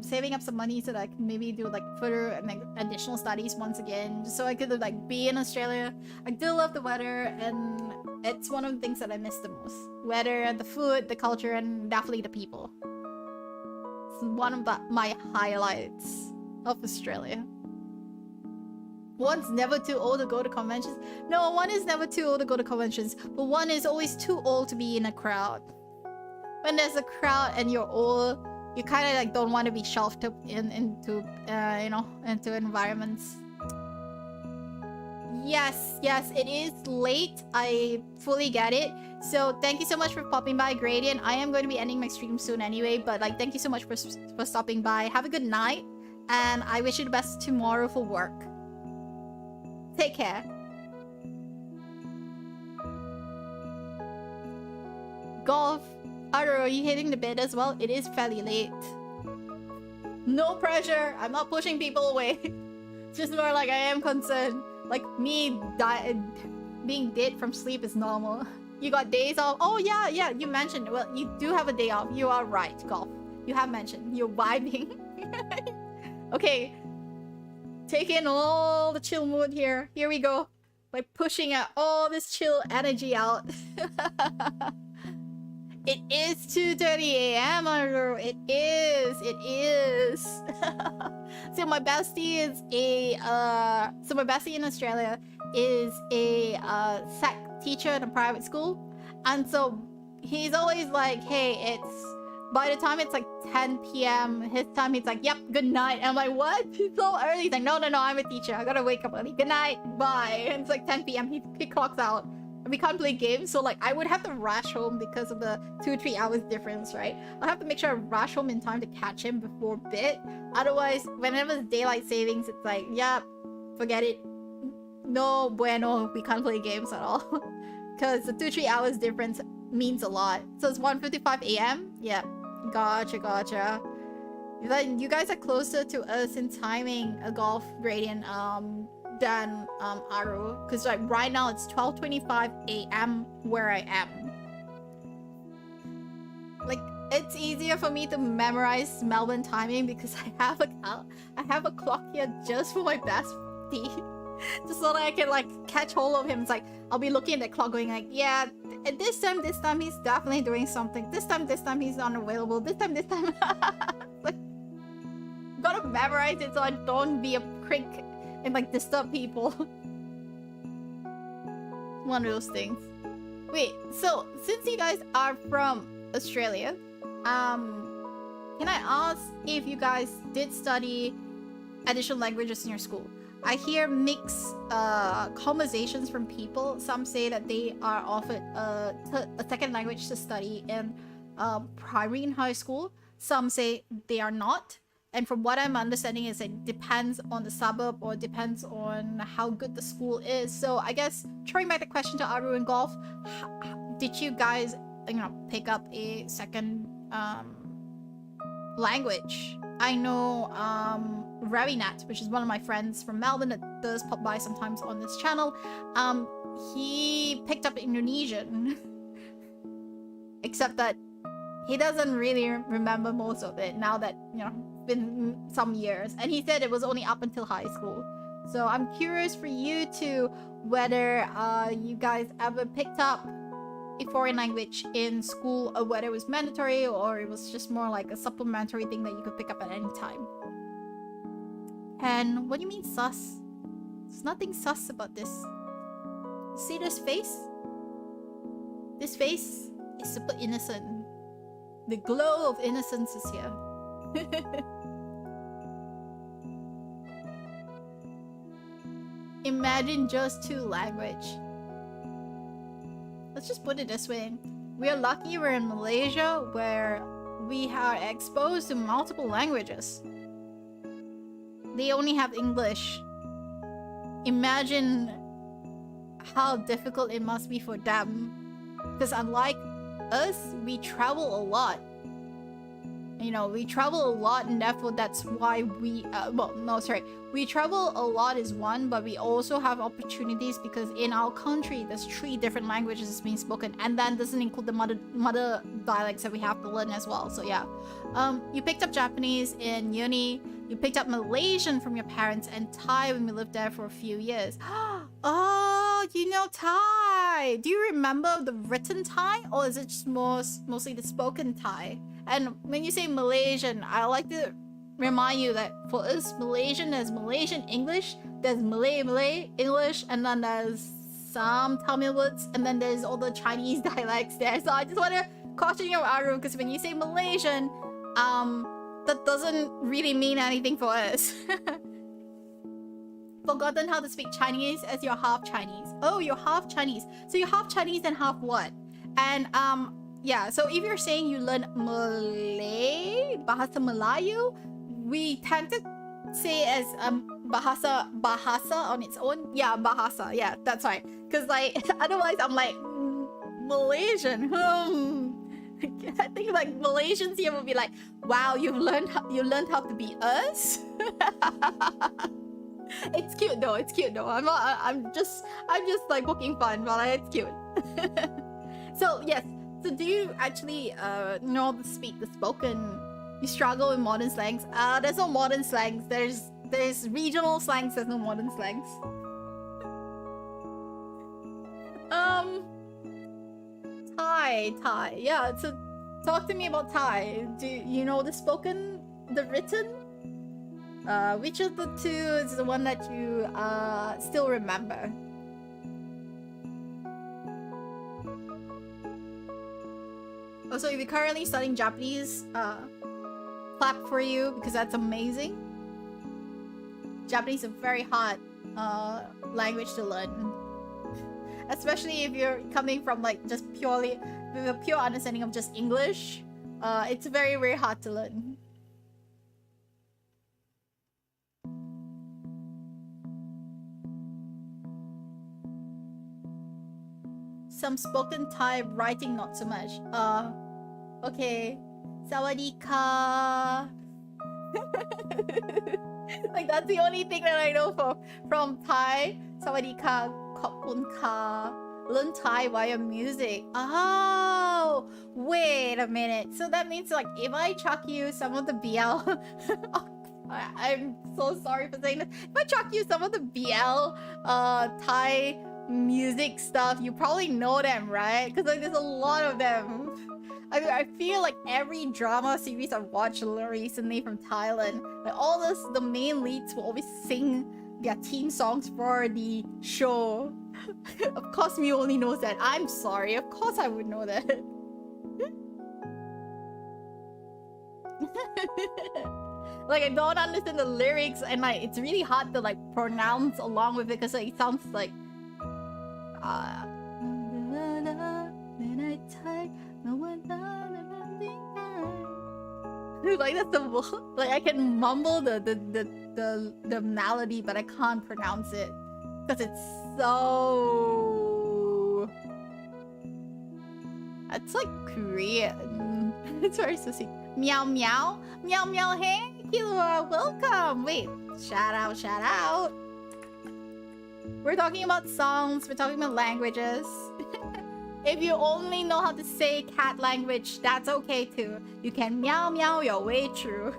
saving up some money so that I can maybe do like further and like, additional studies once again, just so I could like be in Australia. I do love the weather, and it's one of the things that I miss the most. Weather, the food, the culture, and definitely the people. It's one of my highlights of Australia. One's never too old to go to conventions. No, one is never too old to go to conventions, but one is always too old to be in a crowd. When there's a crowd and you're old, you kind of like don't want to be shoved up into you know, into environments. Yes, it is late. I fully get it. So thank you so much for popping by, Gradient. I am going to be ending my stream soon anyway, but like thank you so much for stopping by. Have a good night, and I wish you the best tomorrow for work. Take care. Golf. Are you hitting the bed as well? It is fairly late. No pressure. I'm not pushing people away. Just more like I am concerned. Like me being dead from sleep is normal. You got days off. Oh yeah, yeah, you mentioned. Well, you do have a day off. You are right, Golf. You have mentioned. You're vibing. Okay. Take in all the chill mood here. Here we go. Like pushing out all this chill energy out. It is 2:30 a.m. It is. It is. So my bestie is a so my bestie in Australia is a SEC teacher in a private school, and so he's always like, hey, it's by the time it's like 10 p.m. his time, he's like, yep, good night. And I'm like, what? It's so early. He's like, no, I'm a teacher. I gotta wake up early. Good night. Bye. And it's like 10 p.m. He clocks out. And we can't play games, so like I would have to rush home because of the 2-3 hours difference, right? I'll have to make sure I rush home in time to catch him before bed. Otherwise, whenever it's daylight savings, it's like, yeah, forget it. No bueno, we can't play games at all. Because the 2-3 hours difference means a lot. So it's 1:55 a.m. Yeah, gotcha. You guys are closer to us in timing, a Golf Gradient, than Aru, because like right now it's 12:25 a.m. where I am. Like it's easier for me to memorize Melbourne timing because I have a clock here just for my bestie, just so that I can like catch hold of him. It's like I'll be looking at the clock, going like, yeah, at this time he's definitely doing something. This time he's unavailable. This time. Like, gotta memorize it so I don't be a prick and like disturb people. One of those things. Wait, so since you guys are from Australia, can I ask if you guys did study additional languages in your school? I hear mixed conversations from people. Some say that they are offered a second language to study in primary and high school. Some say they are not. And from what I'm understanding is it depends on the suburb or depends on how good the school is. So I guess throwing back the question to Aru and Golf, did you guys, pick up a second language? I know Ravinat, which is one of my friends from Melbourne that does pop by sometimes on this channel. He picked up Indonesian, except that he doesn't really remember most of it now that, been some years, and he said it was only up until high school. So I'm curious for you two whether you guys ever picked up a foreign language in school, or whether it was mandatory or it was just more like a supplementary thing that you could pick up at any time. And what do you mean sus? There's nothing sus about this. See this face? This face is super innocent. The glow of innocence is here. Imagine just 2 language. Let's just put it this way. We are lucky we're in Malaysia where we are exposed to multiple languages. They only have English. Imagine how difficult it must be for them. Because unlike us, we travel a lot. We travel a lot, and therefore that's why we we travel a lot is one, but we also have opportunities because in our country there's 3 different languages being spoken, and then doesn't include the mother dialects that we have to learn as well. So yeah, you picked up Japanese in uni, you picked up Malaysian from your parents, and Thai when we lived there for a few years. Oh, you know Thai. Do you remember the written Thai, or is it just mostly the spoken Thai? And when you say Malaysian, I like to remind you that for us Malaysian, there's Malaysian English, there's Malay English, and then there's some Tamil words, and then there's all the Chinese dialects there. So I just want to caution you, Aru, because when you say Malaysian, that doesn't really mean anything for us. Forgotten how to speak Chinese as you're half Chinese. Oh, you're half Chinese. So you're half Chinese and half what? And yeah, so if you're saying you learn Malay, Bahasa Melayu, we tend to say as bahasa on its own. Yeah, bahasa. Yeah, that's right. Because like otherwise I'm like Malaysian. I think like Malaysians here would be like, wow, you learned how to be us. It's cute though. It's cute though. I'm just like poking fun, but it's cute. So yes. So do you actually know the spoken? You struggle with modern slangs? There's no modern slangs. There's regional slangs. There's no modern slangs. Thai. Yeah. So talk to me about Thai. Do you know the spoken, the written? Which of the two is the one that you still remember? Also, if you're currently studying Japanese, clap for you because that's amazing. Japanese is a very hard language to learn. Especially if you're coming from like just purely with a pure understanding of just English. It's very, very hard to learn. Some spoken Thai, writing not so much. Okay. Sawadee ka. Like that's the only thing that I know from Thai. Sawadee ka, khopun ka. Learn Thai via music. Oh, wait a minute. So that means like if I chuck you some of the BL, I'm so sorry for saying this. If I chuck you some of the BL, Thai music stuff, you probably know them, right? Because like there's a lot of them. I mean, I feel like every drama series I've watched recently from Thailand, like all the main leads will always sing their theme songs for the show. Of course, Myu only knows that. I'm sorry. Of course, I would know that. Like I don't understand the lyrics, and like it's really hard to like pronounce along with it because like, it sounds like. Like that's the like I can mumble the melody, but I can't pronounce it because it's so. It's like Korean. It's very sissy. Meow meow meow meow. Hey, Killua, welcome. Wait, shout out. We're talking about songs. We're talking about languages. If you only know how to say cat language, that's okay too. You can meow meow your way through.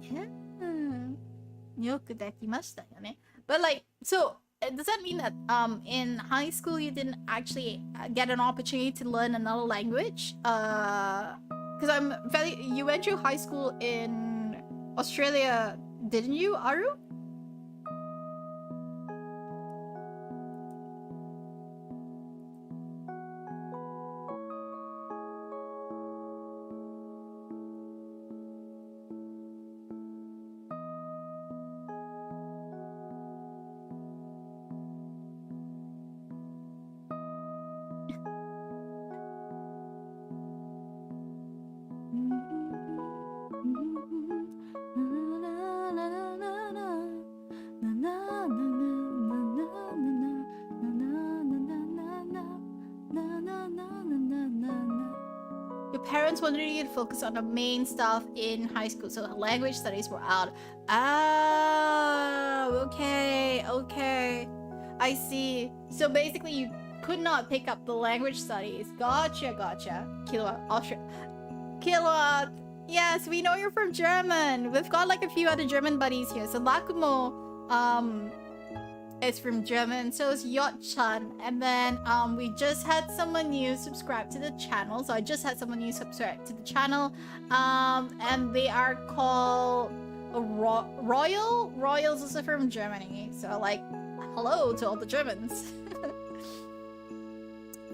Yeah. よくできましたよね. But like, so does that mean that in high school you didn't actually get an opportunity to learn another language? Because you went to high school in Australia, didn't you, Aru? Wanted you to focus on the main stuff in high school, so language studies were out. Okay, I see. So basically you could not pick up the language studies. Gotcha. Killua, yes, we know you're from German. We've got like a few other German buddies here. So Lakumo is from German, so is Yot-chan, and then we just had someone new subscribe to the channel. So I just had someone new subscribe to the channel, and they are called Royal. Royal's also from Germany, so like hello to all the Germans.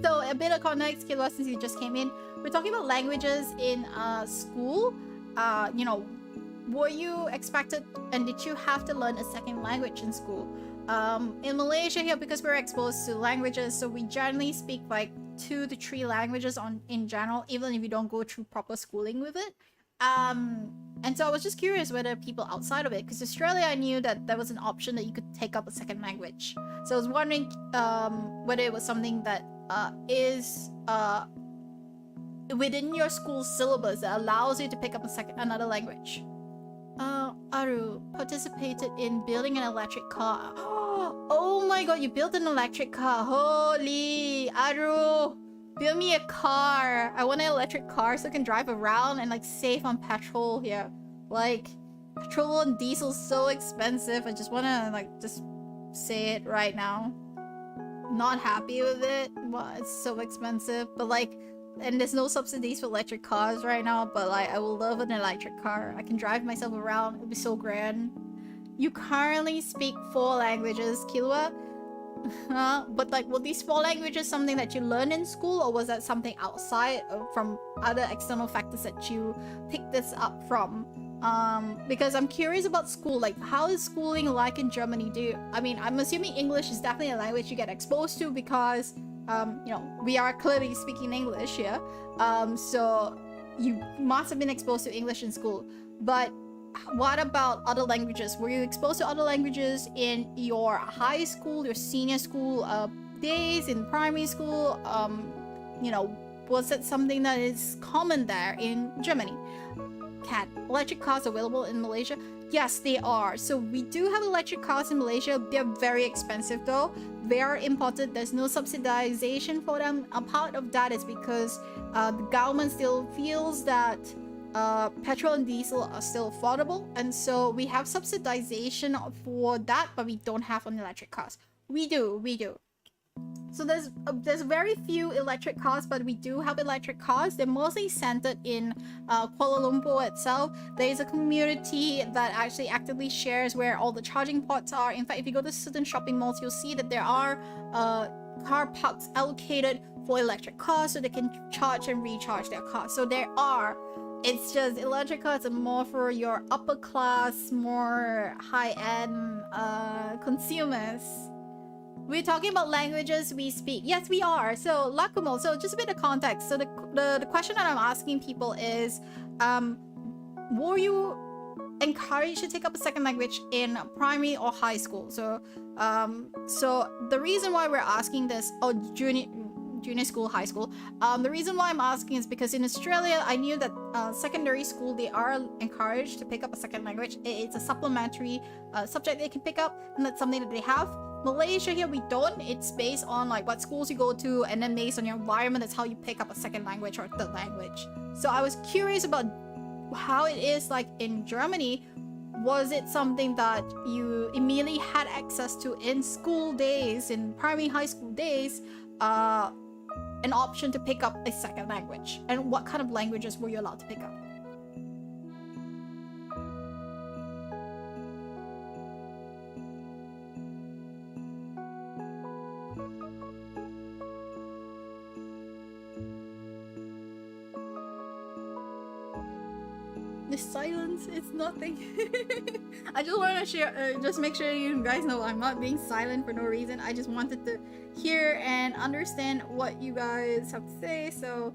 So a bit of context, Killua, since you just came in, we're talking about languages in school. You know, were you expected and did you have to learn a second language in school? In Malaysia here, because we're exposed to languages, so we generally speak like 2 to 3 languages in general, even if you don't go through proper schooling with it. And so I was just curious whether people outside of it, because Australia, I knew that there was an option that you could take up a second language. So I was wondering whether it was something that is within your school syllabus that allows you to pick up another language. Aru participated in building an electric car. Oh my god, you built an electric car. Holy, Aru, build me a car. I want an electric car so I can drive around and like save on petrol here. Like, petrol and diesel so expensive. I just wanna like just say it right now. Not happy with it. Well, it's so expensive, but like, and there's no subsidies for electric cars right now, but like, I will love an electric car. I can drive myself around. It'll be so grand. You currently speak 4 languages, Kilua. But like, were these 4 languages something that you learned in school, or was that something outside from other external factors that you picked this up from? Because I'm curious about school. Like, how is schooling like in Germany? I mean, I'm assuming English is definitely a language you get exposed to because you know, we are clearly speaking English here. So you must have been exposed to English in school. But what about other languages? Were you exposed to other languages in your high school, your senior school days, in primary school? You know, was it something that is common there in Germany? Cat, electric cars available in Malaysia? Yes, they are. So we do have electric cars in Malaysia. They're very expensive though. They are imported. There's no subsidization for them. A part of that is because the government still feels that petrol and diesel are still affordable, and so we have subsidization for that, but we don't have on electric cars. We do. So there's very few electric cars, but we do have electric cars. They're mostly centered in Kuala Lumpur itself. There is a community that actually actively shares where all the charging ports are. In fact, if you go to certain shopping malls, you'll see that there are car parks allocated for electric cars so they can charge and recharge their cars. So there are. It's just electric cars are more for your upper class, more high-end consumers. We're talking about languages we speak. Yes, we are. So, Lakumo, so just a bit of context. So the question that I'm asking people is, were you encouraged to take up a second language in primary or high school? So, so the reason why we're asking this, or junior school, high school, the reason why I'm asking is because in Australia, I knew that secondary school, they are encouraged to pick up a second language. It's a supplementary subject they can pick up, and that's something that they have. Malaysia here, we don't. It's based on like what schools you go to, and then based on your environment, that's how you pick up a second language or third language. So I was curious about how it is like in Germany. Was it something that you immediately had access to in school days, in primary, high school days, an option to pick up a second language? And what kind of languages were you allowed to pick up? The silence is nothing. I just want to share, just make sure you guys know I'm not being silent for no reason. I just wanted to hear and understand what you guys have to say, so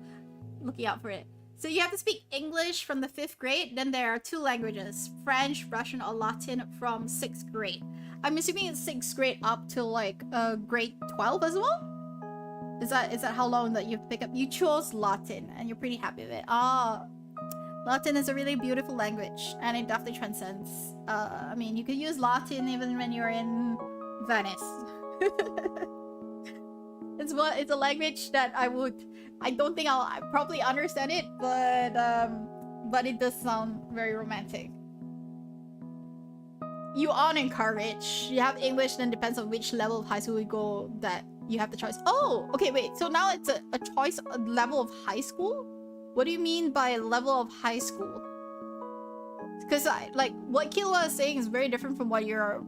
looking out for it. So you have to speak English from the 5th grade. Then there are 2 languages, French, Russian, or Latin from 6th grade. I'm assuming it's 6th grade up till like grade 12 as well? Is that how long that you have to pick up? You chose Latin and you're pretty happy with it. Latin is a really beautiful language, and it definitely transcends. I mean, you could use Latin even when you're in Venice. It's a language that I don't think I'll probably understand it, but it does sound very romantic. You aren't encouraged. You have English, then depends on which level of high school you go that you have the choice. Oh, okay, wait. So now it's a choice level of high school? What do you mean by level of high school? Because like what Killa is saying is very different from what you're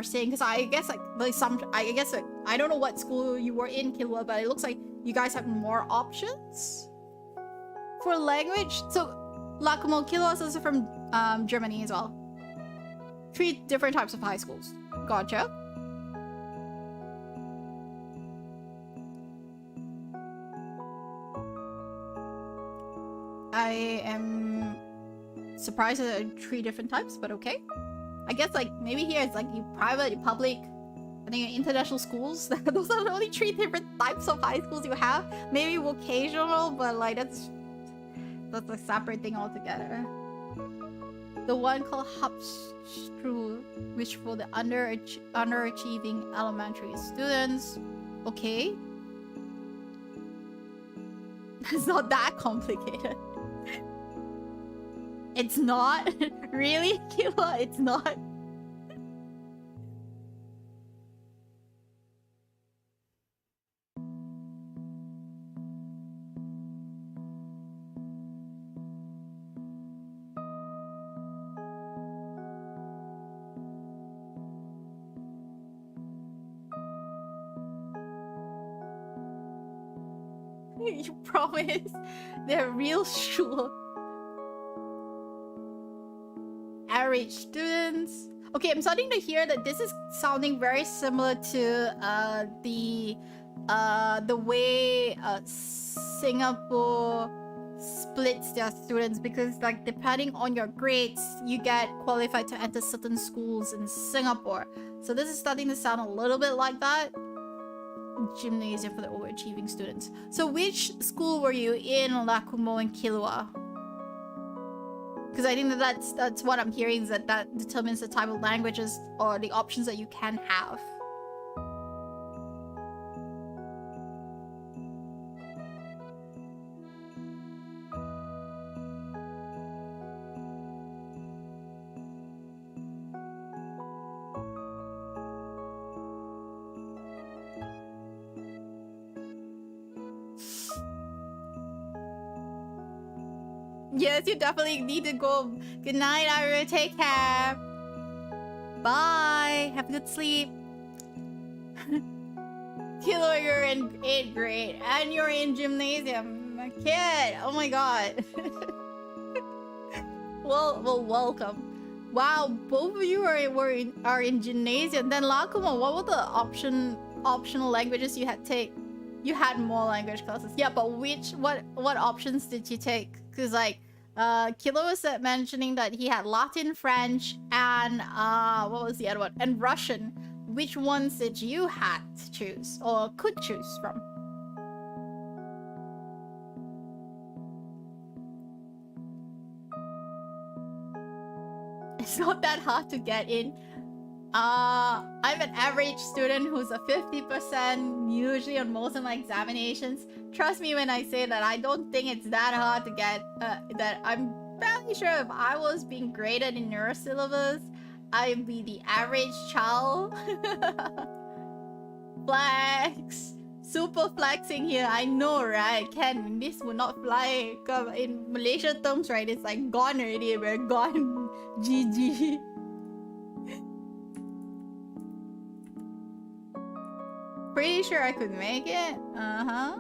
saying. Because I guess I don't know what school you were in, Killa, but it looks like you guys have more options for language. So Lakumo, Killa is also from Germany as well. 3 different types of high schools. Gotcha. I am surprised at 3 different types, but okay. I guess like maybe here it's like you private, you public, I think international schools. Those are the only 3 different types of high schools you have. Maybe vocational, but like that's a separate thing altogether. The one called Hubstru, which for the underachieving elementary students. Okay. It's not that complicated. It's not? Really, Killa? It's not? You promise? They're real sure. Average students. Okay, I'm starting to hear that this is sounding very similar to the way Singapore splits their students, because like depending on your grades, you get qualified to enter certain schools in Singapore. So this is starting to sound a little bit like that. Gymnasium for the overachieving students. So which school were you in, Lakumo and Kilua? Because I think that's what I'm hearing, is that determines the type of languages or the options that you can have. Yes, you definitely need to go. Good night, Ira. Take care. Bye. Have a good sleep. Kilo, you're in 8th grade and you're in gymnasium. Kid, oh my god. well, welcome. Wow, both of you are in gymnasium. Then Lakuma, what were the optional languages you had take? You had more language classes. Yeah, but what options did you take? Because like Kilo was mentioning that he had Latin, French, and what was the other one? And Russian. Which ones did you had to choose or could choose from? It's not that hard to get in. I'm an average student who's a 50% usually on most of my examinations. Trust me when I say that I don't think it's that hard to get, that I'm fairly sure if I was being graded in your syllabus, I'd be the average child. Flex. Super flexing here, I know, right? Ken, this would not fly. In Malaysia terms, right, it's like gone already, we're gone. GG. Pretty sure I could make it. Uh-huh.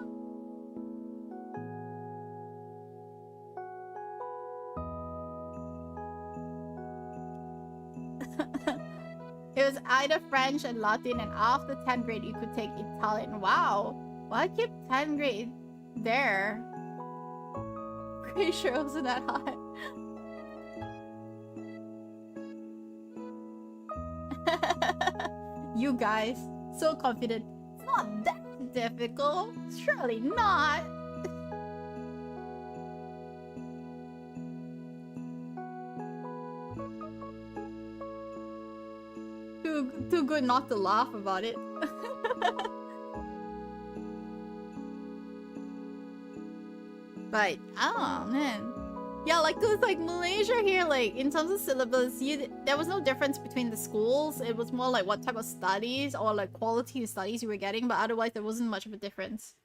It was either French and Latin, and after 10th grade you could take Italian. Wow. Why keep 10th grade there? Pretty sure it wasn't that hard. You guys, so confident. It's not that difficult. Surely not. Too good not to laugh about it. But oh man, yeah, like cause like Malaysia here, like in terms of syllabus, there was no difference between the schools. It was more like what type of studies or like quality of studies you were getting, but otherwise there wasn't much of a difference.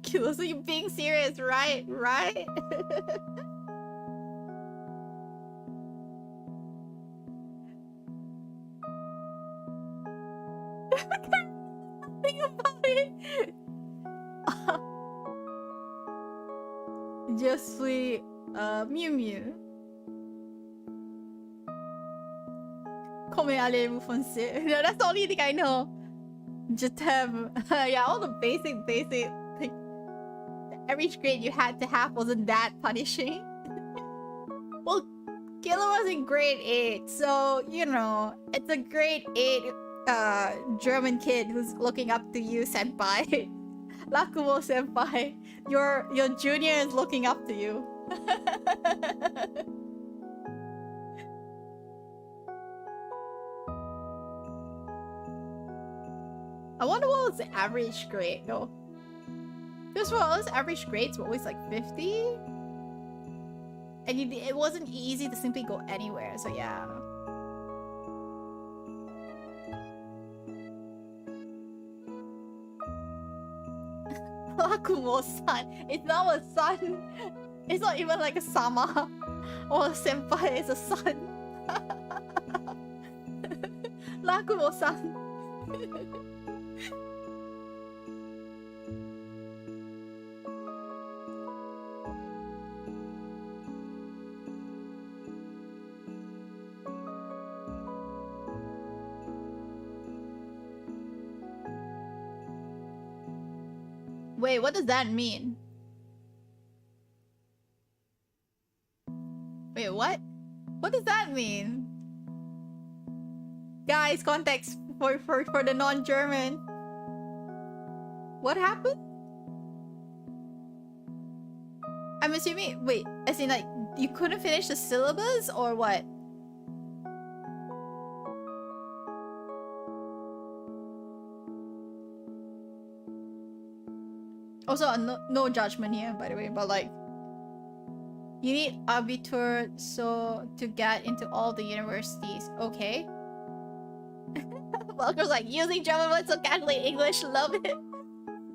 Kilo, so you're being serious, right? Right? Think about it. Just sweet Myu Myu. Come allez-vous français? No, that's the only thing I know. Je t'aime. Yeah, all the basic like, the average grade you had to have wasn't that punishing. Well, Killer was was in grade 8, so you know, it's a grade 8 German kid who's looking up to you, senpai. Lakumo senpai, your junior is looking up to you. I wonder what was the average grade though. Because for us, average grades were always like 50. And it wasn't easy to simply go anywhere, so yeah. Lakumo-san. It's not a son. It's not even like a sama or a senpai. It's a son. Lakumo-san. Wait, what does that mean? Wait, what? What does that mean? Guys, context for the non-German. What happened? I'm assuming, wait, as in like, you couldn't finish the syllabus or what? Also, no judgment here, by the way, but like, you need Abitur so to get into all the universities, okay? Welcome's like, using German words so casually, English, love it.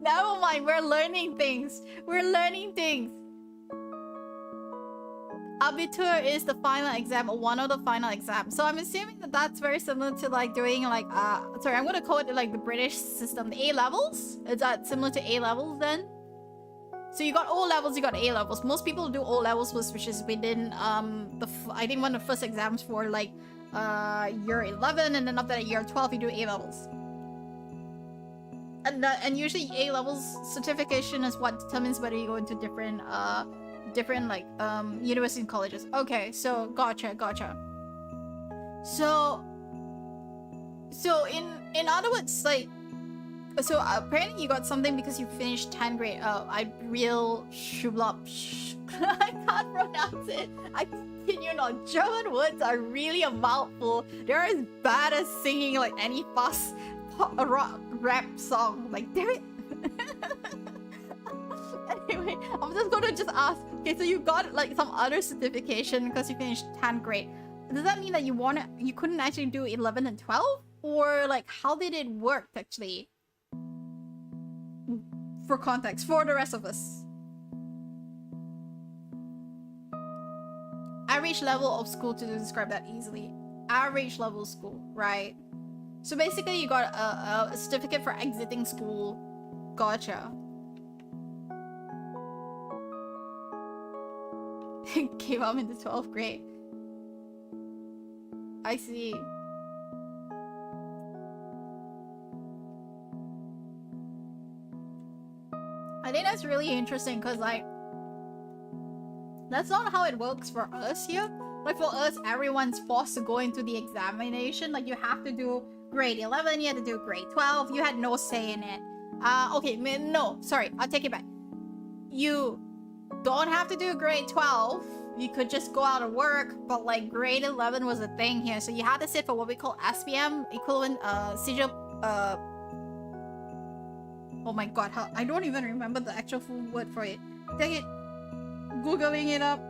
Never mind, we're learning things. We're learning things. Abitur is the final exam, or one of the final exams. So I'm assuming that that's very similar to like doing like, sorry, I'm gonna call it like the British system, the A-levels. Is that similar to A-levels then? So you got O-levels, you got A-levels. Most people do O-levels, which is within, I think one of the first exams for like, year 11, and then after that year 12, you do A-levels. And usually A-levels certification is what determines whether you go into different like university and colleges. Okay, so gotcha. So in other words, like, so apparently you got something because you finished 10th grade. I can't pronounce it. I continue on. German words are really a mouthful. They're as bad as singing like any fast rock rap song. Like, damn it. Anyway, I'm just gonna ask. Okay, so you got like some other certification because you finished 10th grade. Does that mean that you couldn't actually do 11 and 12? Or like, how did it work actually? For context, for the rest of us. Average level of school, to describe that easily. Average level school, right? So basically you got a certificate for exiting school. Gotcha. Came up in the 12th grade. I see. I think that's really interesting because like, that's not how it works for us here. Like for us, everyone's forced to go into the examination. Like you have to do grade 11, you had to do grade 12. You had no say in it. Okay, no, sorry, I'll take it back. You don't have to do grade 12. You could just go out and work, but like grade 11 was a thing here. So you had to sit for what we call SPM, equivalent sigil, oh my god, I don't even remember the actual full word for it. Dang it. Googling it up.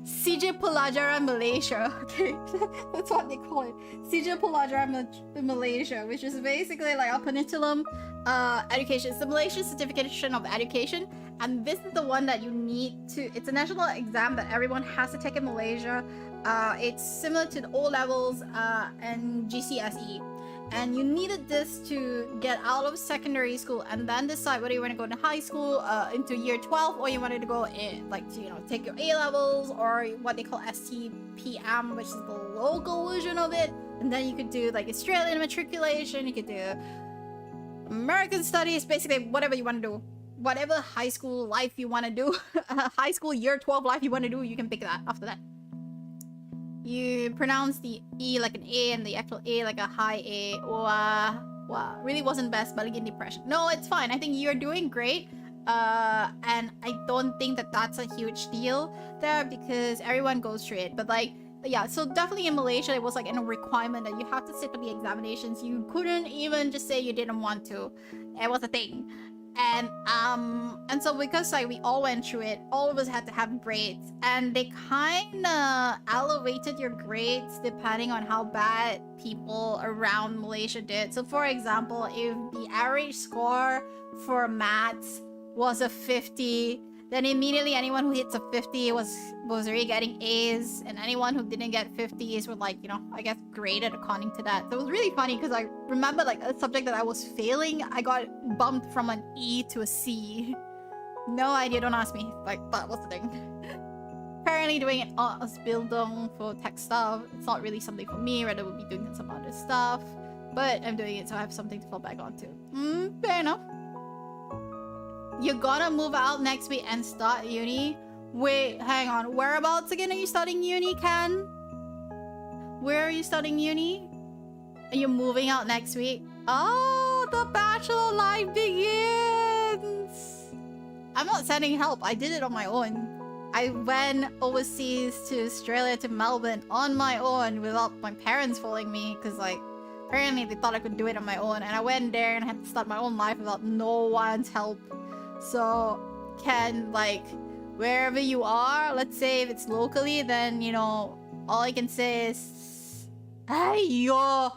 Sigil Pelajaran Malaysia. Okay, that's what they call it. Sigil Pelajaran Malaysia, which is basically like a peninsula education. It's the Malaysian certification of education. And this is the one that you need to, it's a national exam that everyone has to take in Malaysia. It's similar to the O-levels and GCSE. And you needed this to get out of secondary school and then decide whether you want to go to high school into year 12 or you wanted to go in, like, you know, take your A-levels or what they call STPM, which is the local version of it. And then you could do like Australian matriculation, you could do American studies, basically whatever you want to do. whatever high school life you want to do, high school year 12 life you want to do, you can pick that after that. You pronounce the E like an A and the actual A like a high A. Wow, really wasn't best, but again, depression. No, it's fine. I think you're doing great. And I don't think that that's a huge deal there because everyone goes through it. But like, yeah, so definitely in Malaysia, it was like a requirement that you have to sit for the examinations. You couldn't even just say you didn't want to. It was a thing. And so because like we all went through it, all of us had to have grades, and they kind of elevated your grades depending on how bad people around Malaysia did. So for example, if the average score for maths was a 50, then immediately anyone who hits a 50 was already getting A's, and anyone who didn't get 50s were like, you know, I guess graded according to that. So it was really funny because I remember like a subject that I was failing, I got bumped from an E to a C. No idea, don't ask me. Like, that was the thing. Apparently doing it as Bildung for tech stuff, it's not really something for me, rather would be doing some other stuff. But I'm doing it so I have something to fall back onto. Fair enough. You're gonna move out next week and start uni? Wait, hang on. Whereabouts again are you starting uni, Ken? Where are you starting uni? Are you moving out next week? Oh, the bachelor life begins! I'm not sending help. I did it on my own. I went overseas to Australia, to Melbourne on my own without my parents following me because like apparently they thought I could do it on my own, and I went there and I had to start my own life without no one's help. So, can, like, wherever you are, let's say if it's locally, then, you know, all I can say is, Ayo,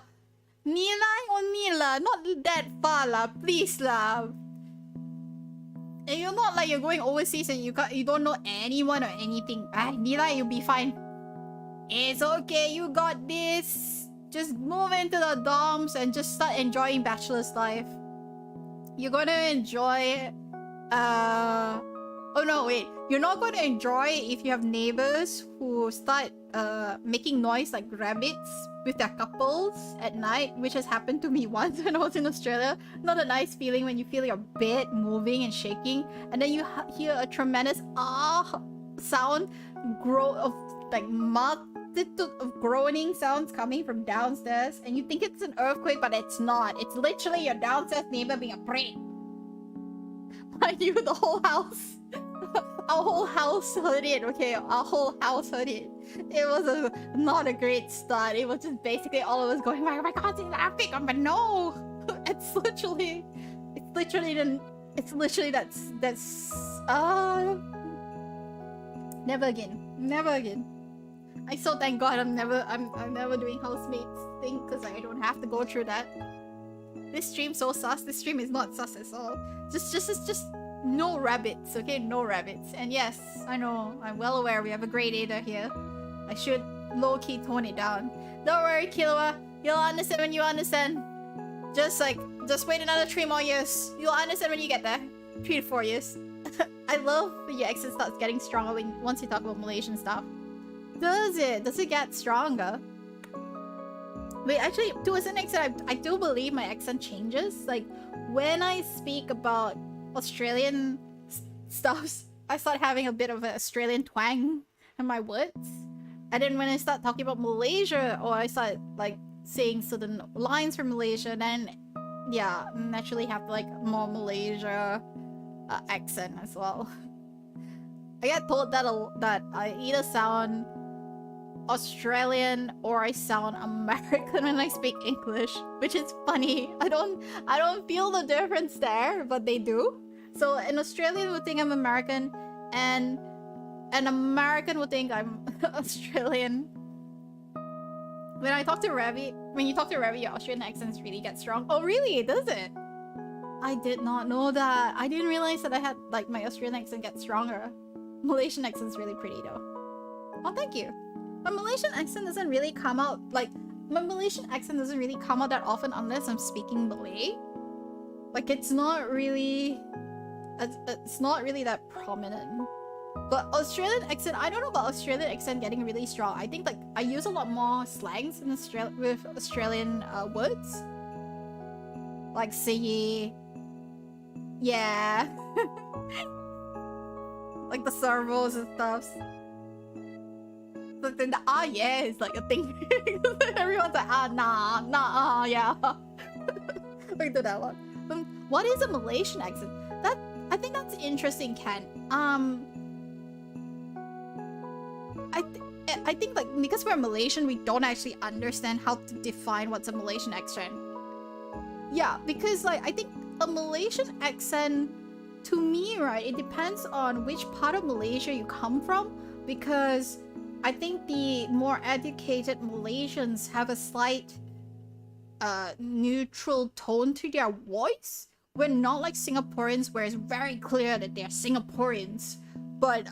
Nila or Nila, not that far lah, please lah. And you're not like you're going overseas and you don't know anyone or anything. Nila, you'll be fine. It's okay, you got this. Just move into the dorms and just start enjoying bachelor's life. You're gonna enjoy oh no, wait. You're not going to enjoy if you have neighbors who start making noise like rabbits with their couples at night, which has happened to me once when I was in Australia. Not a nice feeling when you feel your bed moving and shaking, and then you hear a tremendous sound of like multitude of groaning sounds coming from downstairs, and you think it's an earthquake, but it's not. It's literally your downstairs neighbor being a prick. Mind you, the whole house, our whole house heard it, okay? Our whole house heard it. It was not a great start. It was just basically all of us going, oh my god, it's an epic, but no! It's literally that's, never again. I so thank god I'm never doing housemates thing, because I don't have to go through that. This stream's so sus. This stream is not sus at all. Just no rabbits, okay? No rabbits. And yes, I know, I'm well aware we have a gradator here. I should low-key tone it down. Don't worry, Killua. You'll understand when you understand. Just wait another 3 more years. You'll understand when you get there. 3 to 4 years. I love when your accent starts getting stronger once you talk about Malaysian stuff. Does it? Does it get stronger? Wait, actually, to a certain extent, I do believe my accent changes. Like, when I speak about Australian stuff, I start having a bit of an Australian twang in my words. And then when I start talking about Malaysia, or I start, like, saying certain lines from Malaysia, then, yeah, naturally have, like, more Malaysia accent as well. I get told that I either sound Australian or I sound American when I speak English, which is funny. I don't feel the difference there, but they do. So an Australian would think I'm American, and an American would think I'm Australian. When you talk to Ravi, your Australian accents really get strong. Oh really? Does it? I did not know that. I didn't realize that I had, like, my Australian accent get stronger. Malaysian accent's really pretty though. Oh, thank you. My Malaysian accent doesn't really come out, like, my Malaysian accent doesn't really come out that often unless I'm speaking Malay. Like, it's not really that prominent. But Australian accent, I don't know about Australian accent getting really strong. I think, like, I use a lot more slangs in with Australian words. Like, see, Yeah. Like the servos and stuff. But then the yeah is like a thing. Everyone's like, nah, yeah. We do that one. What is a Malaysian accent? I think that's interesting, Ken. I think like because we're Malaysian, we don't actually understand how to define what's a Malaysian accent. Yeah, because like I think a Malaysian accent, to me, right, it depends on which part of Malaysia you come from, because I think the more educated Malaysians have a slight neutral tone to their voice. We're not like Singaporeans where it's very clear that they're Singaporeans, but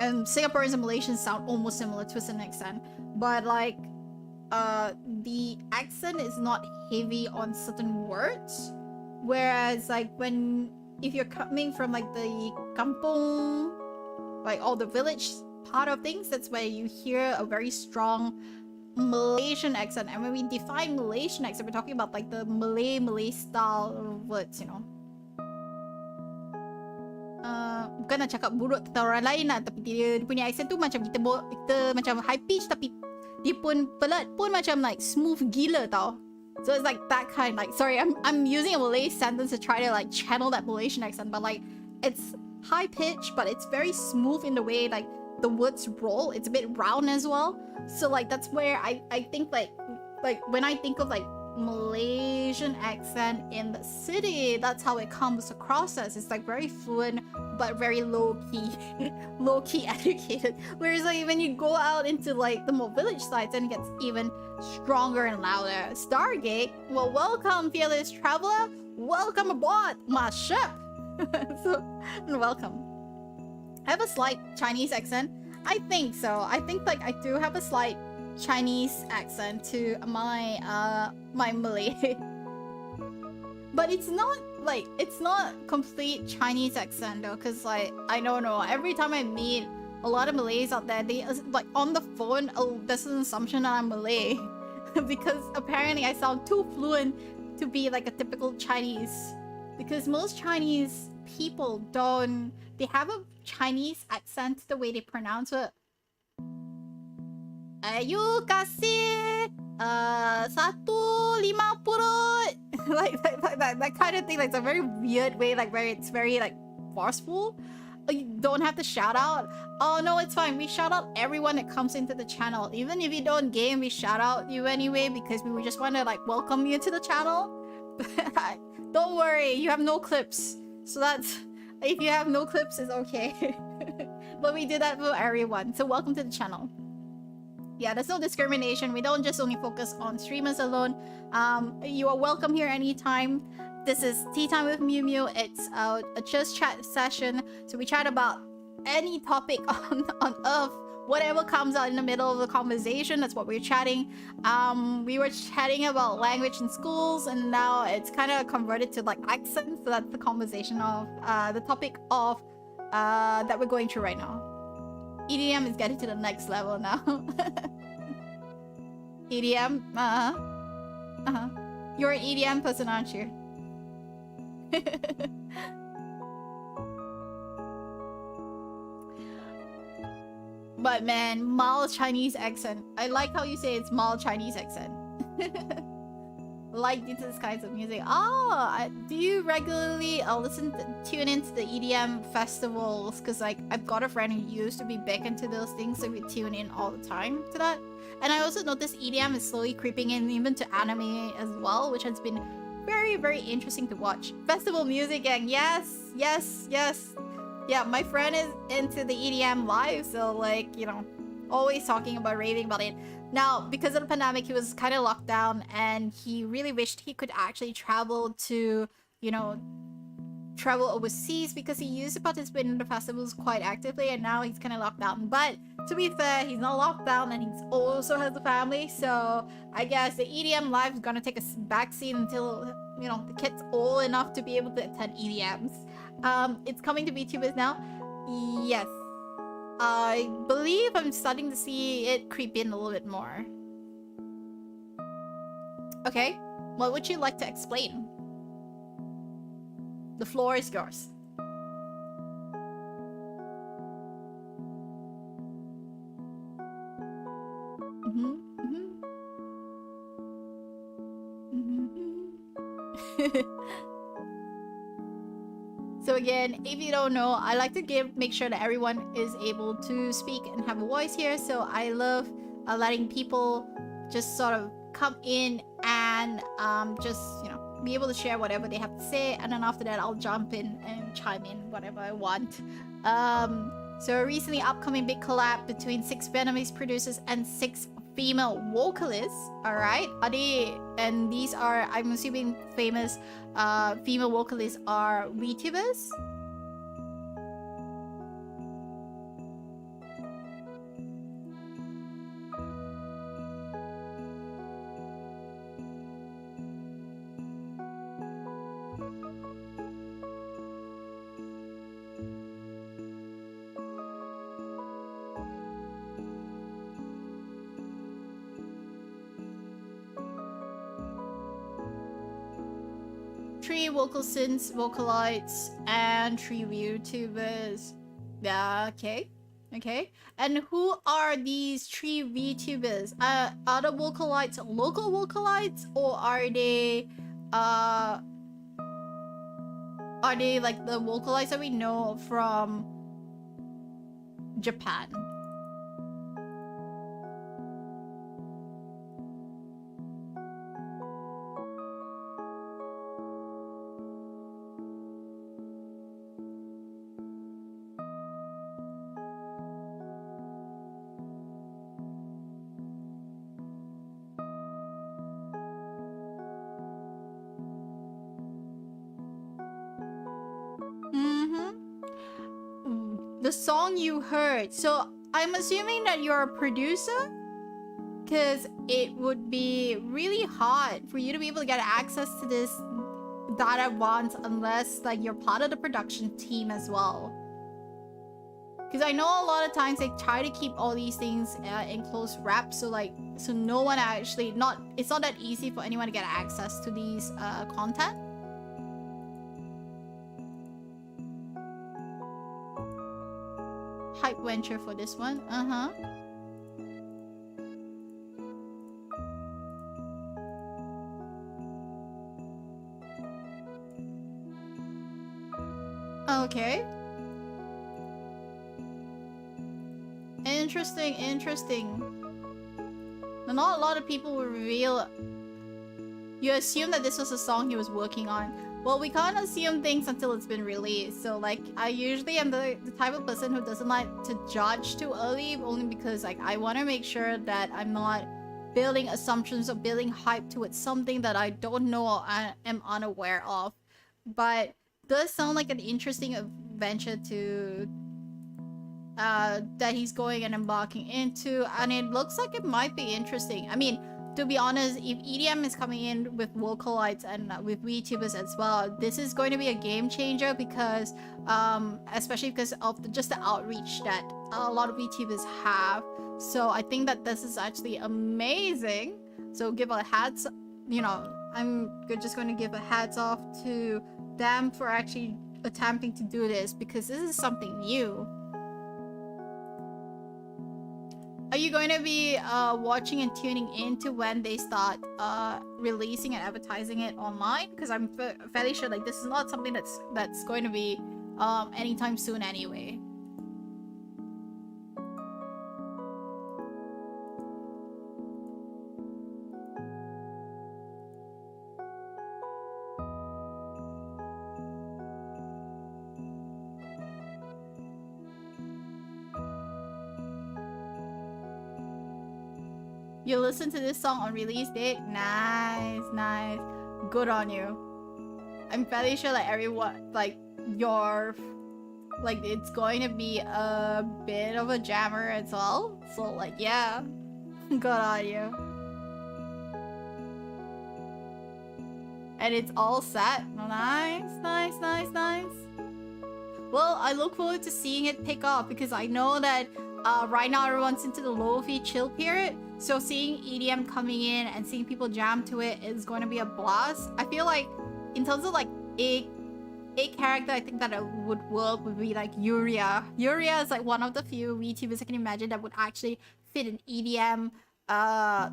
and Singaporeans and Malaysians sound almost similar to a certain extent, but like the accent is not heavy on certain words, whereas like if you're coming from like the kampung, like all the village part of things, that's where you hear a very strong Malaysian accent. And when we define Malaysian accent, we're talking about like the Malay style of words, you know. Bukan nak cakap buruk tentang orang lain lah, tapi dia punya accent tu macam kita macam high pitch, tapi dia pun pelat pun macam like smooth gila tau. So it's like that kind, like, sorry, I'm using a Malay sentence to try to like channel that Malaysian accent, but like it's high pitch, but it's very smooth in the way like the words roll. It's a bit round as well. So like that's where I think like when I think of like Malaysian accent in the city, that's how it comes across as. It's like very fluent but very low-key educated. Whereas like when you go out into like the more village sites, and it gets even stronger and louder. Stargate, well, welcome fearless traveler, welcome aboard my ship. So welcome. I have a slight Chinese accent. I think so. I think like I do have a slight Chinese accent to my my Malay. But it's not complete Chinese accent though, because like I don't know, every time I meet a lot of Malays out there, they like on the phone, there's an assumption that I'm Malay because apparently I sound too fluent to be like a typical Chinese, because most Chinese people they have a Chinese accent the way they pronounce it. You kasih 150 like that kind of thing. Like it's a very weird way, like where it's very like forceful. You don't have to shout out. Oh no, it's fine. We shout out everyone that comes into the channel. Even if you don't game, we shout out you anyway, because we just want to like welcome you to the channel. Don't worry, you have no clips. So that's, if you have no clips, it's okay. But we do that for everyone. So welcome to the channel. Yeah, there's no discrimination. We don't just only focus on streamers alone. You are welcome here anytime. This is Tea Time with Myu Myu. It's a just chat session. So we chat about any topic on Earth. Whatever comes out in the middle of the conversation, that's what we're chatting. We were chatting about language in schools, and now it's kind of converted to like accents. So that's the conversation of the topic of that we're going through right now. EDM is getting to the next level now. EDM, You're an EDM person, aren't you? But man, mild Chinese accent. I like how you say it's mild Chinese accent. Like these kinds of music. Do you regularly tune into the EDM festivals? Because like I've got a friend who used to be big into those things, so we tune in all the time to that. And I also noticed EDM is slowly creeping in even to anime as well, which has been very, very interesting to watch. Festival music, gang. Yes. Yeah, my friend is into the EDM live, so like, you know, always talking about, raving about it. Now, because of the pandemic, he was kind of locked down, and he really wished he could actually travel to, you know, travel overseas, because he used to participate in the festivals quite actively, and now he's kind of locked down. But to be fair, he's not locked down, and he also has a family, so I guess the EDM live is gonna take a backseat until, you know, the kid's old enough to be able to attend EDMs. It's coming to VTubers now. Yes. I believe I'm starting to see it creep in a little bit more. Okay, what would you like to explain? The floor is yours. So again, if you don't know, I like to make sure that everyone is able to speak and have a voice here. So I love letting people just sort of come in and just, you know, be able to share whatever they have to say, and then after that I'll jump in and chime in whatever I want. So a recently upcoming big collab between 6 Vietnamese producers and 6 female vocalists. All right, and these are, I'm assuming, famous female vocalists are VTubers. Three vocal synths, vocalites, and 3 VTubers. Yeah, okay. Okay. And who are these 3 VTubers? Are the vocalites local vocalites, or are they like the vocalites that we know from Japan? The song you heard. So I'm assuming that you're a producer, because it would be really hard for you to be able to get access to this that at once unless like you're part of the production team as well. Because I know a lot of times they try to keep all these things in close wraps, so no one actually, it's not that easy for anyone to get access to these content. Hype venture for this one. Okay. Interesting. Not a lot of people will reveal. You assume that this was a song he was working on. Well, we can't assume things until it's been released. So like, I usually am the type of person who doesn't like to judge too early, only because like I want to make sure that I'm not building assumptions or building hype towards something that I don't know or I am unaware of. But does sound like an interesting adventure to that he's going and embarking into, and it looks like it might be interesting. I mean, to be honest, if EDM is coming in with vocalites and with VTubers as well, this is going to be a game changer, because especially because of just the outreach that a lot of VTubers have. So I think that this is actually amazing. So give a hats, you know, I'm just going to give a hats off to them for actually attempting to do this, because this is something new. Are you going to be watching and tuning into when they start releasing and advertising it online? Because I'm fairly sure like this is not something that's going to be anytime soon anyway. You listen to this song on release date? Nice. Good on you. I'm fairly sure that everyone, like, it's going to be a bit of a jammer as well. So, like, yeah. Good on you. And it's all set. Nice. Well, I look forward to seeing it pick up, because I know that right now everyone's into the lo-fi chill period. So seeing EDM coming in and seeing people jam to it is going to be a blast. I feel like in terms of like it a character I think that would work would be like Yuria. Yuria is like one of the few VTubers I can imagine that would actually fit an EDM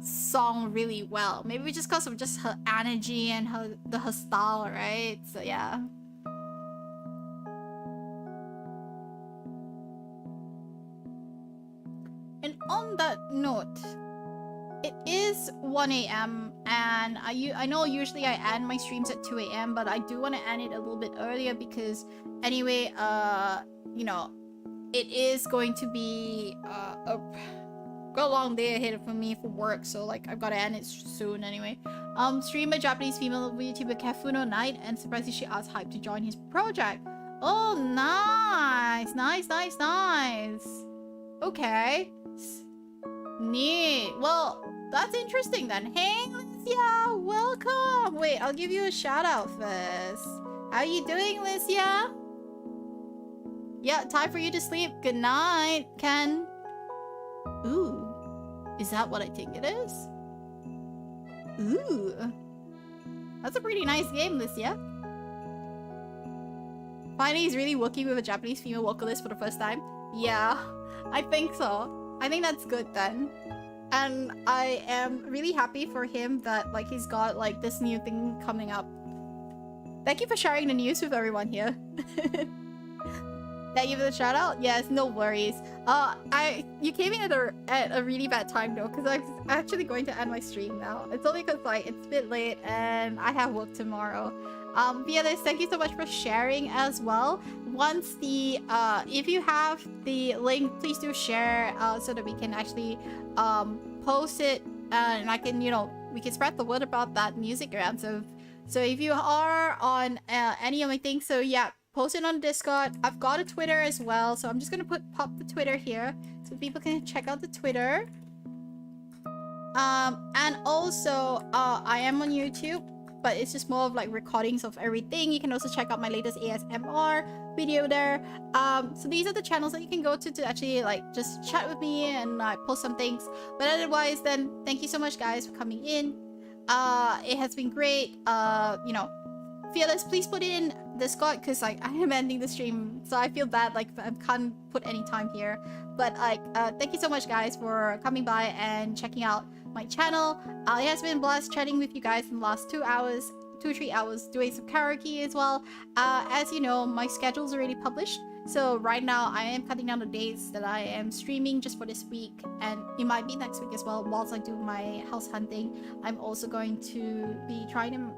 song really well. Maybe just because of just her energy and her style, right? So yeah. And on that note, it is 1 a.m. and I know usually I end my streams at 2 a.m. but I do want to end it a little bit earlier because anyway, you know, it is going to be a long day ahead for me for work, so like I've got to end it soon anyway. Streamed by Japanese female YouTuber Kafuno Knight, and surprisingly she asked Hype to join his project. Oh, nice, nice, nice, nice. Okay. Neat. Well, that's interesting then. Hey, Licia, welcome. Wait, I'll give you a shout out first. How you doing, Licia? Yeah, time for you to sleep. Good night, Ken. Ooh, is that what I think it is? Ooh, that's a pretty nice game, Licia. Finally, he's really working with a Japanese female vocalist for the first time. Yeah, I think so. I think that's good then. And I am really happy for him that like he's got like this new thing coming up. Thank you for sharing the news with everyone here. Thank you for the shout out. Yes, no worries. You came in at a really bad time though, because I'm actually going to end my stream now. It's only because like it's a bit late and I have work tomorrow. Violet, thank you so much for sharing as well. Once the if you have the link, please do share so that we can actually post it and I can, you know, we can spread the word about that music around. So if you are on any of my things, so yeah, post it on Discord. I've got a Twitter as well, so I'm just gonna pop the Twitter here so people can check out the Twitter. And also I am on YouTube, but it's just more of like recordings of everything. You can also check out my latest ASMR video there. So these are the channels that you can go to actually like just chat with me and post some things. But otherwise then, thank you so much guys for coming in. It has been great. You know, Fearless, please put in Discord because like I am ending the stream, so I feel bad like I can't put any time here. But like thank you so much guys for coming by and checking out my channel. It has been a blast chatting with you guys in the last 3 hours, doing some karaoke as well. As you know, my schedule's already published, so right now I am cutting down the days that I am streaming just for this week, and it might be next week as well. Whilst I do my house hunting, I'm also going to be trying to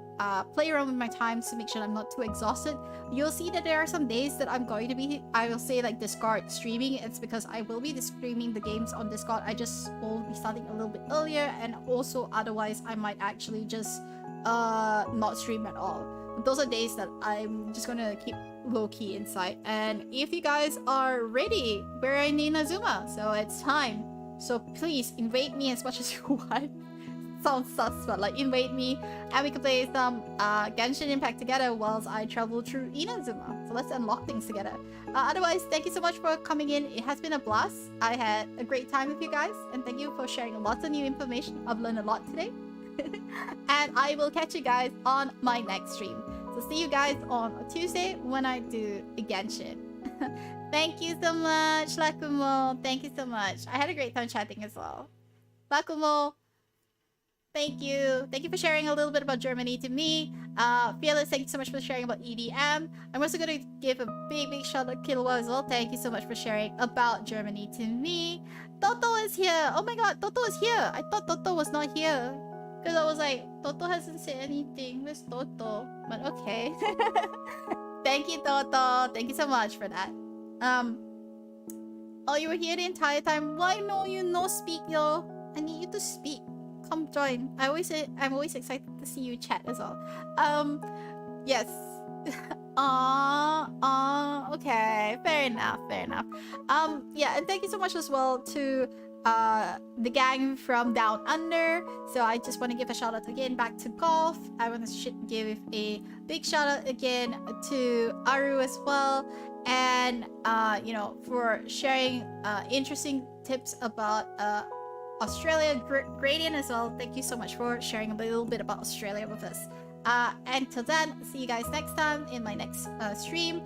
play around with my times to make sure I'm not too exhausted. You'll see that there are some days that I'm going to be, I will say like Discord streaming. It's because I will be streaming the games on Discord. I just will be starting a little bit earlier, and also otherwise I might actually just not stream at all. Those are days that I'm just gonna keep low-key inside. And if you guys are ready, we're in Inazuma, so it's time. So please invade me as much as you want. Sounds sus, but like invade me and we can play some Genshin Impact together whilst I travel through Inazuma. So let's unlock things together. Otherwise, thank you so much for coming in. It has been a blast. I had a great time with you guys, and thank you for sharing lots of new information. I've learned a lot today. And I will catch you guys on my next stream. So see you guys on Tuesday when I do a Genshin. Thank you so much, Lakumo. Thank you so much. I had a great time chatting as well. Lakumo, thank you. Thank you for sharing a little bit about Germany to me. Fearless, thank you so much for sharing about EDM. I'm also going to give a big shout out to Kilowa as well. Thank you so much for sharing about Germany to me. Toto is here. Oh my god, Toto is here. I thought Toto was not here. Because I was like, Toto hasn't said anything. Where's Toto? But okay. Thank you, Toto. Thank you so much for that. Oh, you were here the entire time. Why no you no speak, yo? I need you to speak. Come join. I'm always excited to see you chat as well. Yes. Okay. Fair enough. Yeah, and thank you so much as well to the gang from Down Under. So I just want to give a shout out again back to Golf. I want to give a big shout out again to Aru as well, and you know, for sharing interesting tips about Australia. Gradient as well, thank you so much for sharing a little bit about Australia with us. Until then, see you guys next time in my next stream.